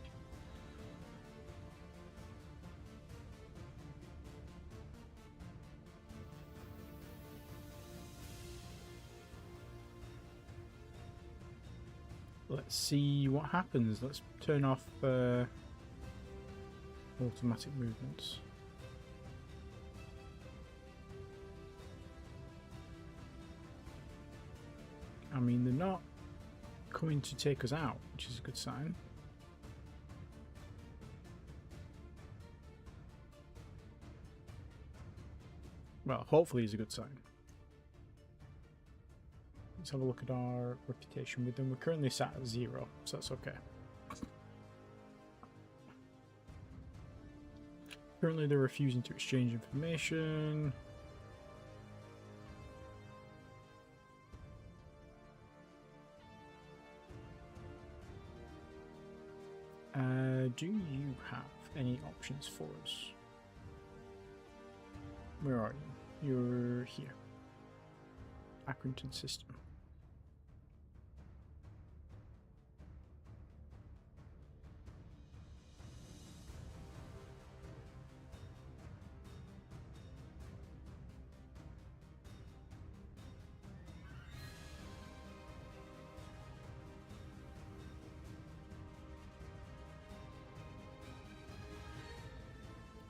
Let's see what happens. Let's turn off automatic movements. I mean, they're not coming to take us out, which is a good sign. Well, hopefully it's a good sign. Let's have a look at our reputation with them. We're currently sat at 0, so that's okay. Currently they're refusing to exchange information. Do you have any options for us? Where are you? You're here. Accrington system.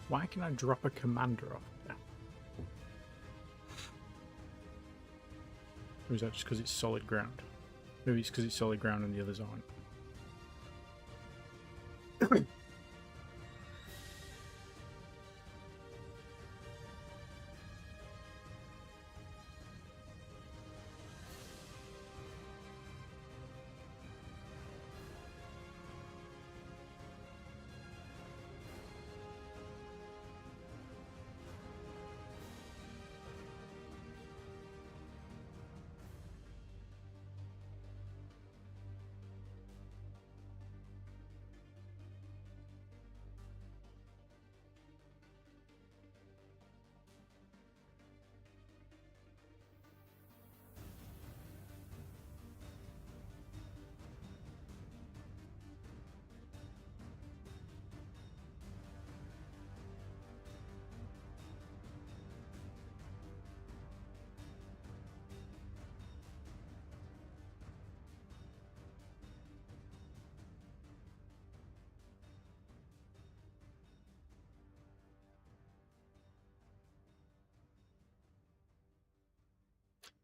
Why can I drop a commander off there? Or is that just because it's solid ground? Maybe it's because it's solid ground and the others aren't.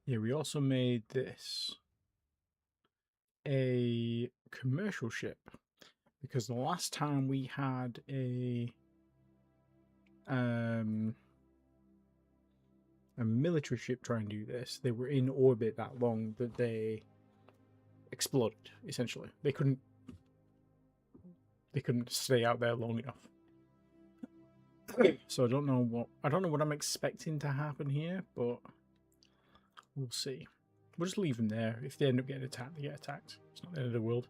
Yeah, we also made this a commercial ship, because the last time we had a a military ship try and do this, they were in orbit that long that they exploded, essentially. They couldn't stay out there long enough. So I don't know what I'm expecting to happen here, but we'll see. We'll just leave them there. If they end up getting attacked, they get attacked. It's not the end of the world.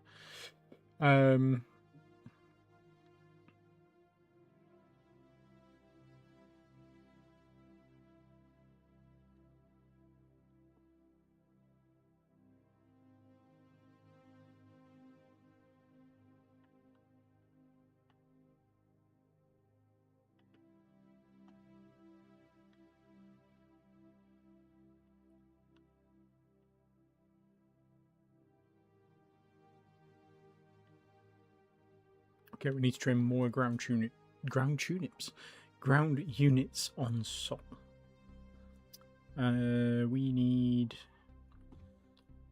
Okay, we need to train more ground units on Sol. We need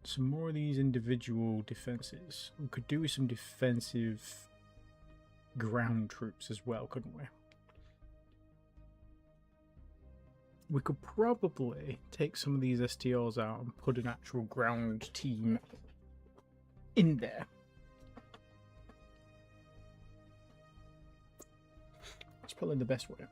some more of these individual defenses. We could do with some defensive ground troops as well, couldn't we? We could probably take some of these STRs out and put an actual ground team in there. That's probably the best way.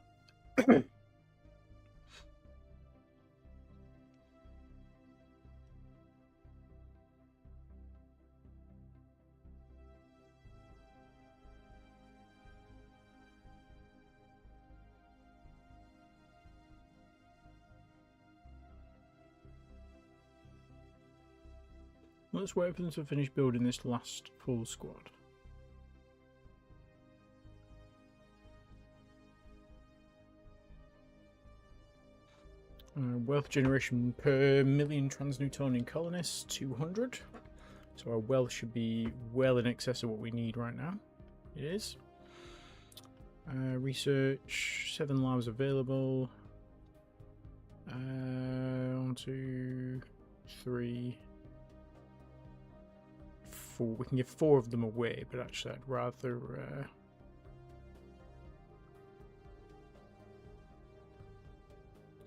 Let's wait for them to finish building this last full squad. Wealth generation per million trans-Newtonian colonists, 200. So our wealth should be well in excess of what we need right now. It is. Research, 7 labs available. 1, 2, 3, 4. We can give 4 of them away, but actually I'd rather...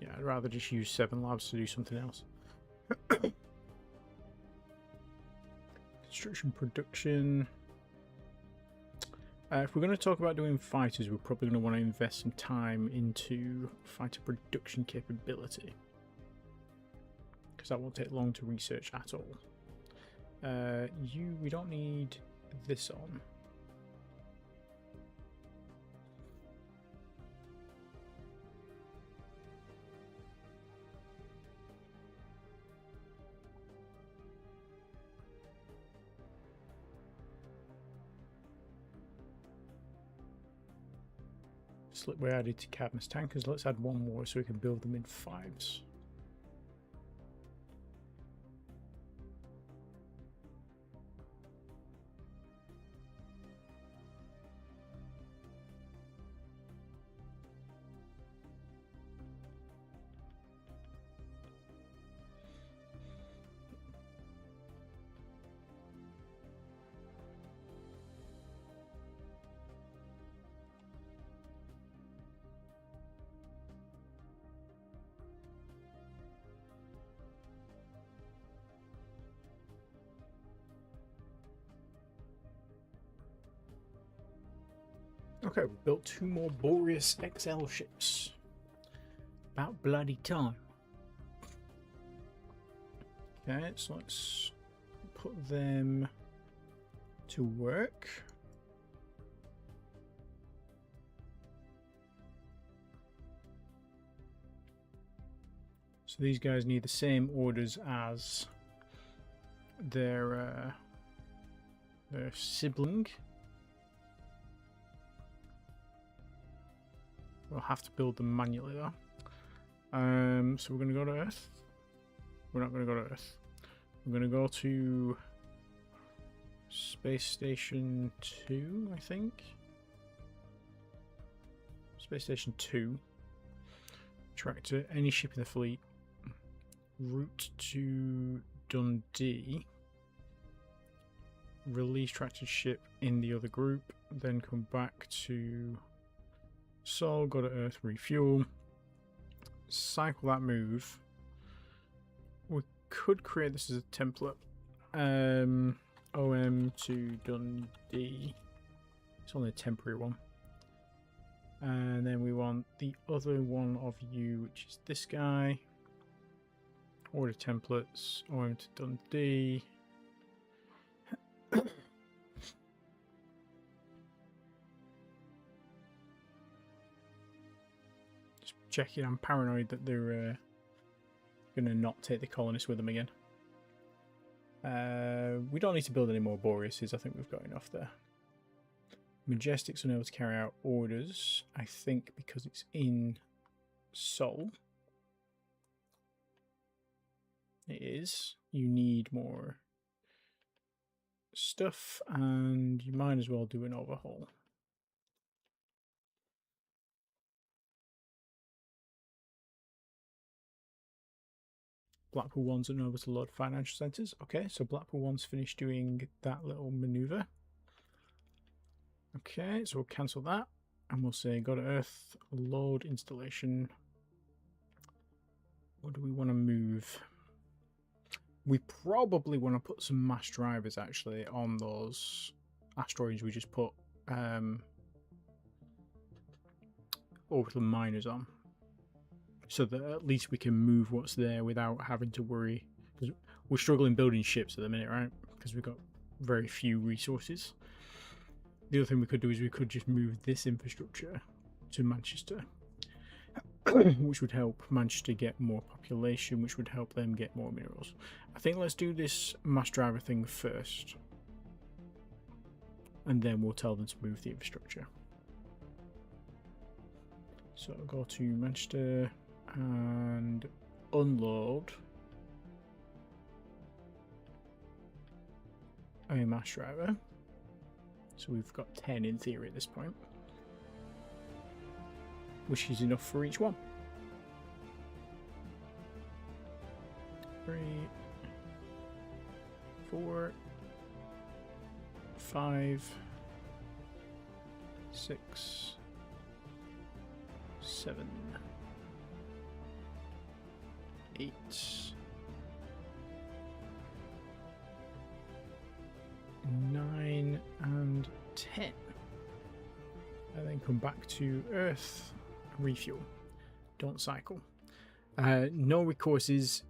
yeah, I'd rather just use 7 labs to do something else. Construction production. If we're going to talk about doing fighters, we're probably going to want to invest some time into fighter production capability, because that won't take long to research at all. We don't need this on. Slipway added to Cadmus tankers. Let's add 1 more so we can build them in 5s. Okay, we built 2 more Boreas XL ships. About bloody time. Okay, so let's put them to work. So these guys need the same orders as their sibling. We'll have to build them manually though. So we're going to go to Earth. We're not going to go to Earth. We're going to go to Space Station 2, I think. Space Station 2. Track to any ship in the fleet. Route to Dundee. Release tractor ship in the other group. Then come back to Sol, go to Earth, refuel. cycle that move. We could create this as a template. OM to Dundee. It's only a temporary one. And then we want the other one of you, which is this guy. Order templates, OM to Dundee. Just checking, I'm paranoid that they're going to not take the colonists with them again. We don't need to build any more Boreases, I think we've got enough there. Majestic's unable to carry out orders, I think because it's in Sol. It is. You need more stuff, and you might as well do an overhaul. Blackpool 1's unable to load financial centres. Okay, so Blackpool 1's finished doing that little manoeuvre. Okay, so we'll cancel that, and we'll say go to Earth, load installation. What do we want to move? We probably want to put some mass drivers actually on those asteroids we just put orbital miners on, so that at least we can move what's there without having to worry. Because we're struggling building ships at the minute, right? Because we've got very few resources. The other thing we could do is we could just move this infrastructure to Manchester, which would help Manchester get more population, which would help them get more minerals. I think let's do this mass driver thing first, and then we'll tell them to move the infrastructure. So I'll go to Manchester and unload a mass driver. So we've got 10 in theory at this point, which is enough for each one. 3, 4, 5, 6, 7, 8, 9, and 10. And then come back to Earth, refuel. Don't cycle. No recourses.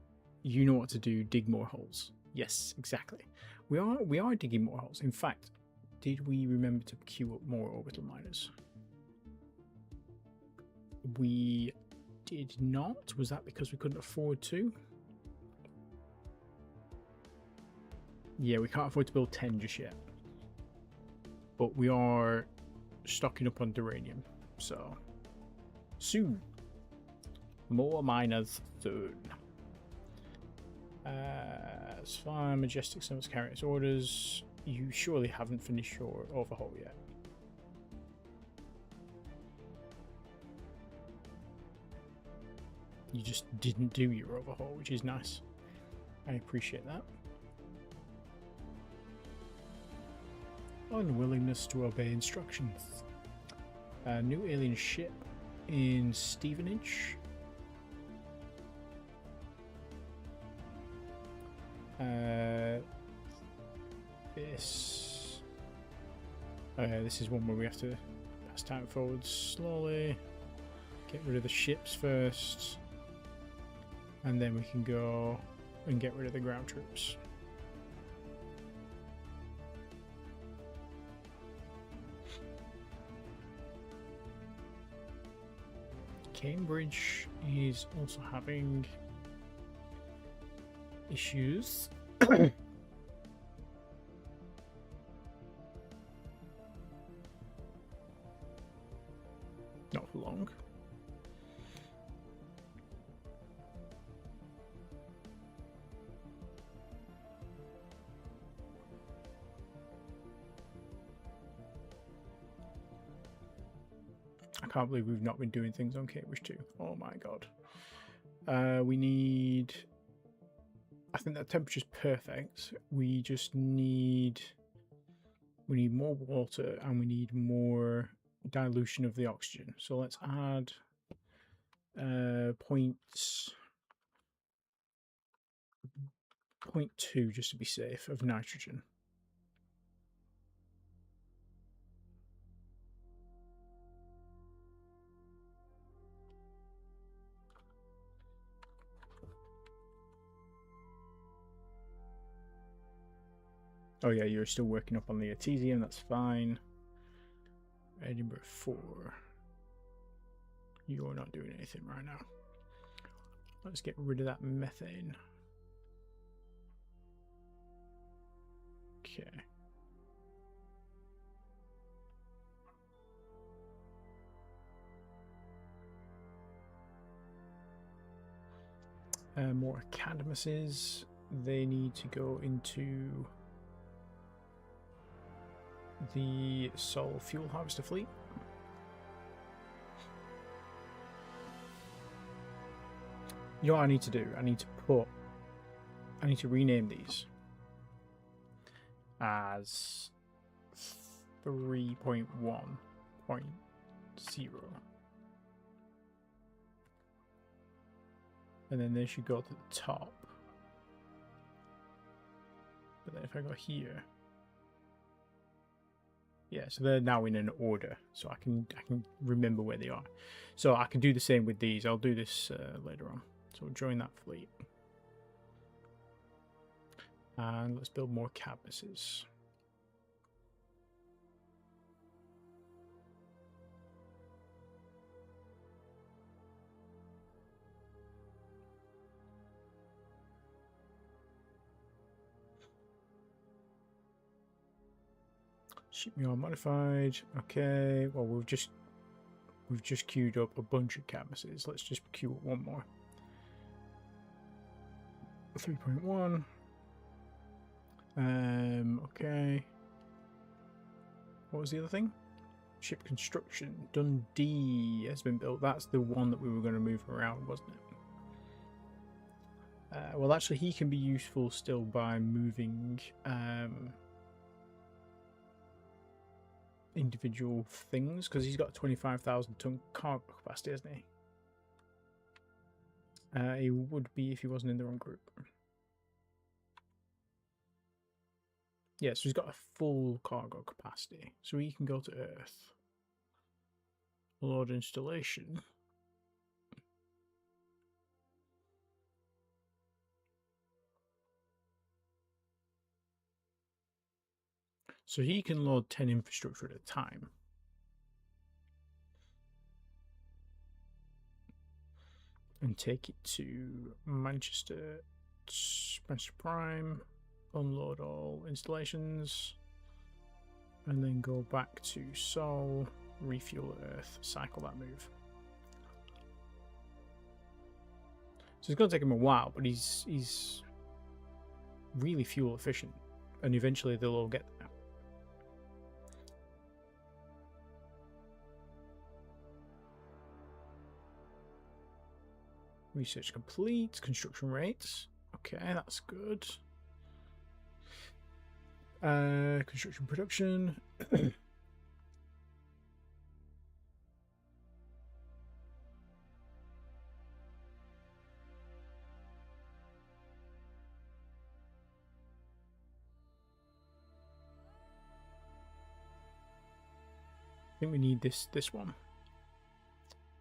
You know what to do. Dig more holes. Yes, exactly. We are digging more holes. In fact, did we remember to queue up more orbital miners? We did not. Was that because we couldn't afford to? Yeah, we can't afford to build 10 just yet. But we are stocking up on Duranium. So, soon. More miners soon. It's fine. Majestic Summits carry its orders. You surely haven't finished your overhaul yet. You just didn't do your overhaul, which is nice. I appreciate that. Unwillingness to obey instructions. A new alien ship in Stevenage. This is one where we have to pass time forward slowly. Get rid of the ships first, and then we can go and get rid of the ground troops. Cambridge is also having issues. Not for long. I can't believe we've not been doing things on Cambridge too. Oh my god. We need... I think that temperature's perfect. We just need... We need more water and we need more dilution of the oxygen. So let's add .2 just to be safe of nitrogen. Oh yeah, you're still working up on the artesium, that's fine. Edinburgh 4. You're not doing anything right now. Let's get rid of that methane. Okay. More academuses. They need to go into the Sol fuel harvester fleet. You know what I need to do? I need to rename these as 3.1.0. And then they should go to the top. But then if I go here, yeah, so they're now in an order, so I can remember where they are. So I can do the same with these. I'll do this later on. So we'll join that fleet. And let's build more campuses. Shipyard modified. Okay. Well, we've just queued up a bunch of campuses. Let's just queue up one more. 3.1. Okay. What was the other thing? Ship construction. Dundee has been built. That's the one that we were going to move around, wasn't it? Well, actually, he can be useful still by moving individual things, because he's got 25,000 ton cargo capacity, hasn't he? He would be if he wasn't in the wrong group. Yeah, so he's got a full cargo capacity, so he can go to Earth. Load installation. So he can load 10 infrastructure at a time. And take it to Manchester Prime, unload all installations, and then go back to Sol, refuel Earth, cycle that move. So it's going to take him a while, but he's really fuel efficient, and eventually they'll all get there. Research complete. Construction rates. Okay, that's good. Construction production. I think we need this one.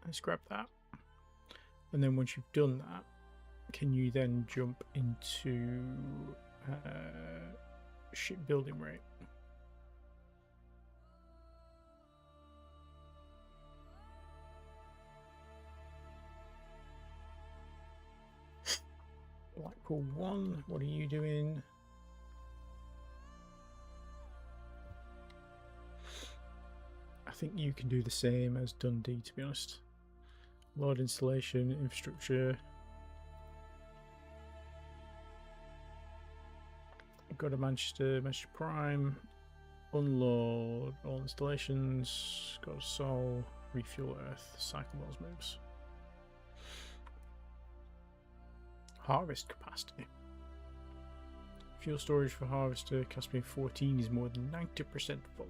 Let's grab that. And then once you've done that, can you then jump into shipbuilding rate? Blackpool 1, what are you doing? I think you can do the same as Dundee, to be honest. Load installation, infrastructure. Go to Manchester Prime, unload all installations, go to Sol, refuel Earth, cycle those moves. Harvest capacity. Fuel storage for harvester Caspian 14 is more than 90% full.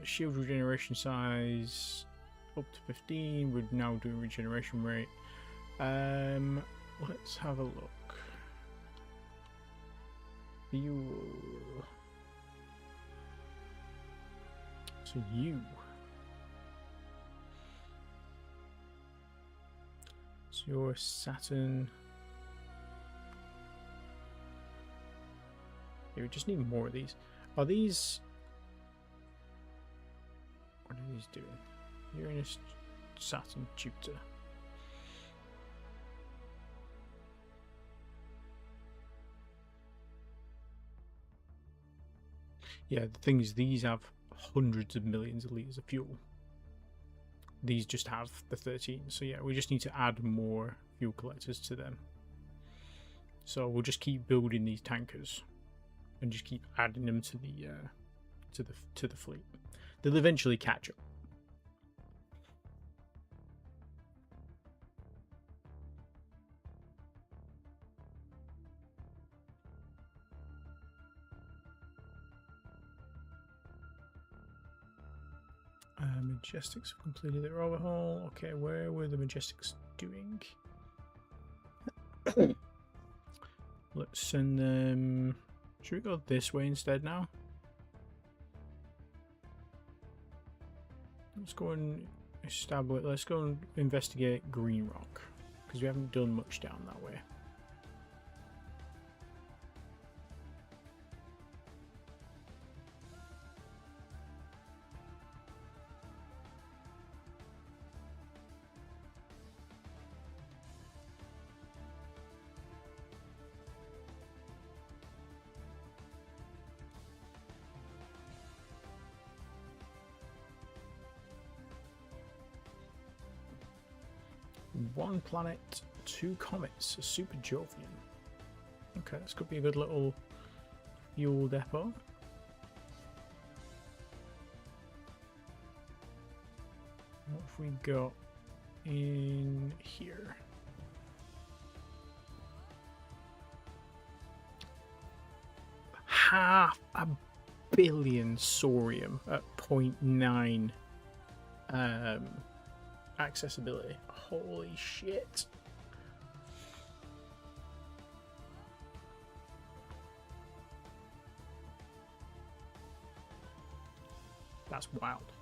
Shield regeneration size up to 15. We're now doing regeneration rate. Let's have a look. Fuel. So you. So you're Saturn. Yeah, we just need more of these. Are these... What are these doing? Uranus, Saturn, Jupiter. Yeah, the thing is, these have hundreds of millions of litres of fuel. These just have the 13. So yeah, we just need to add more fuel collectors to them. So we'll just keep building these tankers and just keep adding them to the fleet. They'll eventually catch up. Majestics have completed their overhaul. Okay, where were the Majestics doing? Let's send them... Should we go this way instead now? Let's go and establish... Let's go and investigate Green Rock, because we haven't done much down that way. One planet, 2 comets, a super Jovian. Okay, this could be a good little fuel depot. What have we got in here? Half a billion sorium at 0.9 accessibility. Holy shit. That's wild.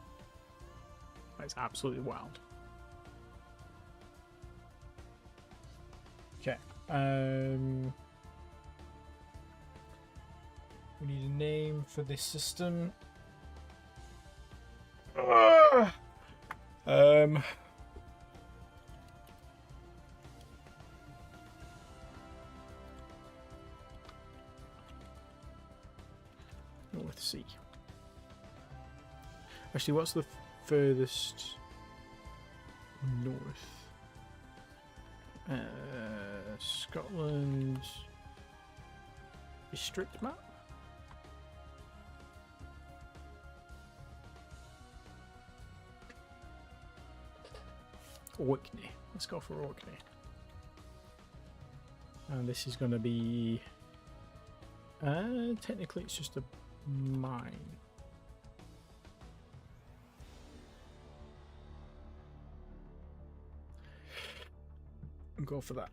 That's absolutely wild. Okay. We need a name for this system. North Sea. Actually, what's the furthest north? Scotland district map? Orkney. Let's go for Orkney. And this is going to be... technically it's just a mine. Go for that.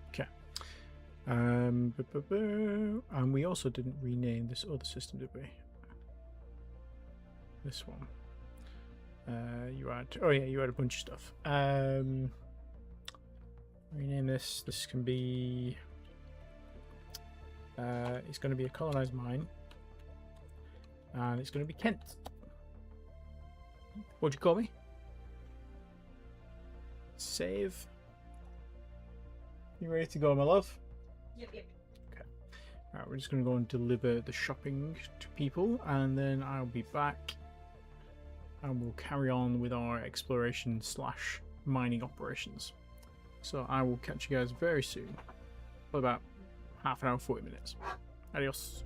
Okay. And we also didn't rename this other system, did we? This one. You had, oh yeah, you had a bunch of stuff. Rename this. This can be. It's going to be a colonized mine, and it's going to be Kent. What'd you call me? Save. You ready to go, my love? Yep. Okay. Alright, we're just going to go and deliver the shopping to people, and then I'll be back. And we'll carry on with our exploration / mining operations. So I will catch you guys very soon. For about half an hour, 40 minutes. Adios.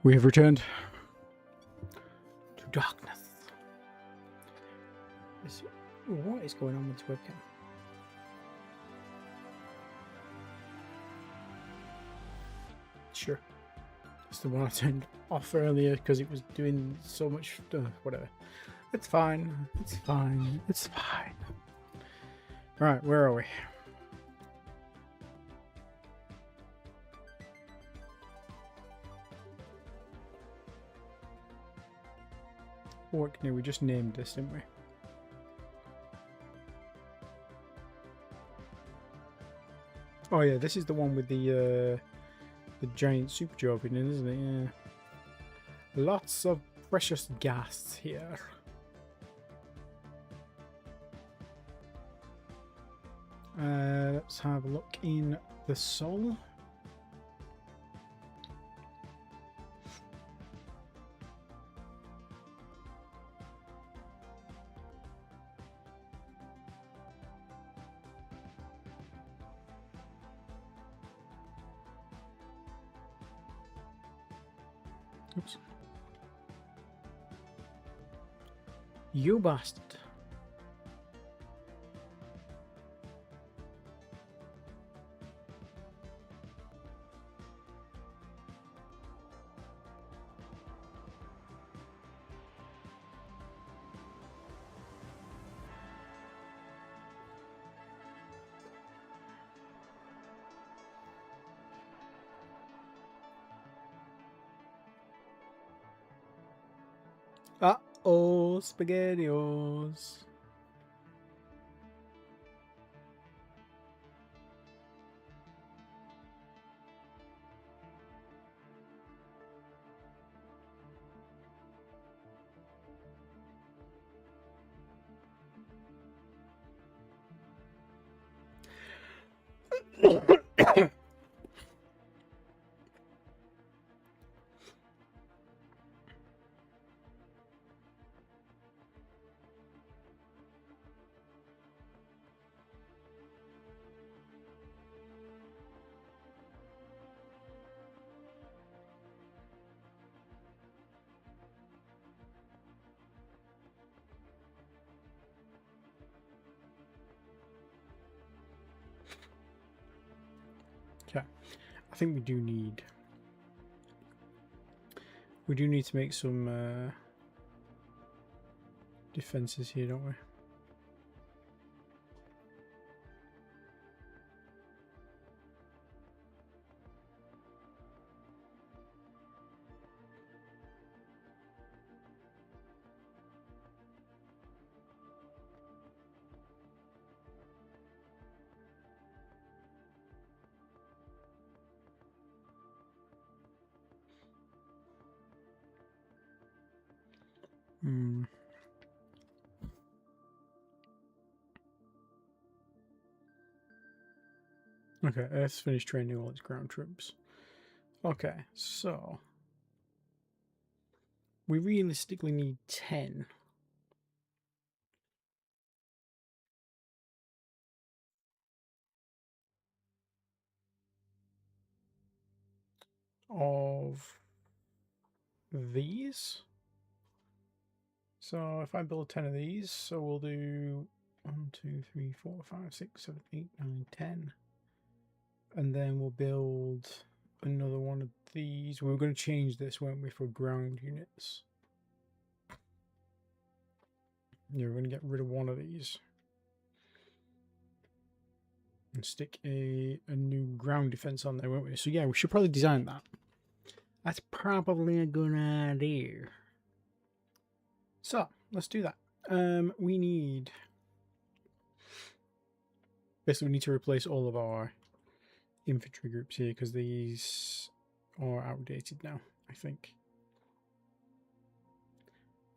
We have returned to darkness. What is going on with this webcam? Sure. It's the one I turned off earlier because it was doing so much. Whatever. It's fine. It's fine. It's fine. Right, where are we? Orkney, we just named this, didn't we? Oh yeah, this is the one with the giant super job in it, isn't it? Yeah. Lots of precious gas here. Let's have a look in the Sol. Oops. You bastard. Uh-oh, SpaghettiOs. Okay, I think we do need to make some defenses here, don't we? Okay, let's finish training all its ground troops. Okay, so we realistically need 10. Of these. So if I build 10 of these, so we'll do 1, 2, 3, 4, 5, 6, 7, 8, 9, 10. And then we'll build another one of these. We were going to change this, weren't we, for ground units? Yeah, we're going to get rid of one of these. And stick a new ground defense on there, won't we? So yeah, we should probably design that. That's probably a good idea. So, let's do that. We need... Basically, we need to replace all of our infantry groups here because these are outdated now, I think.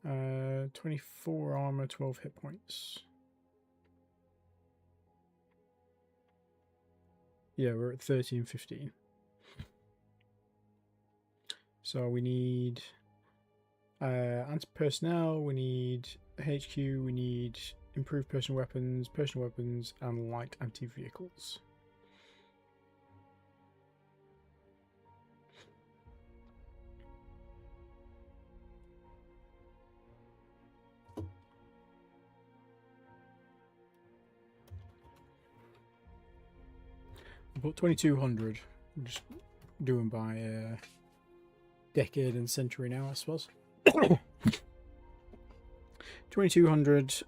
24 armor, 12 hit points. Yeah, we're at 30 and 15. So we need anti-personnel, we need HQ, we need improved personal weapons, and light anti-vehicles. put 2200. I'm just doing by decade and century now, I suppose. 2200.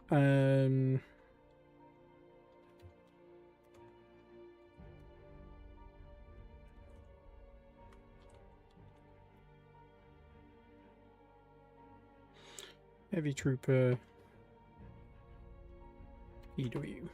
Heavy Trooper. EW.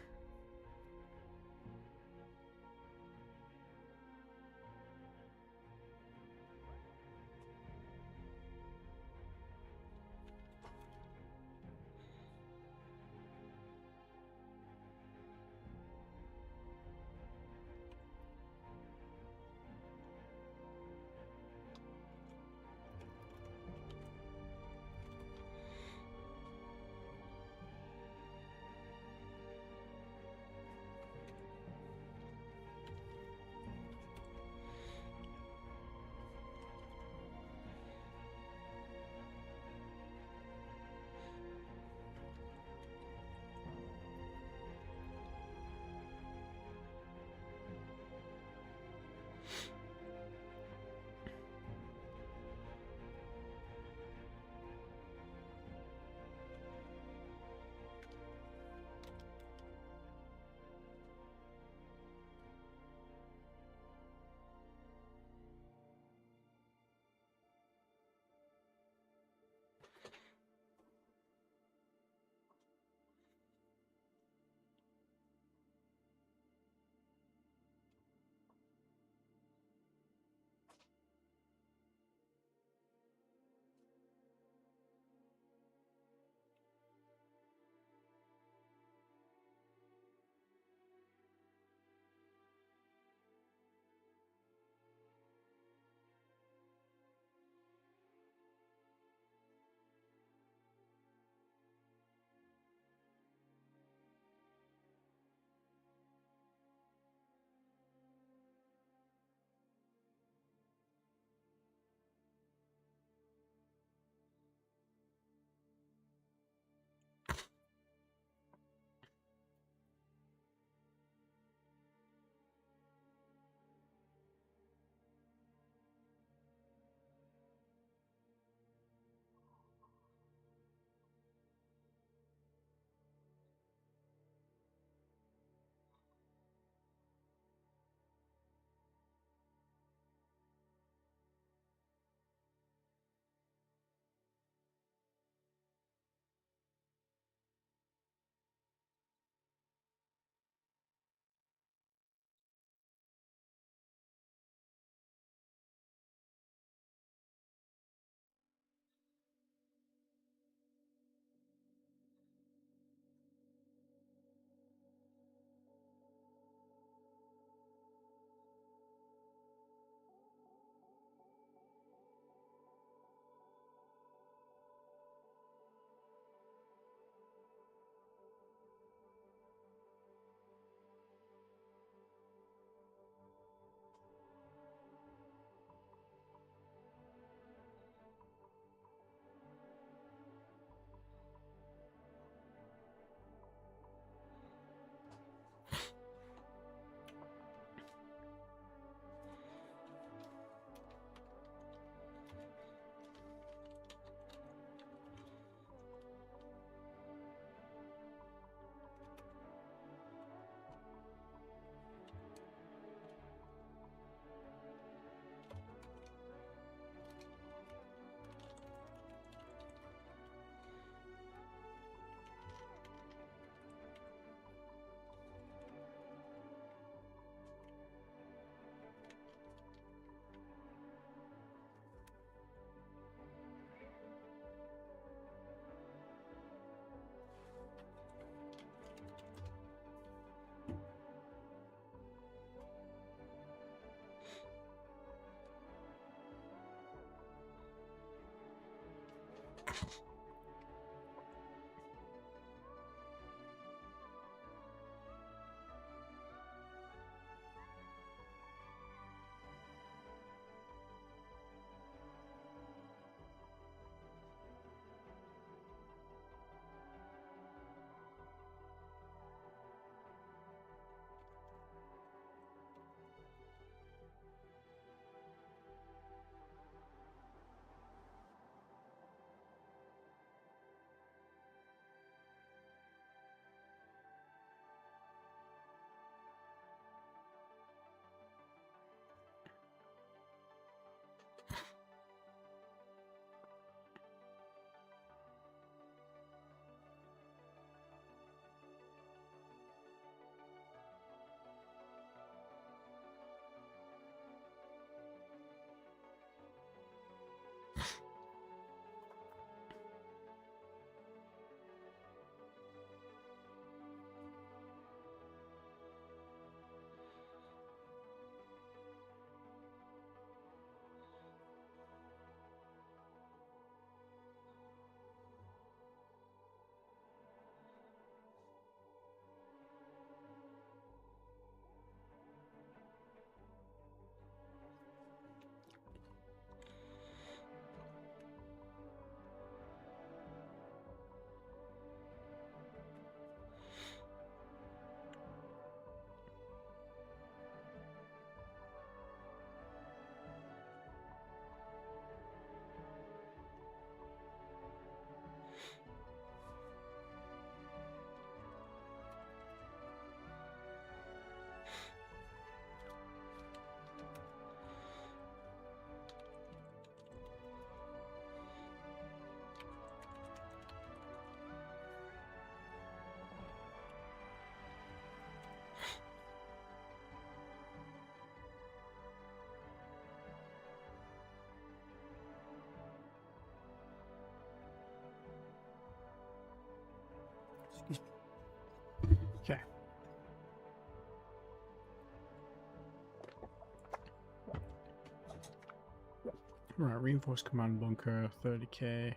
Right, reinforced command bunker, 30k.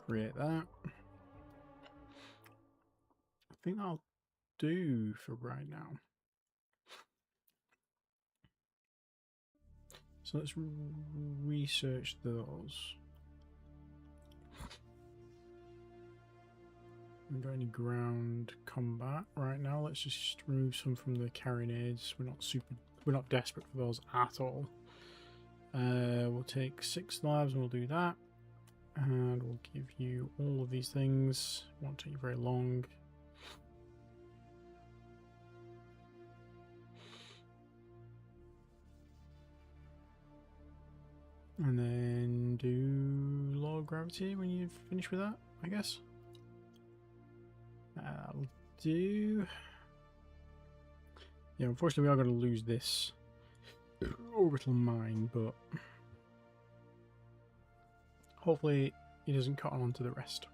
Create that. I think that'll do for right now. So let's research those. Haven't got any ground combat right now. Let's just remove some from the carronades. We're not desperate for those at all. We'll take 6 labs and we'll do that. And we'll give you all of these things. Won't take you very long. And then do low gravity when you've finished with that, I guess. That'll do. Yeah, unfortunately we are going to lose this orbital mine, but hopefully he doesn't cut on to the rest.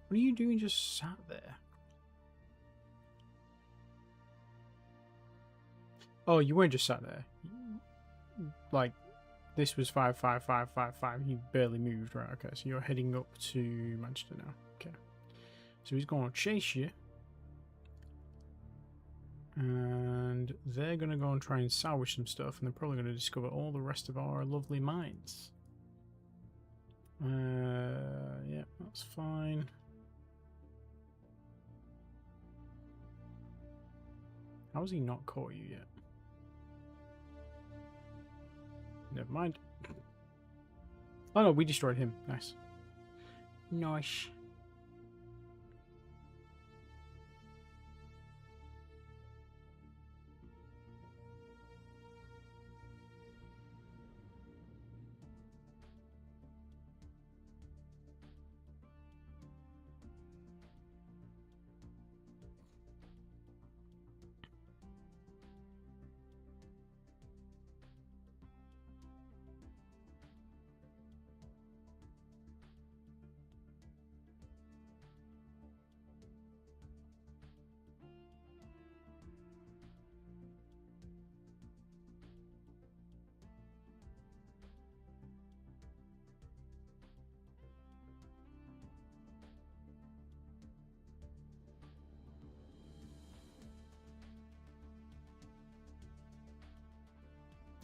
What are you doing just sat there? Oh, you weren't just sat there. Like, this was 5, 5, 5, 5, 5. You barely moved, right? Okay, so you're heading up to Manchester now. Okay. So he's going to chase you. And they're going to go and try and salvage some stuff. And they're probably going to discover all the rest of our lovely mines. Yeah, that's fine. How has he not caught you yet? Never mind. Oh no, we destroyed him. Nice. Nice.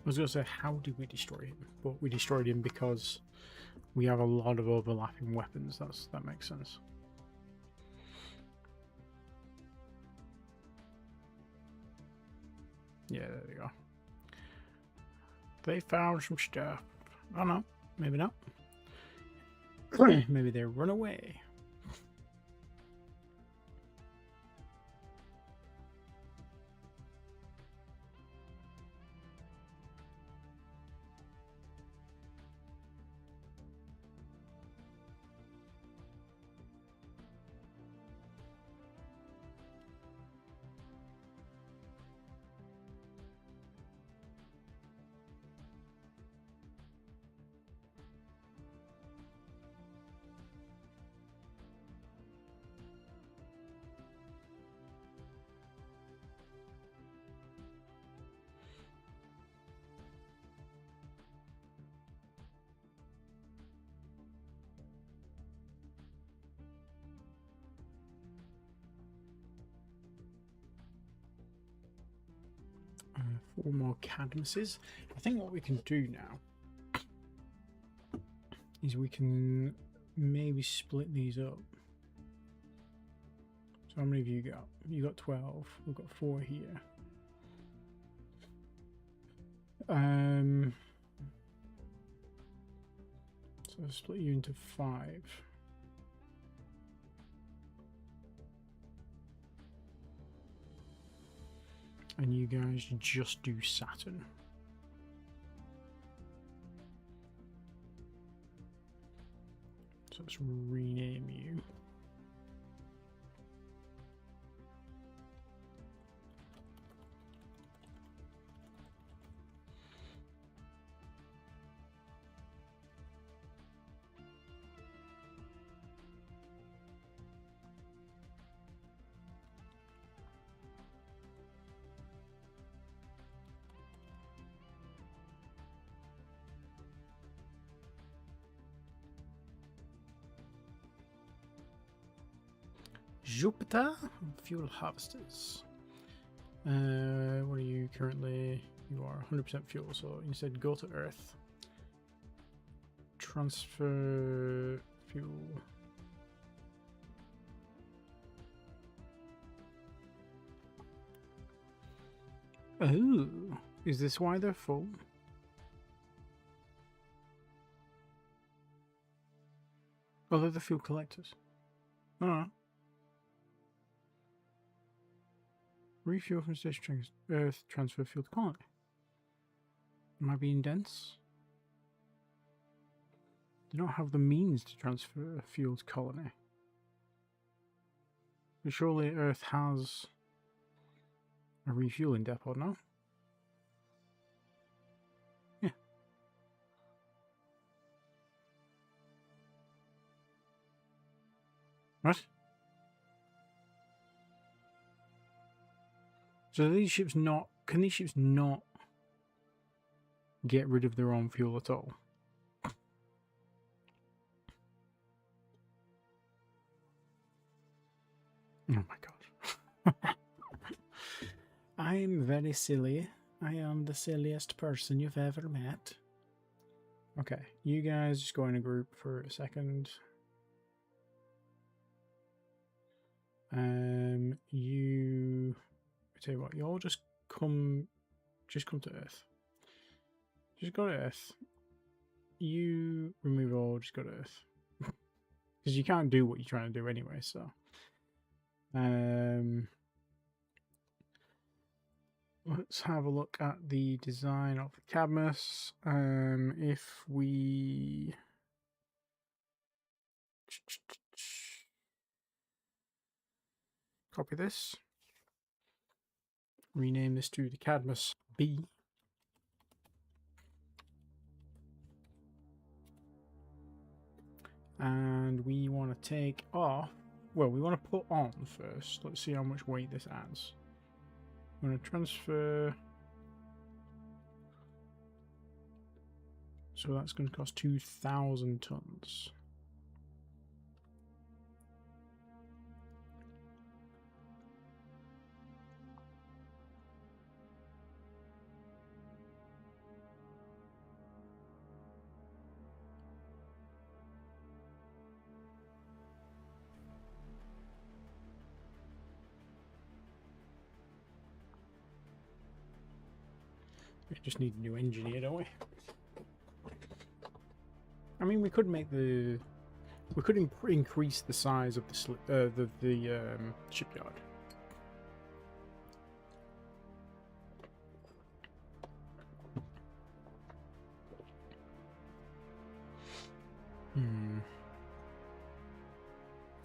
I was going to say, how did we destroy him? But we destroyed him because we have a lot of overlapping weapons. That makes sense. Yeah, there we go. They found some stuff. Oh no, maybe not. Maybe they run away. Four more cadmuses. I think what we can do now is we can maybe split these up. So how many have you got? You got 12. We've got 4 here. So I'll split you into 5. And you guys just do Saturn. So let's rename you. Jupiter fuel harvesters. What are you currently? You are 100% fuel, so instead go to Earth. Transfer fuel. Oh, is this why they're full? Oh, they're the fuel collectors. Oh. Refuel from station Earth, transfer fuel to colony. Am I being dense? They don't have the means to transfer fuel to colony. But surely Earth has a refueling depot, no? Yeah. What? So these ships not... Can these ships not get rid of their own fuel at all? Oh my god. I'm very silly. I am the silliest person you've ever met. Okay, you guys just go in a group for a second. You... I tell you what, you all just come to Earth. Just go to Earth. You remove all, just go to Earth. Because you can't do what you're trying to do anyway, so... let's have a look at the design of the Cadmus. If we... Copy this. Rename this to the Cadmus B. And we want to take off... Well, we want to put on first. Let's see how much weight this adds. I'm going to transfer... So that's going to cost 2,000 tons. We just need a new engine here, don't we? I mean, we could make the... We could increase the size of the shipyard.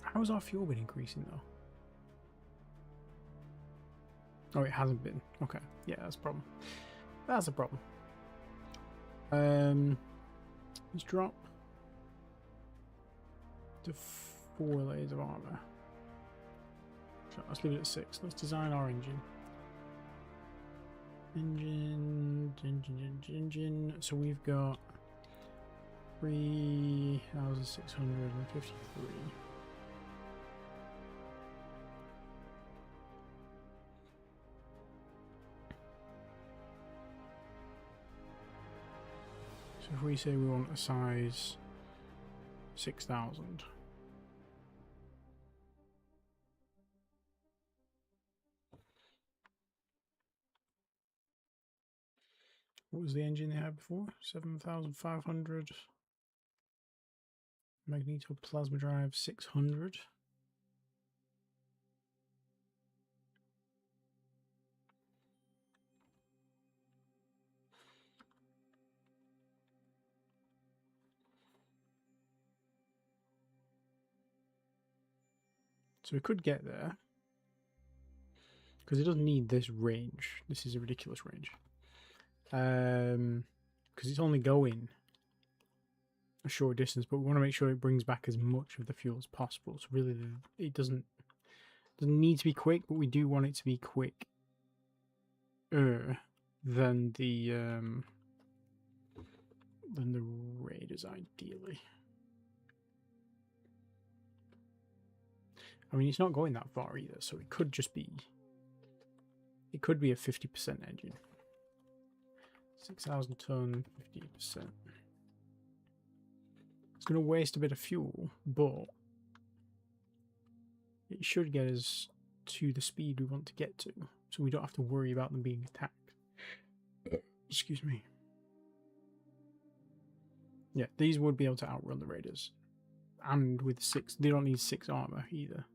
How's our fuel been increasing, though? Oh, it hasn't been. Okay. Yeah, that's a problem. That's a problem. Let's drop to 4 layers of armor. So let's leave it at 6. Let's design our engine. Engine. So we've got 3,653. So if we say we want a size 6,000. What was the engine they had before? 7,500. Magneto plasma drive 600. So we could get there. Because it doesn't need this range. This is a ridiculous range. Because it's only going a short distance, but we want to make sure it brings back as much of the fuel as possible. So really, it doesn't need to be quick, but we do want it to be quick than the Raiders, ideally. I mean, it's not going that far either, so it could just be... It could be a 50% engine. 6,000 ton, 50%. It's going to waste a bit of fuel, but it should get us to the speed we want to get to, so we don't have to worry about them being attacked. Excuse me. Yeah, these would be able to outrun the raiders. And with 6, they don't need 6 armor either.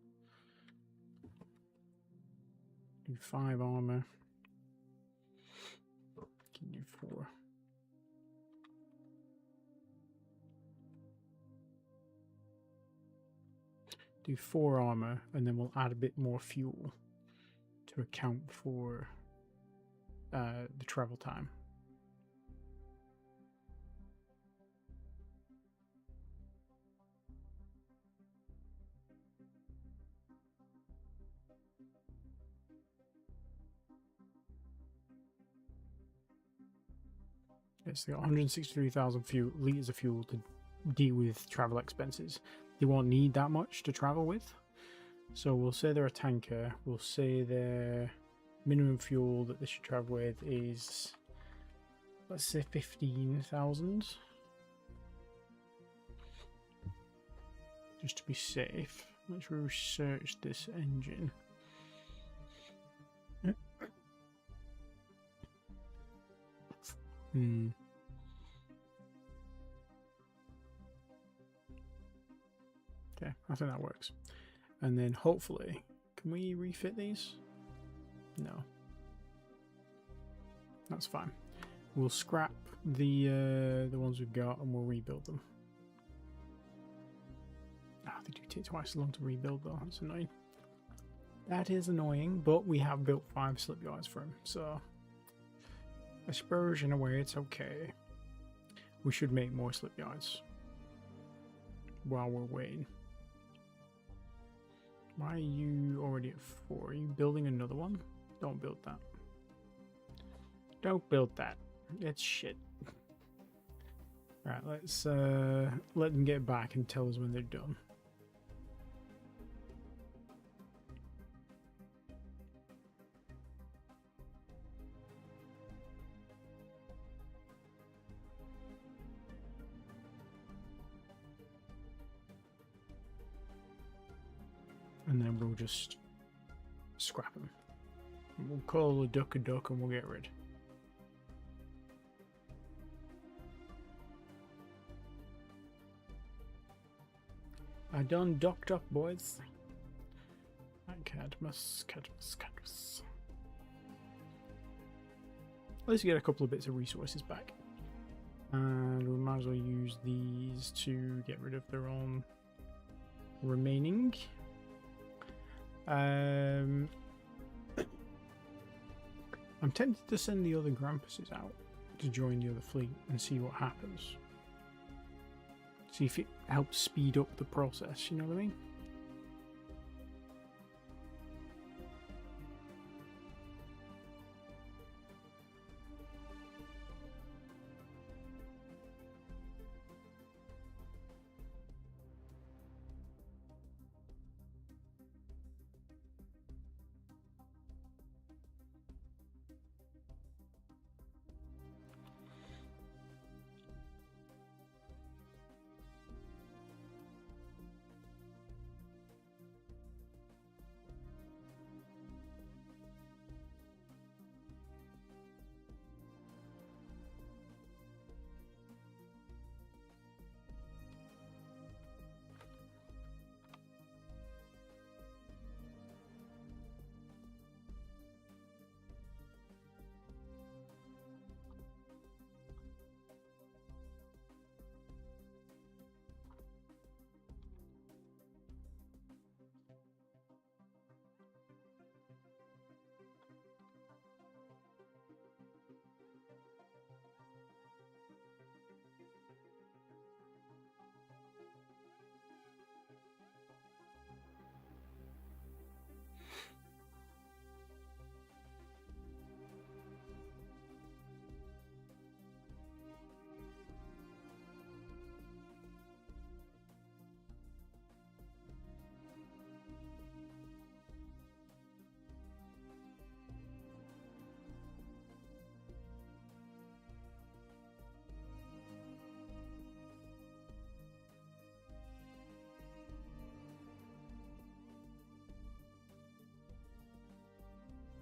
Do 5 armor. Can do 4. Do 4 armor, and then we'll add a bit more fuel to account for the travel time. It's got 163,000 liters of fuel to deal with travel expenses. They won't need that much to travel with. So we'll say they're a tanker. We'll say their minimum fuel that they should travel with is, let's say, 15,000. Just to be safe. Let's research this engine. Okay, I think that works. And then hopefully, can we refit these? No. That's fine. We'll scrap the ones we've got and we'll rebuild them. They do take twice as long to rebuild though, that's annoying. That is annoying, but we have built 5 slipyards for him, so I suppose in a way it's okay. We should make more slipyards while we're waiting. Why are you already at 4? Are you building another one? Don't build that. Don't build that. It's shit. Alright, let's let them get back and tell us when they're done. And then we'll just scrap them. We'll call a duck and we'll get rid. I done docked up, boys. Cadmus. At least we get a couple of bits of resources back. And we might as well use these to get rid of their own remaining. I'm tempted to send the other Grampuses out to join the other fleet and see what happens. See if it helps speed up the process, you know what I mean?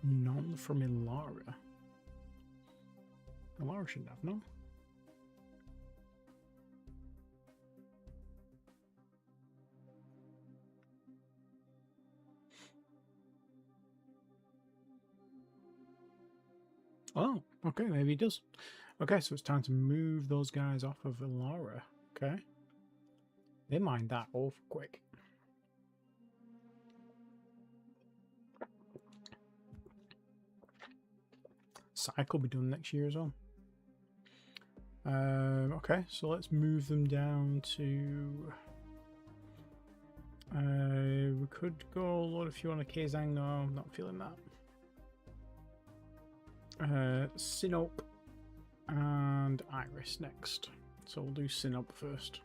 None from Aurora. Aurora shouldn't have none. Oh, okay, maybe he does. Okay, so it's time to move those guys off of Aurora. Okay. They mined that awful quick. Cycle will be done next year as well. Okay, so let's move them down to... we could go load a few on a Kazang. No, I'm not feeling that. Sinop and Iris next. So we'll do Sinop first.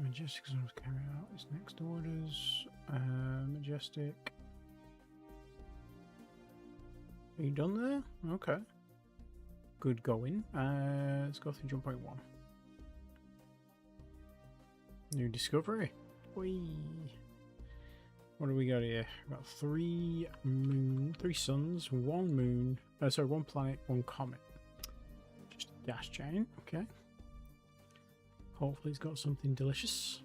Majestic is going to carry out its next orders. Majestic. Are you done there? Okay. Good going. Let's go through jump point 1. New discovery. Whee. What do we got here? We've got 3 suns, 1 moon. Sorry, 1 planet, 1 comet. Just a gas giant. Okay. Hopefully it's got something delicious.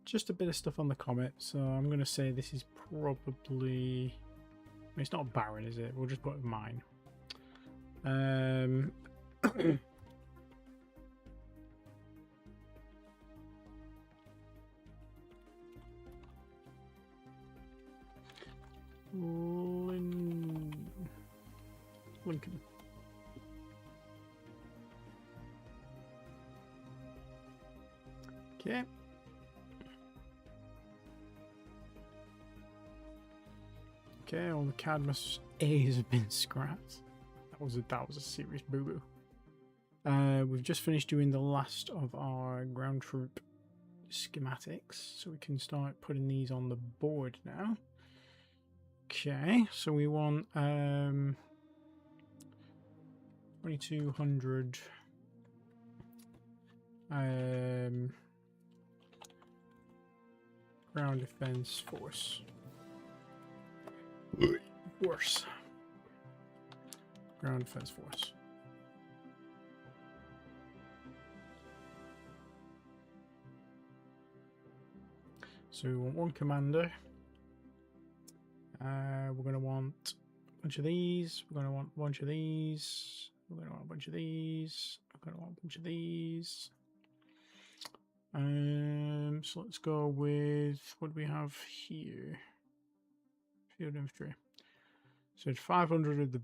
Just a bit of stuff on the comet, so I'm going to say this is probably... I mean, it's not barren, is it? We'll just put it mine. Lincoln. Okay. Okay, all the Cadmus A's have been scrapped. That was a serious boo-boo. We've just finished doing the last of our ground troop schematics, so we can start putting these on the board now. Okay, so we want 2200 ground defense force. Ground defense force. So we want 1 commander. We're going to want a bunch of these. We're going to want a bunch of these. We're going to want a bunch of these. We're going to want a bunch of these. So let's go with, what do we have here? Field infantry. So it's 500 of the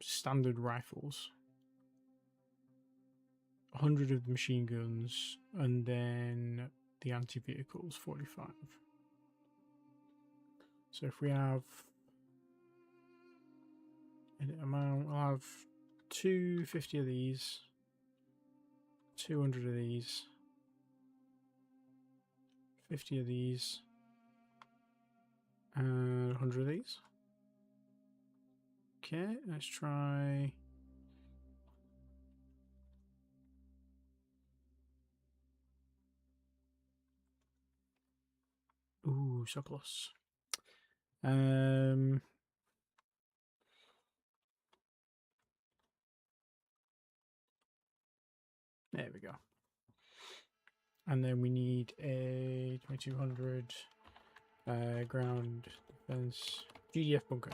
standard rifles, 100 of the machine guns, and then the anti-vehicles, 45. So if we have an amount, we'll have 250 of these, 200 of these, 50 of these, and 100 of these. Okay, let's try. Ooh, so close. There we go. And then we need a 2200. Ground defense. GDF bunker.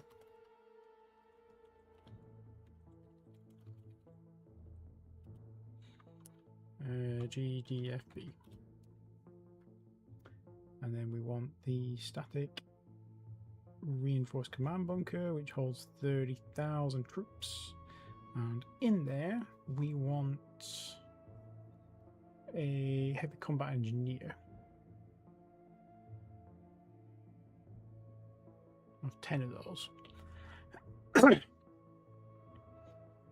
GDFB. And then we want the static reinforced command bunker, which holds 30,000 troops. And in there, we want a heavy combat engineer. Of 10 of those.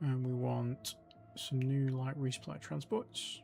And we want some new light resupply transports.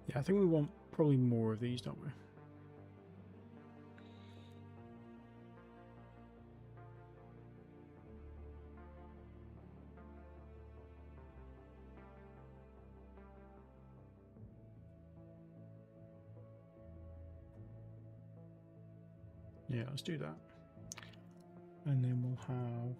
Yeah, I think we want probably more of these, don't we? Yeah, let's do that. And then we'll have...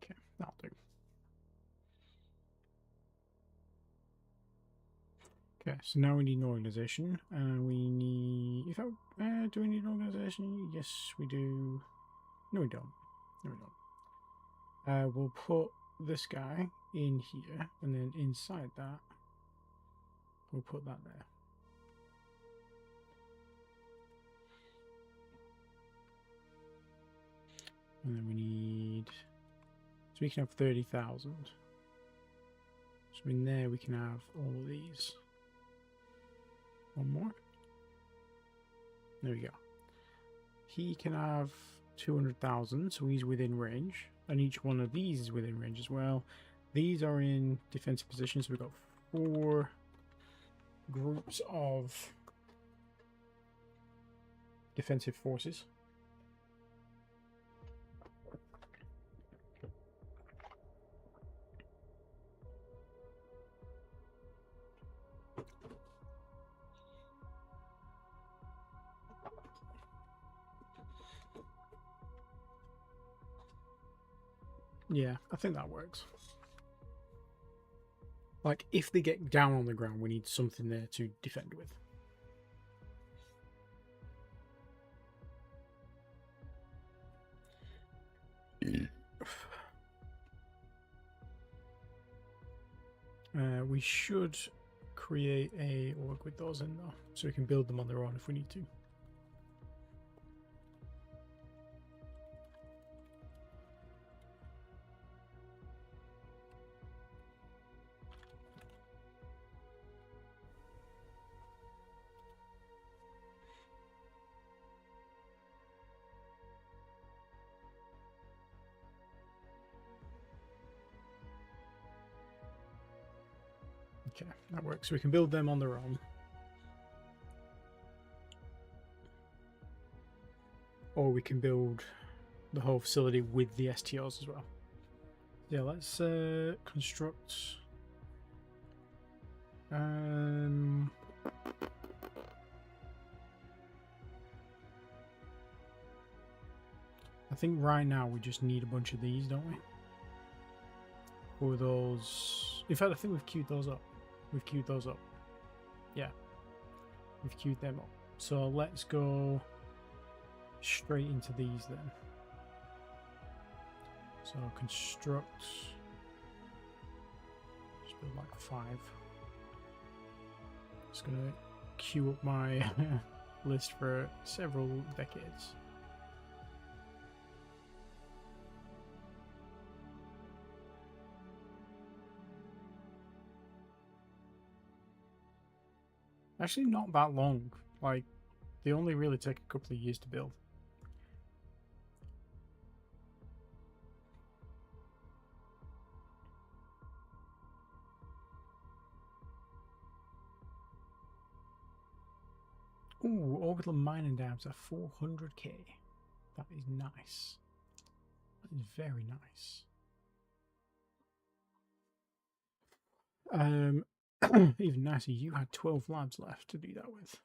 Okay, that'll do. Okay, so now we need an organization. We need... do we need an organization? Yes, we do. No, we don't. No, we don't. We'll put this guy in here, and then inside that, we'll put that there. And then we need... So we can have 30,000. So in there we can have all of these. One more. There we go. He can have 200,000, so he's within range. And each one of these is within range as well. These are in defensive positions. So we've got 4 groups of defensive forces. Yeah, I think that works. Like, if they get down on the ground, we need something there to defend with. We should create a org with those in though, so we can build them on their own if we need to. Okay, that works. So we can build them on their own. Or we can build the whole facility with the STOs as well. Yeah, let's construct. I think right now we just need a bunch of these, don't we? For those. In fact, I think we've queued those up. We've queued those up. Yeah. We've queued them up. So let's go straight into these then. So construct. Just build like 5. Just gonna queue up my list for several decades. Actually, not that long. Like, they only really take a couple of years to build. Ooh, orbital mining dams are 400k. That is nice. That is very nice. Even nicer, you had 12 labs left to do that with.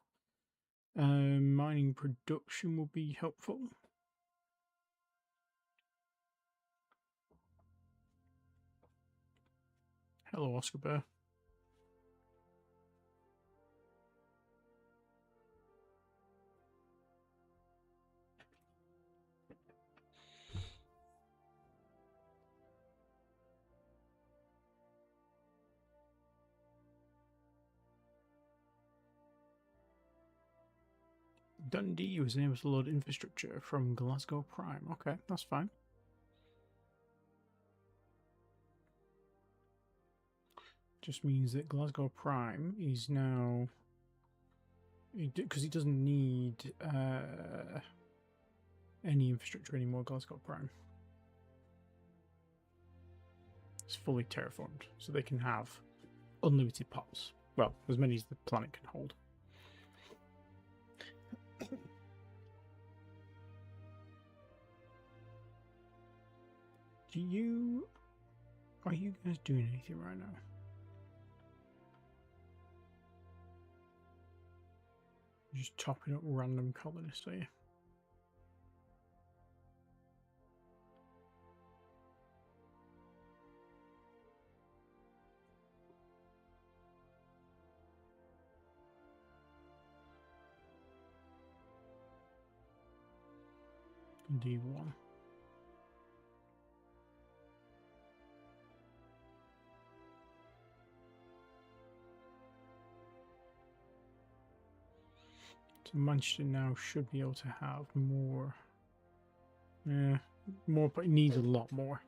Mining production will be helpful. Hello, Oscar Bear. Dundee was able to load infrastructure from Glasgow Prime. Okay, that's fine. Just means that Glasgow Prime is now, because it doesn't need any infrastructure anymore. Glasgow Prime, it's fully terraformed, so they can have unlimited pops. Well, as many as the planet can hold. Are you guys doing anything right now? You're just topping up random colonists, are you? D1. So Manchester now should be able to have more. Yeah, more, but it needs a lot more.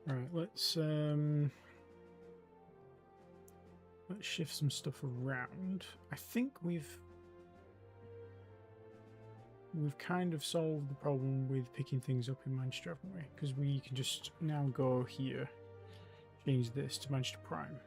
Alright, let's shift some stuff around. I think we've kind of solved the problem with picking things up in Manchester, haven't we? Because we can just now go here, change this to Manchester Prime.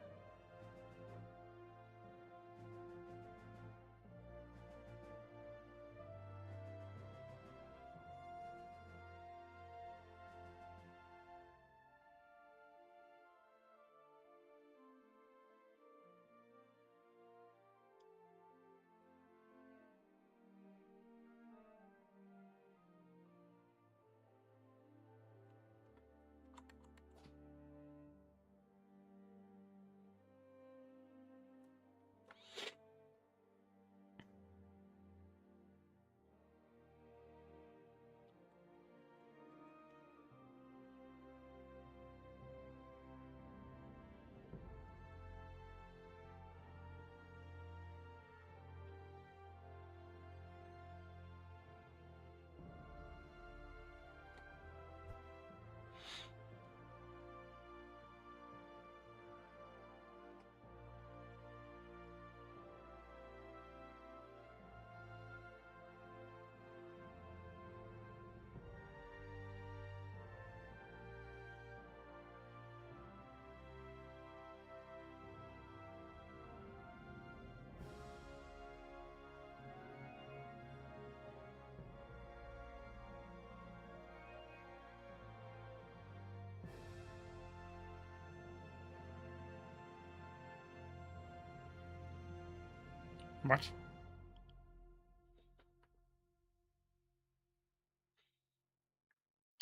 What?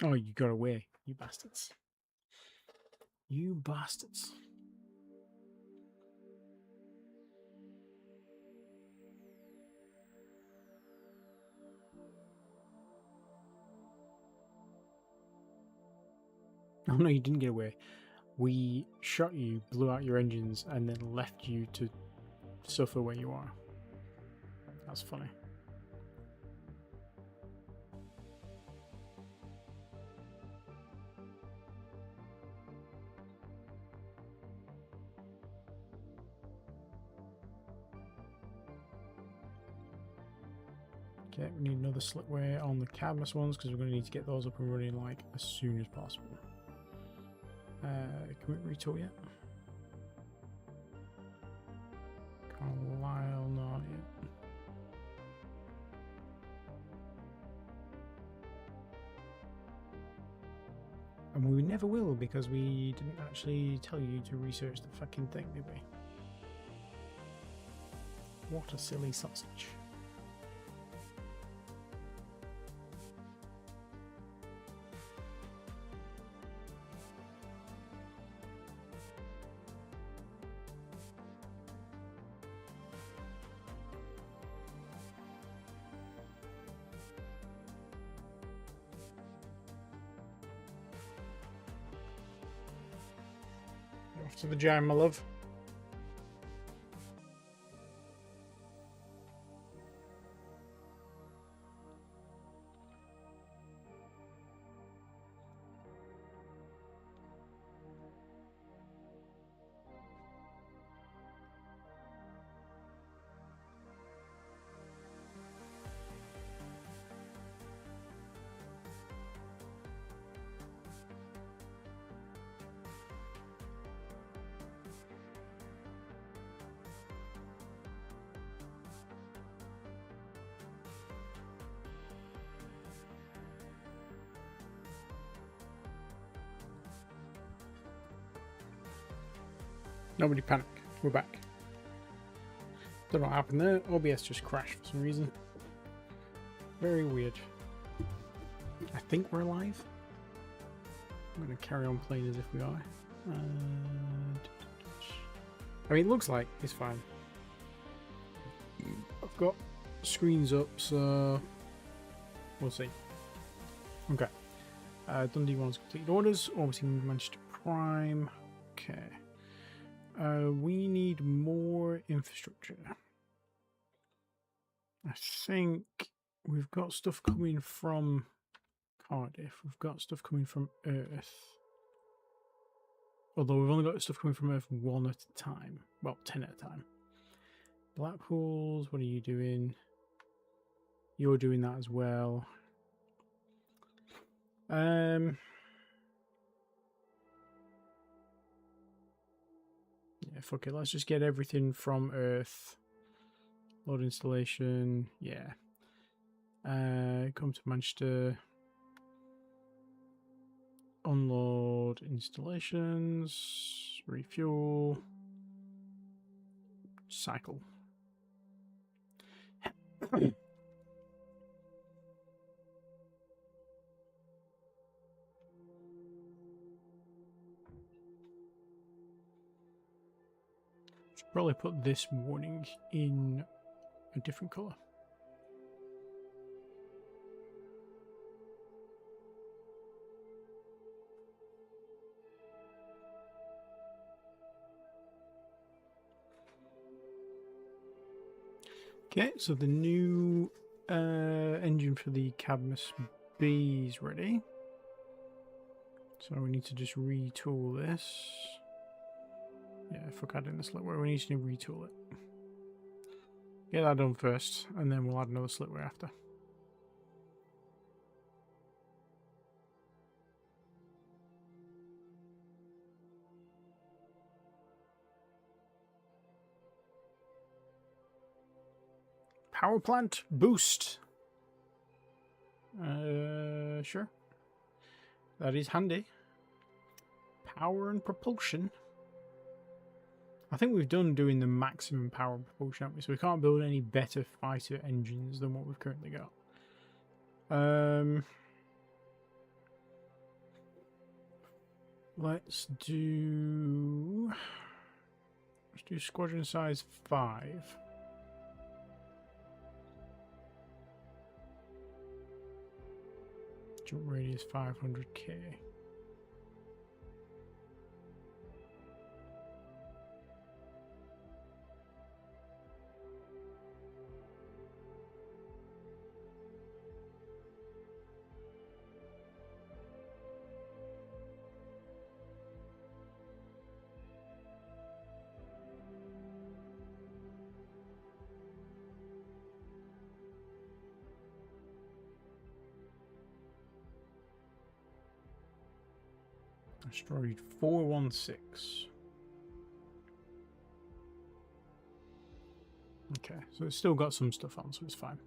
Oh, you got away, you bastards. You bastards. Oh no, you didn't get away. We shot you, blew out your engines, and then left you to suffer where you are. That's funny. Okay, we need another slipway on the Cadmus ones because we're going to need to get those up and running like as soon as possible. Can we retool yet? Carlisle, not yet. And we never will because we didn't actually tell you to research the fucking thing, did we? What a silly sausage. Off to the jam, my love. Nobody panic. We're back. Don't know what happened there. OBS just crashed for some reason. Very weird. I think we're alive. I'm going to carry on playing as if we are. I mean, it looks like it's fine. I've got screens up, so we'll see. Okay. Dundee wants completed orders. Orbiting Manchester Prime. Okay. We need more infrastructure. I think we've got stuff coming from Cardiff. We've got stuff coming from Earth. Although we've only got stuff coming from Earth 1 at a time. Well, 10 at a time. Blackpools, what are you doing? You're doing that as well. Yeah, fuck it. Let's just get everything from Earth. Load installation. Yeah. Come to Manchester. Unload installations. Refuel. Cycle. Should probably put this warning in a different color. Okay, so the new engine for the Cadmus B is ready. So we need to just retool this. Yeah, fuck adding the slipway. We need to retool it. Get that done first, and then we'll add another slipway after. Power plant boost. Sure. That is handy. Power and propulsion. I think we've done doing the maximum power propulsion, haven't we? So we can't build any better fighter engines than what we've currently got. Let's do squadron size 5. Jump radius 500k. Asteroid 416. Okay, so it's still got some stuff on, so it's fine.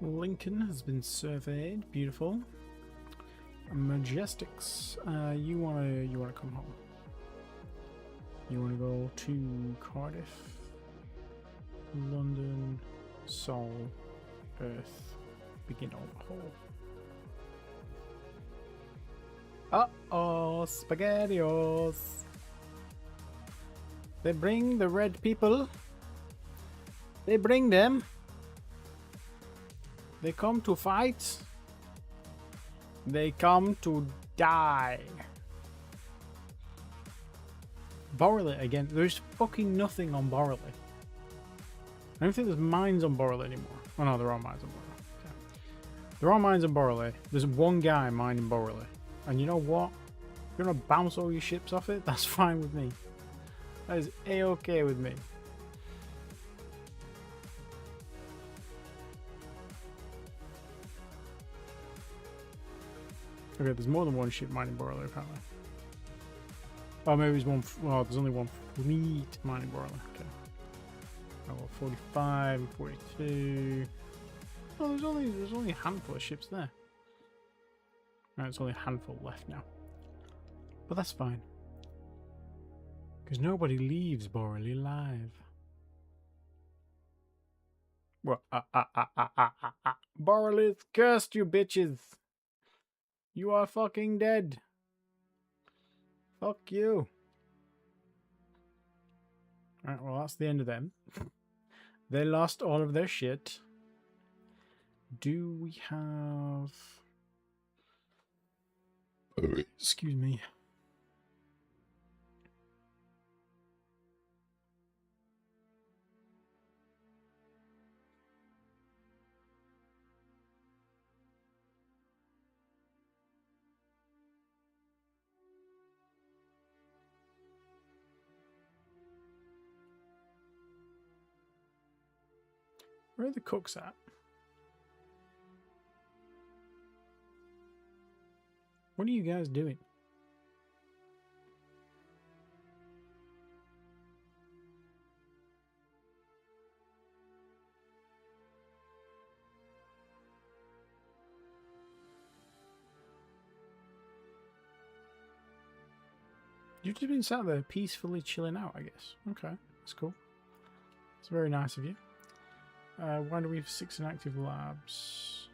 Lincoln has been surveyed. Beautiful. Majestics. You wanna come home? You wanna go to Cardiff, London, Sol, Earth, begin overhaul. Uh-oh, SpaghettiOs. They bring the red people. They bring them. They come to fight. They come to die. Borreley again. There's fucking nothing on Borreley. I don't think there's mines on Borreley anymore. Oh no, there are mines on Borreley. Okay. There are mines on Borreley. There's one guy mining Borreley. And you know what? If you're gonna bounce all your ships off it, that's fine with me. That is a-okay with me. Okay, there's more than one ship mining boiler apparently. Oh, maybe there's one. Well, there's only one fleet mining boiler. Okay. Oh, well, 45 and 42. Oh, there's only a handful of ships there. Right, it's only a handful left now. But that's fine. Because nobody leaves Borley alive. Well, Borley's cursed, you bitches. You are fucking dead. Fuck you. Alright, well, that's the end of them. They lost all of their shit. Do we have... Excuse me. Where are the cooks at? What are you guys doing? You've just been sat there peacefully chilling out, I guess. Okay, that's cool. It's very nice of you. Why do we have 6 inactive labs?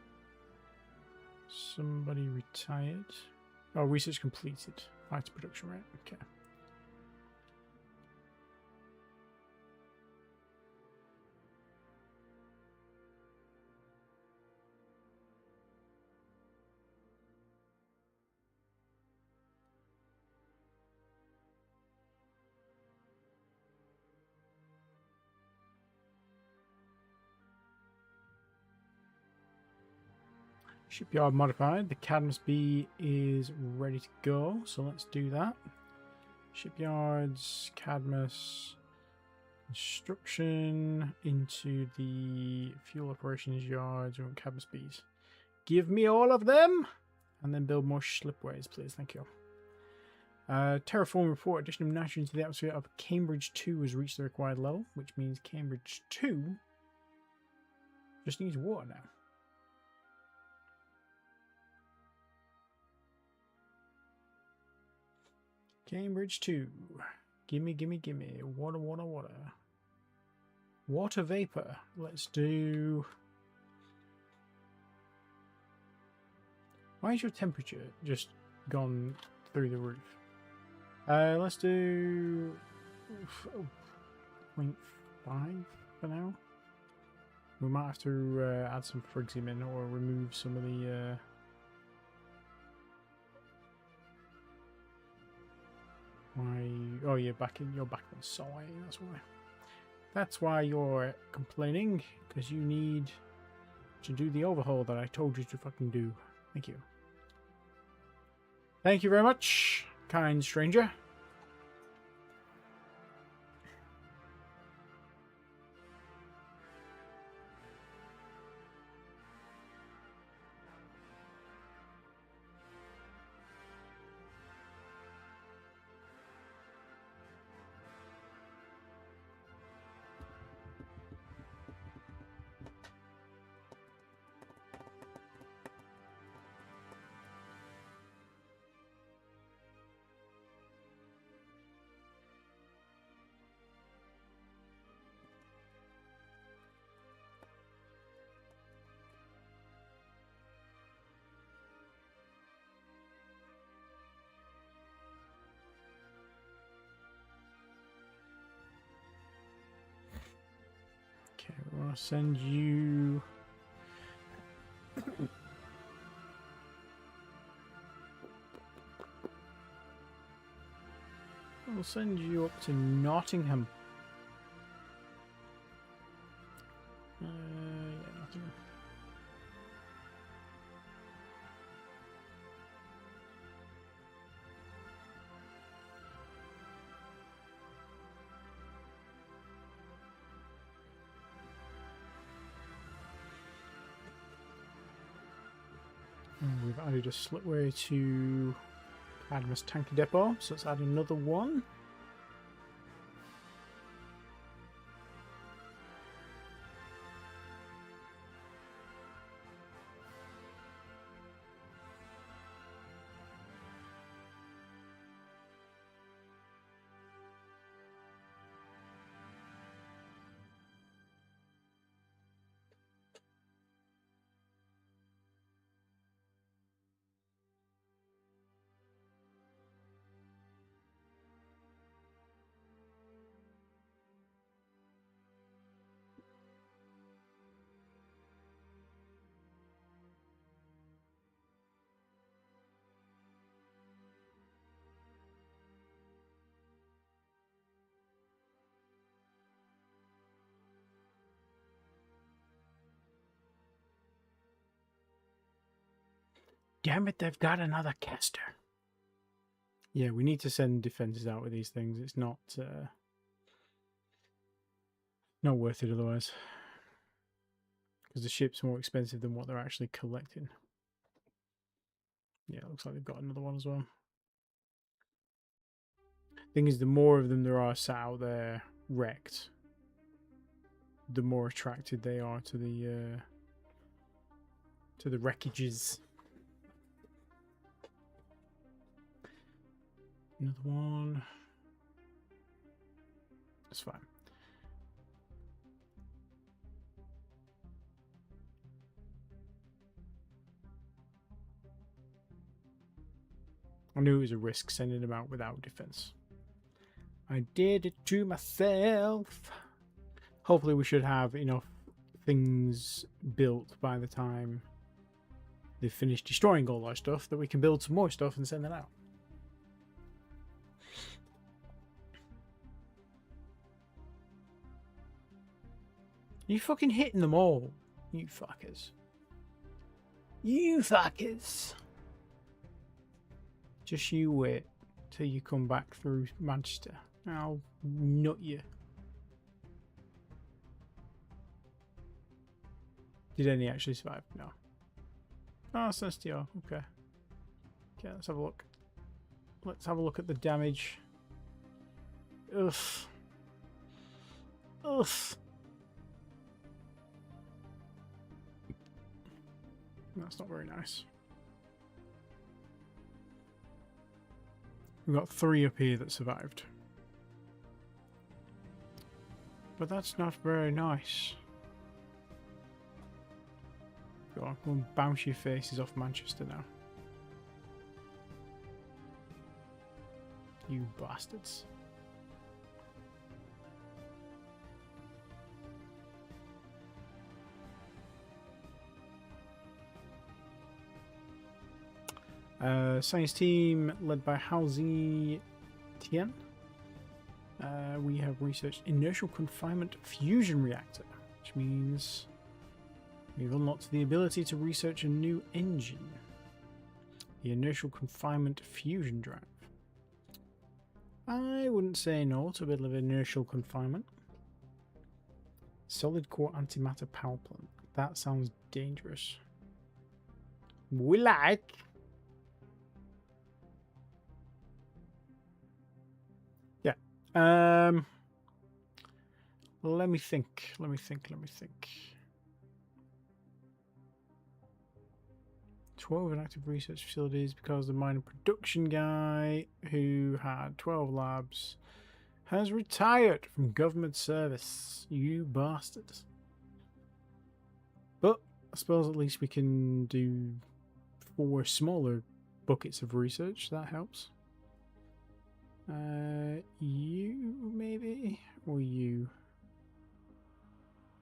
Somebody retired. Oh, research completed. Fighter production rate. Okay. Shipyard modified. The Cadmus B is ready to go, so let's do that. Shipyards, Cadmus, construction into the fuel operations yards. We want Cadmus Bs. Give me all of them, and then build more slipways, please. Thank you. Terraform report. Addition of nitrogen to the atmosphere of Cambridge 2 has reached the required level, which means Cambridge 2 just needs water now. Cambridge 2. Gimme, gimme, gimme. Water, water, water. Water vapor. Let's do... Why is your temperature just gone through the roof? Let's do... 0.5 for now. We might have to add some frixium in or remove some of the... Why? Oh, you're back in soy. That's why. That's why you're complaining, because you need to do the overhaul that I told you to fucking do. Thank you. Thank you very much, kind stranger. Okay, we're gonna send you. We'll send you up to Nottingham. Yeah, Nottingham. And we've added a slipway to Cadmus Tanker Depot, so let's add another one. Damn it, they've got another caster. Yeah, we need to send defenses out with these things. It's not worth it otherwise. Because the ship's more expensive than what they're actually collecting. Yeah, it looks like they've got another one as well. Thing is, the more of them there are sat out there wrecked, the more attracted they are to the wreckages. Another one. That's fine. I knew it was a risk sending them out without defense. I did it to myself. Hopefully we should have enough things built by the time they've finished destroying all our stuff that we can build some more stuff and send that out. You fucking hitting them all, you fuckers. You fuckers. Just you wait till you come back through Manchester. I'll nut you. Did any actually survive? No. Oh, Celestial. Okay. Okay, let's have a look. Let's have a look at the damage. Ugh. Ugh. That's not very nice. We've got 3 up here that survived. But that's not very nice. Go on, go and bounce your faces off Manchester now. You bastards. Science team led by Halsey Tian. We have researched inertial confinement fusion reactor, which means we've unlocked the ability to research a new engine. The inertial confinement fusion drive. I wouldn't say no to a bit of inertial confinement. Solid core antimatter power plant. That sounds dangerous. We like. Let me think. 12 inactive research facilities because the minor production guy who had 12 labs has retired from government service. You bastards. But I suppose at least we can do 4 smaller buckets of research. That helps. You maybe, or you.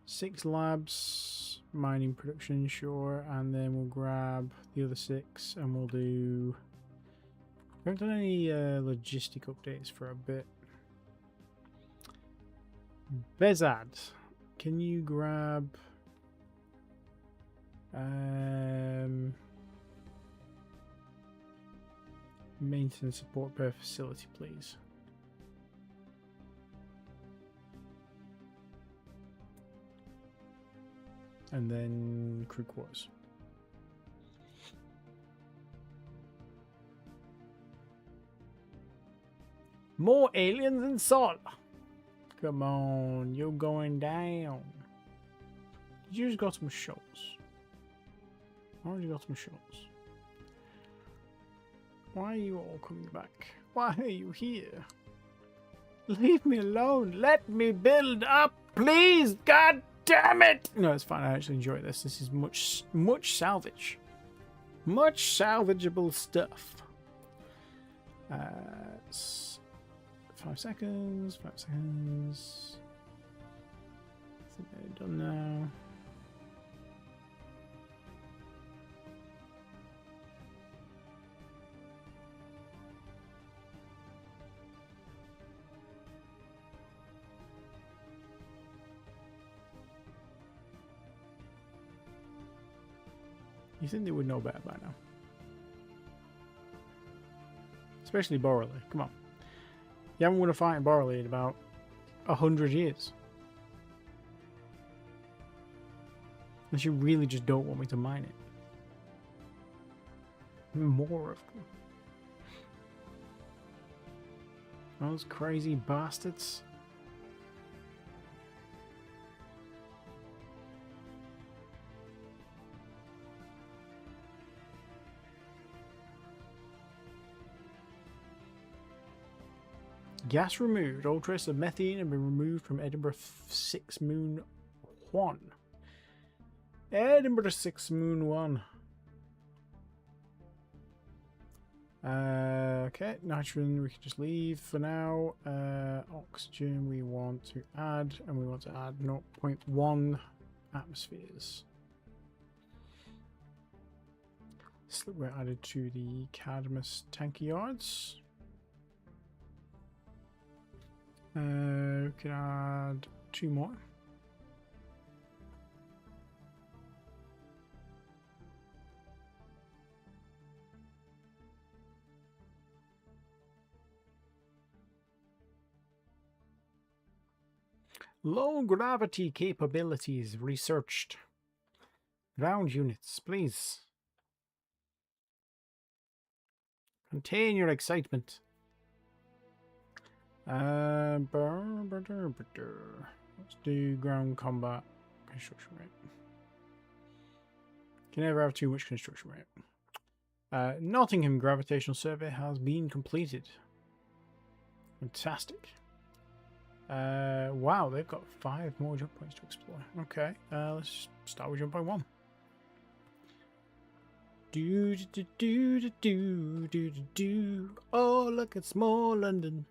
6 labs, mining production, sure, and then we'll grab the other 6 and we'll do. We haven't done any logistic updates for a bit. Bezad, can you grab maintenance support per facility, please? And then crew quarters. More aliens and salt. Come on, you're going down. You just got some shots. I already got some shots. Why are you all coming back? Why are you here? Leave me alone. Let me build up, please. God damn it. No, it's fine. I actually enjoy this. This is much salvage. Much salvageable stuff. 5 seconds. 5 seconds. I think they're done now. You think they would know better by now? Especially Borley. Come on. You haven't won a fight in Borley in about 100 years. Unless you really just don't want me to mine it. More of them. Those crazy bastards. Gas removed. All traces of methane have been removed from Edinburgh 6 Moon 1. Edinburgh 6 Moon 1. Okay, nitrogen we can just leave for now. Oxygen we want to add, and we want to add 0.1 atmospheres. Slipware added to the Cadmus tanker yards. We can add 2 more. Low gravity capabilities researched. Ground units, please. Contain your excitement. Let's do ground combat construction rate. Can never have too much construction rate. Nottingham gravitational survey has been completed. Fantastic. Wow, they've got 5 more jump points to explore. Okay, let's start with jump point 1. Oh, look at small London.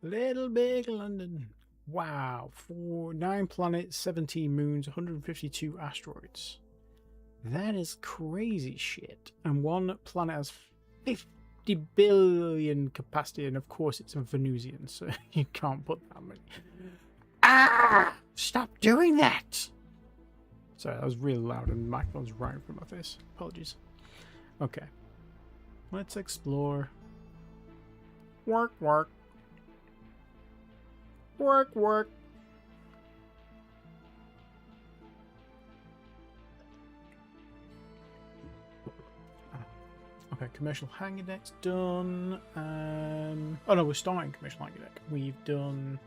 Little big London. Wow, 9 planets, 17 moons, 152 asteroids. That is crazy shit. And 1 planet has 50 billion capacity, and of course it's a Venusian, so you can't put that many. Ah! Stop doing that! Sorry, that was really loud and the microphone's right in front of my face. Apologies. Okay. Let's explore. Work, work. Work, work. Okay, commercial hangar deck's done. Oh no, we're starting commercial hangar deck. We've done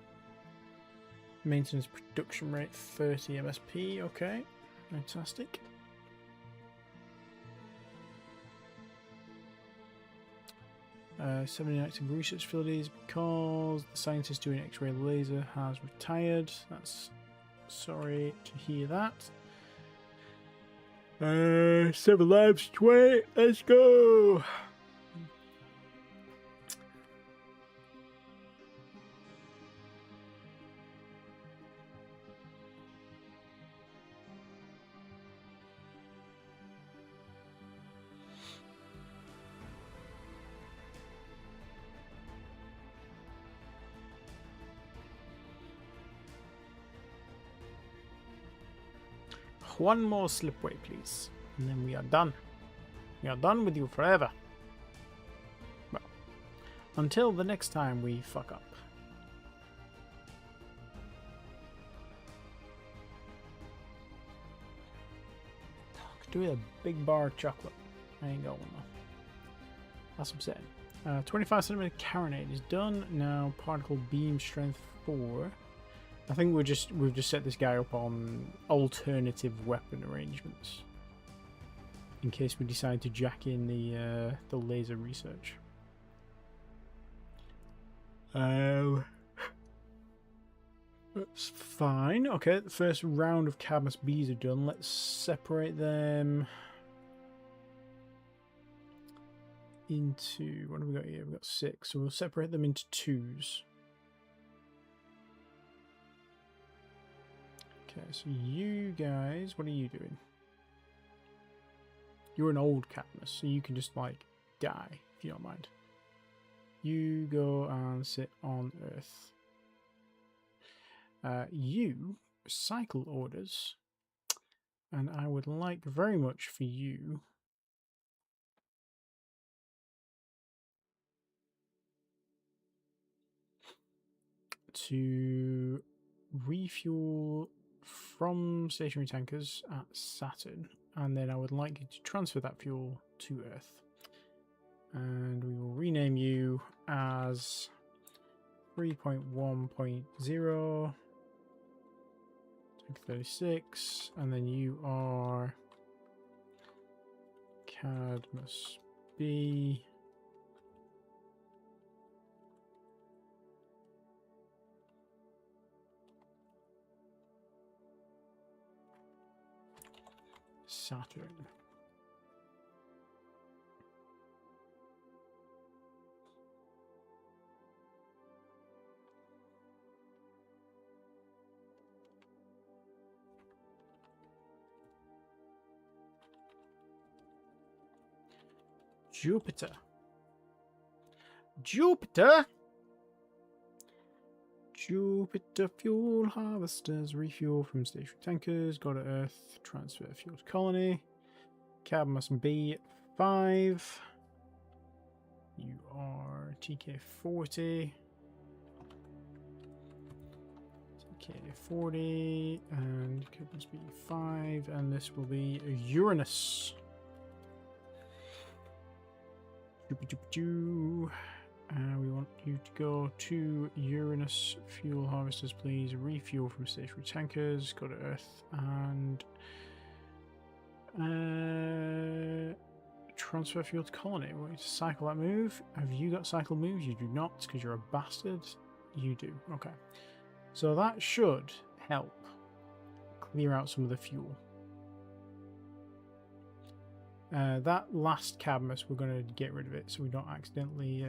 maintenance production rate 30 MSP. Okay, fantastic. 70 active research facilities because the scientist doing X-ray laser has retired. That's sorry to hear that. 7 lives, 20. Let's go. One more slipway, please, and then we are done. We are done with you forever. Well, until the next time we fuck up. Could do with a big bar of chocolate. I ain't got one though. That's upsetting. 25 centimeter carronade is done. Now particle beam strength 4. I think we've just set this guy up on alternative weapon arrangements in case we decide to jack in the laser research. That's fine. Okay, the first round of Cadmus bees are done. Let's separate them into, what have we got here? We've got 6, so we'll separate them into 2s. Okay, so you guys, what are you doing? You're an old Cadmus, so you can just, like, die, if you don't mind. You go and sit on Earth. You cycle orders, and I would like very much for you to refuel from stationary tankers at Saturn, and then I would like you to transfer that fuel to Earth. And we will rename you as 3.1.0 36, and then you are Cadmus B. Saturn. Jupiter. Jupiter fuel harvesters. Refuel from stationary tankers. Go to Earth. Transfer fuel to colony. Cadmus B5. You are TK40. TK40 and Cadmus B5, and this will be Uranus. We want you to go to Uranus fuel harvesters, please. Refuel from stationary tankers. Go to Earth and transfer fuel to colony. We need to cycle that move. Have you got cycle moves? You do not, because you're a bastard. You do. Okay. So that should help clear out some of the fuel. That last Cadmus, we're going to get rid of it so we don't accidentally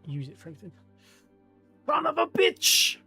use it for anything. Son of a bitch!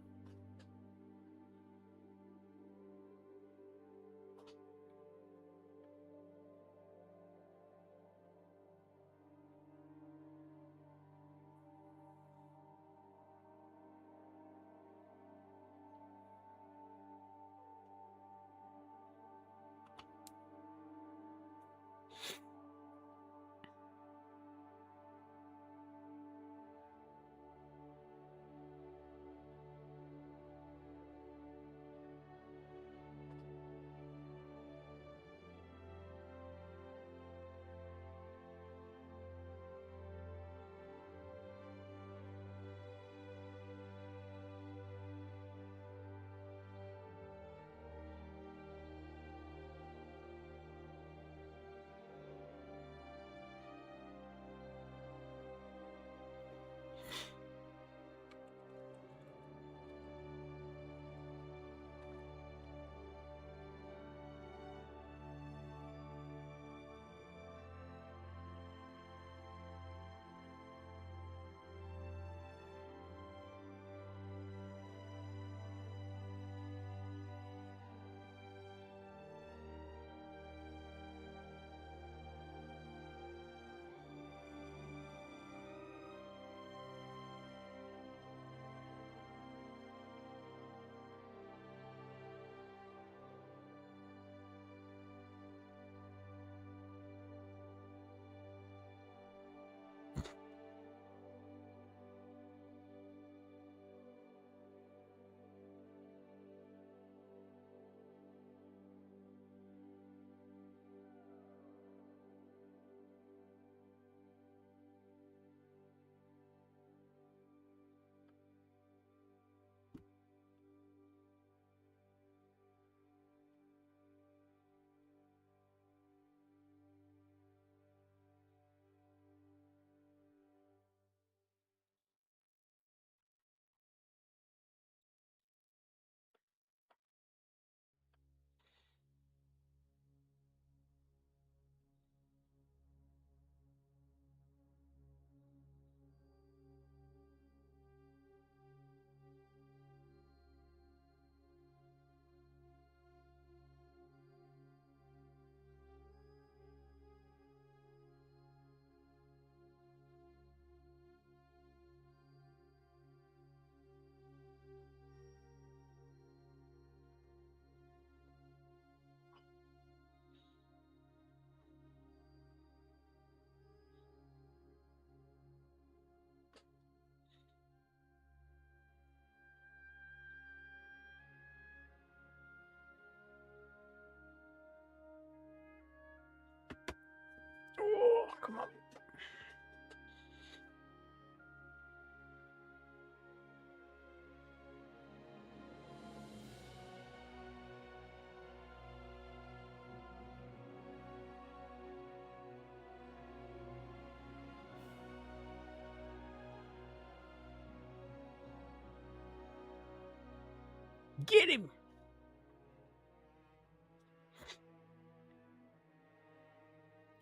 Get him!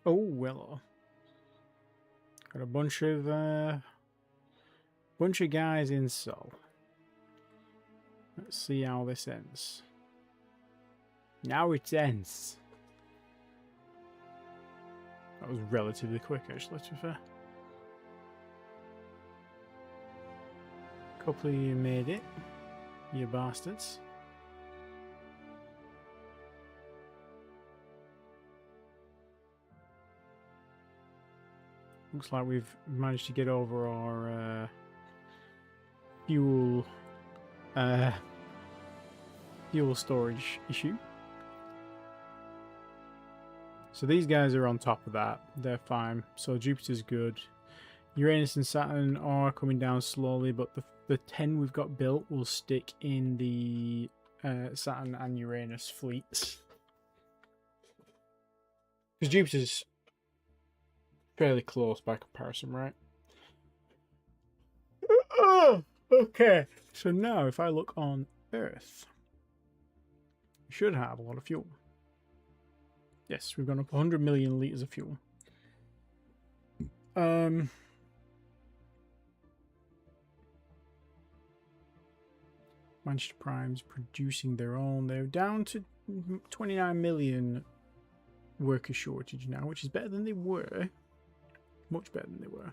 Oh, well. Got a bunch of guys in Sol. Let's see how this ends. Now it ends. That was relatively quick, actually, to be fair. A couple of you made it, you bastards. Looks like we've managed to get over our fuel storage issue. So these guys are on top of that. They're fine. So Jupiter's good. Uranus and Saturn are coming down slowly, but the 10 we've got built will stick in the Saturn and Uranus fleets. Because Jupiter's fairly close by comparison, right? Okay. So now if I look on Earth, we should have a lot of fuel. Yes, we've gone up 100 million litres of fuel. Manchester Prime's producing their own. They're down to 29 million worker shortage now, which is better than they were. Much better than they were.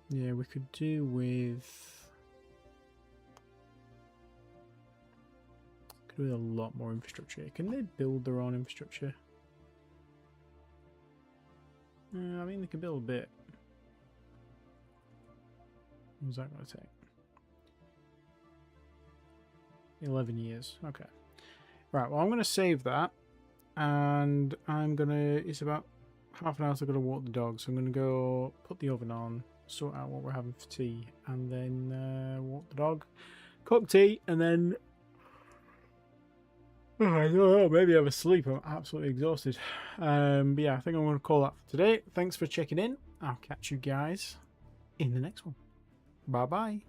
Yeah, we could do with a lot more infrastructure. Can they build their own infrastructure? I mean, they can build a bit. What's that going to take? 11 years. Okay. Right, well, I'm going to save that. And I'm going to... It's about half an hour, so I've got to walk the dog. So I'm going to go put the oven on, sort out what we're having for tea, and then walk the dog, cook tea, and then... I don't know, maybe have a sleep. I'm absolutely exhausted. But yeah, I think I'm going to call that for today. Thanks for checking in. I'll catch you guys in the next one. Bye-bye.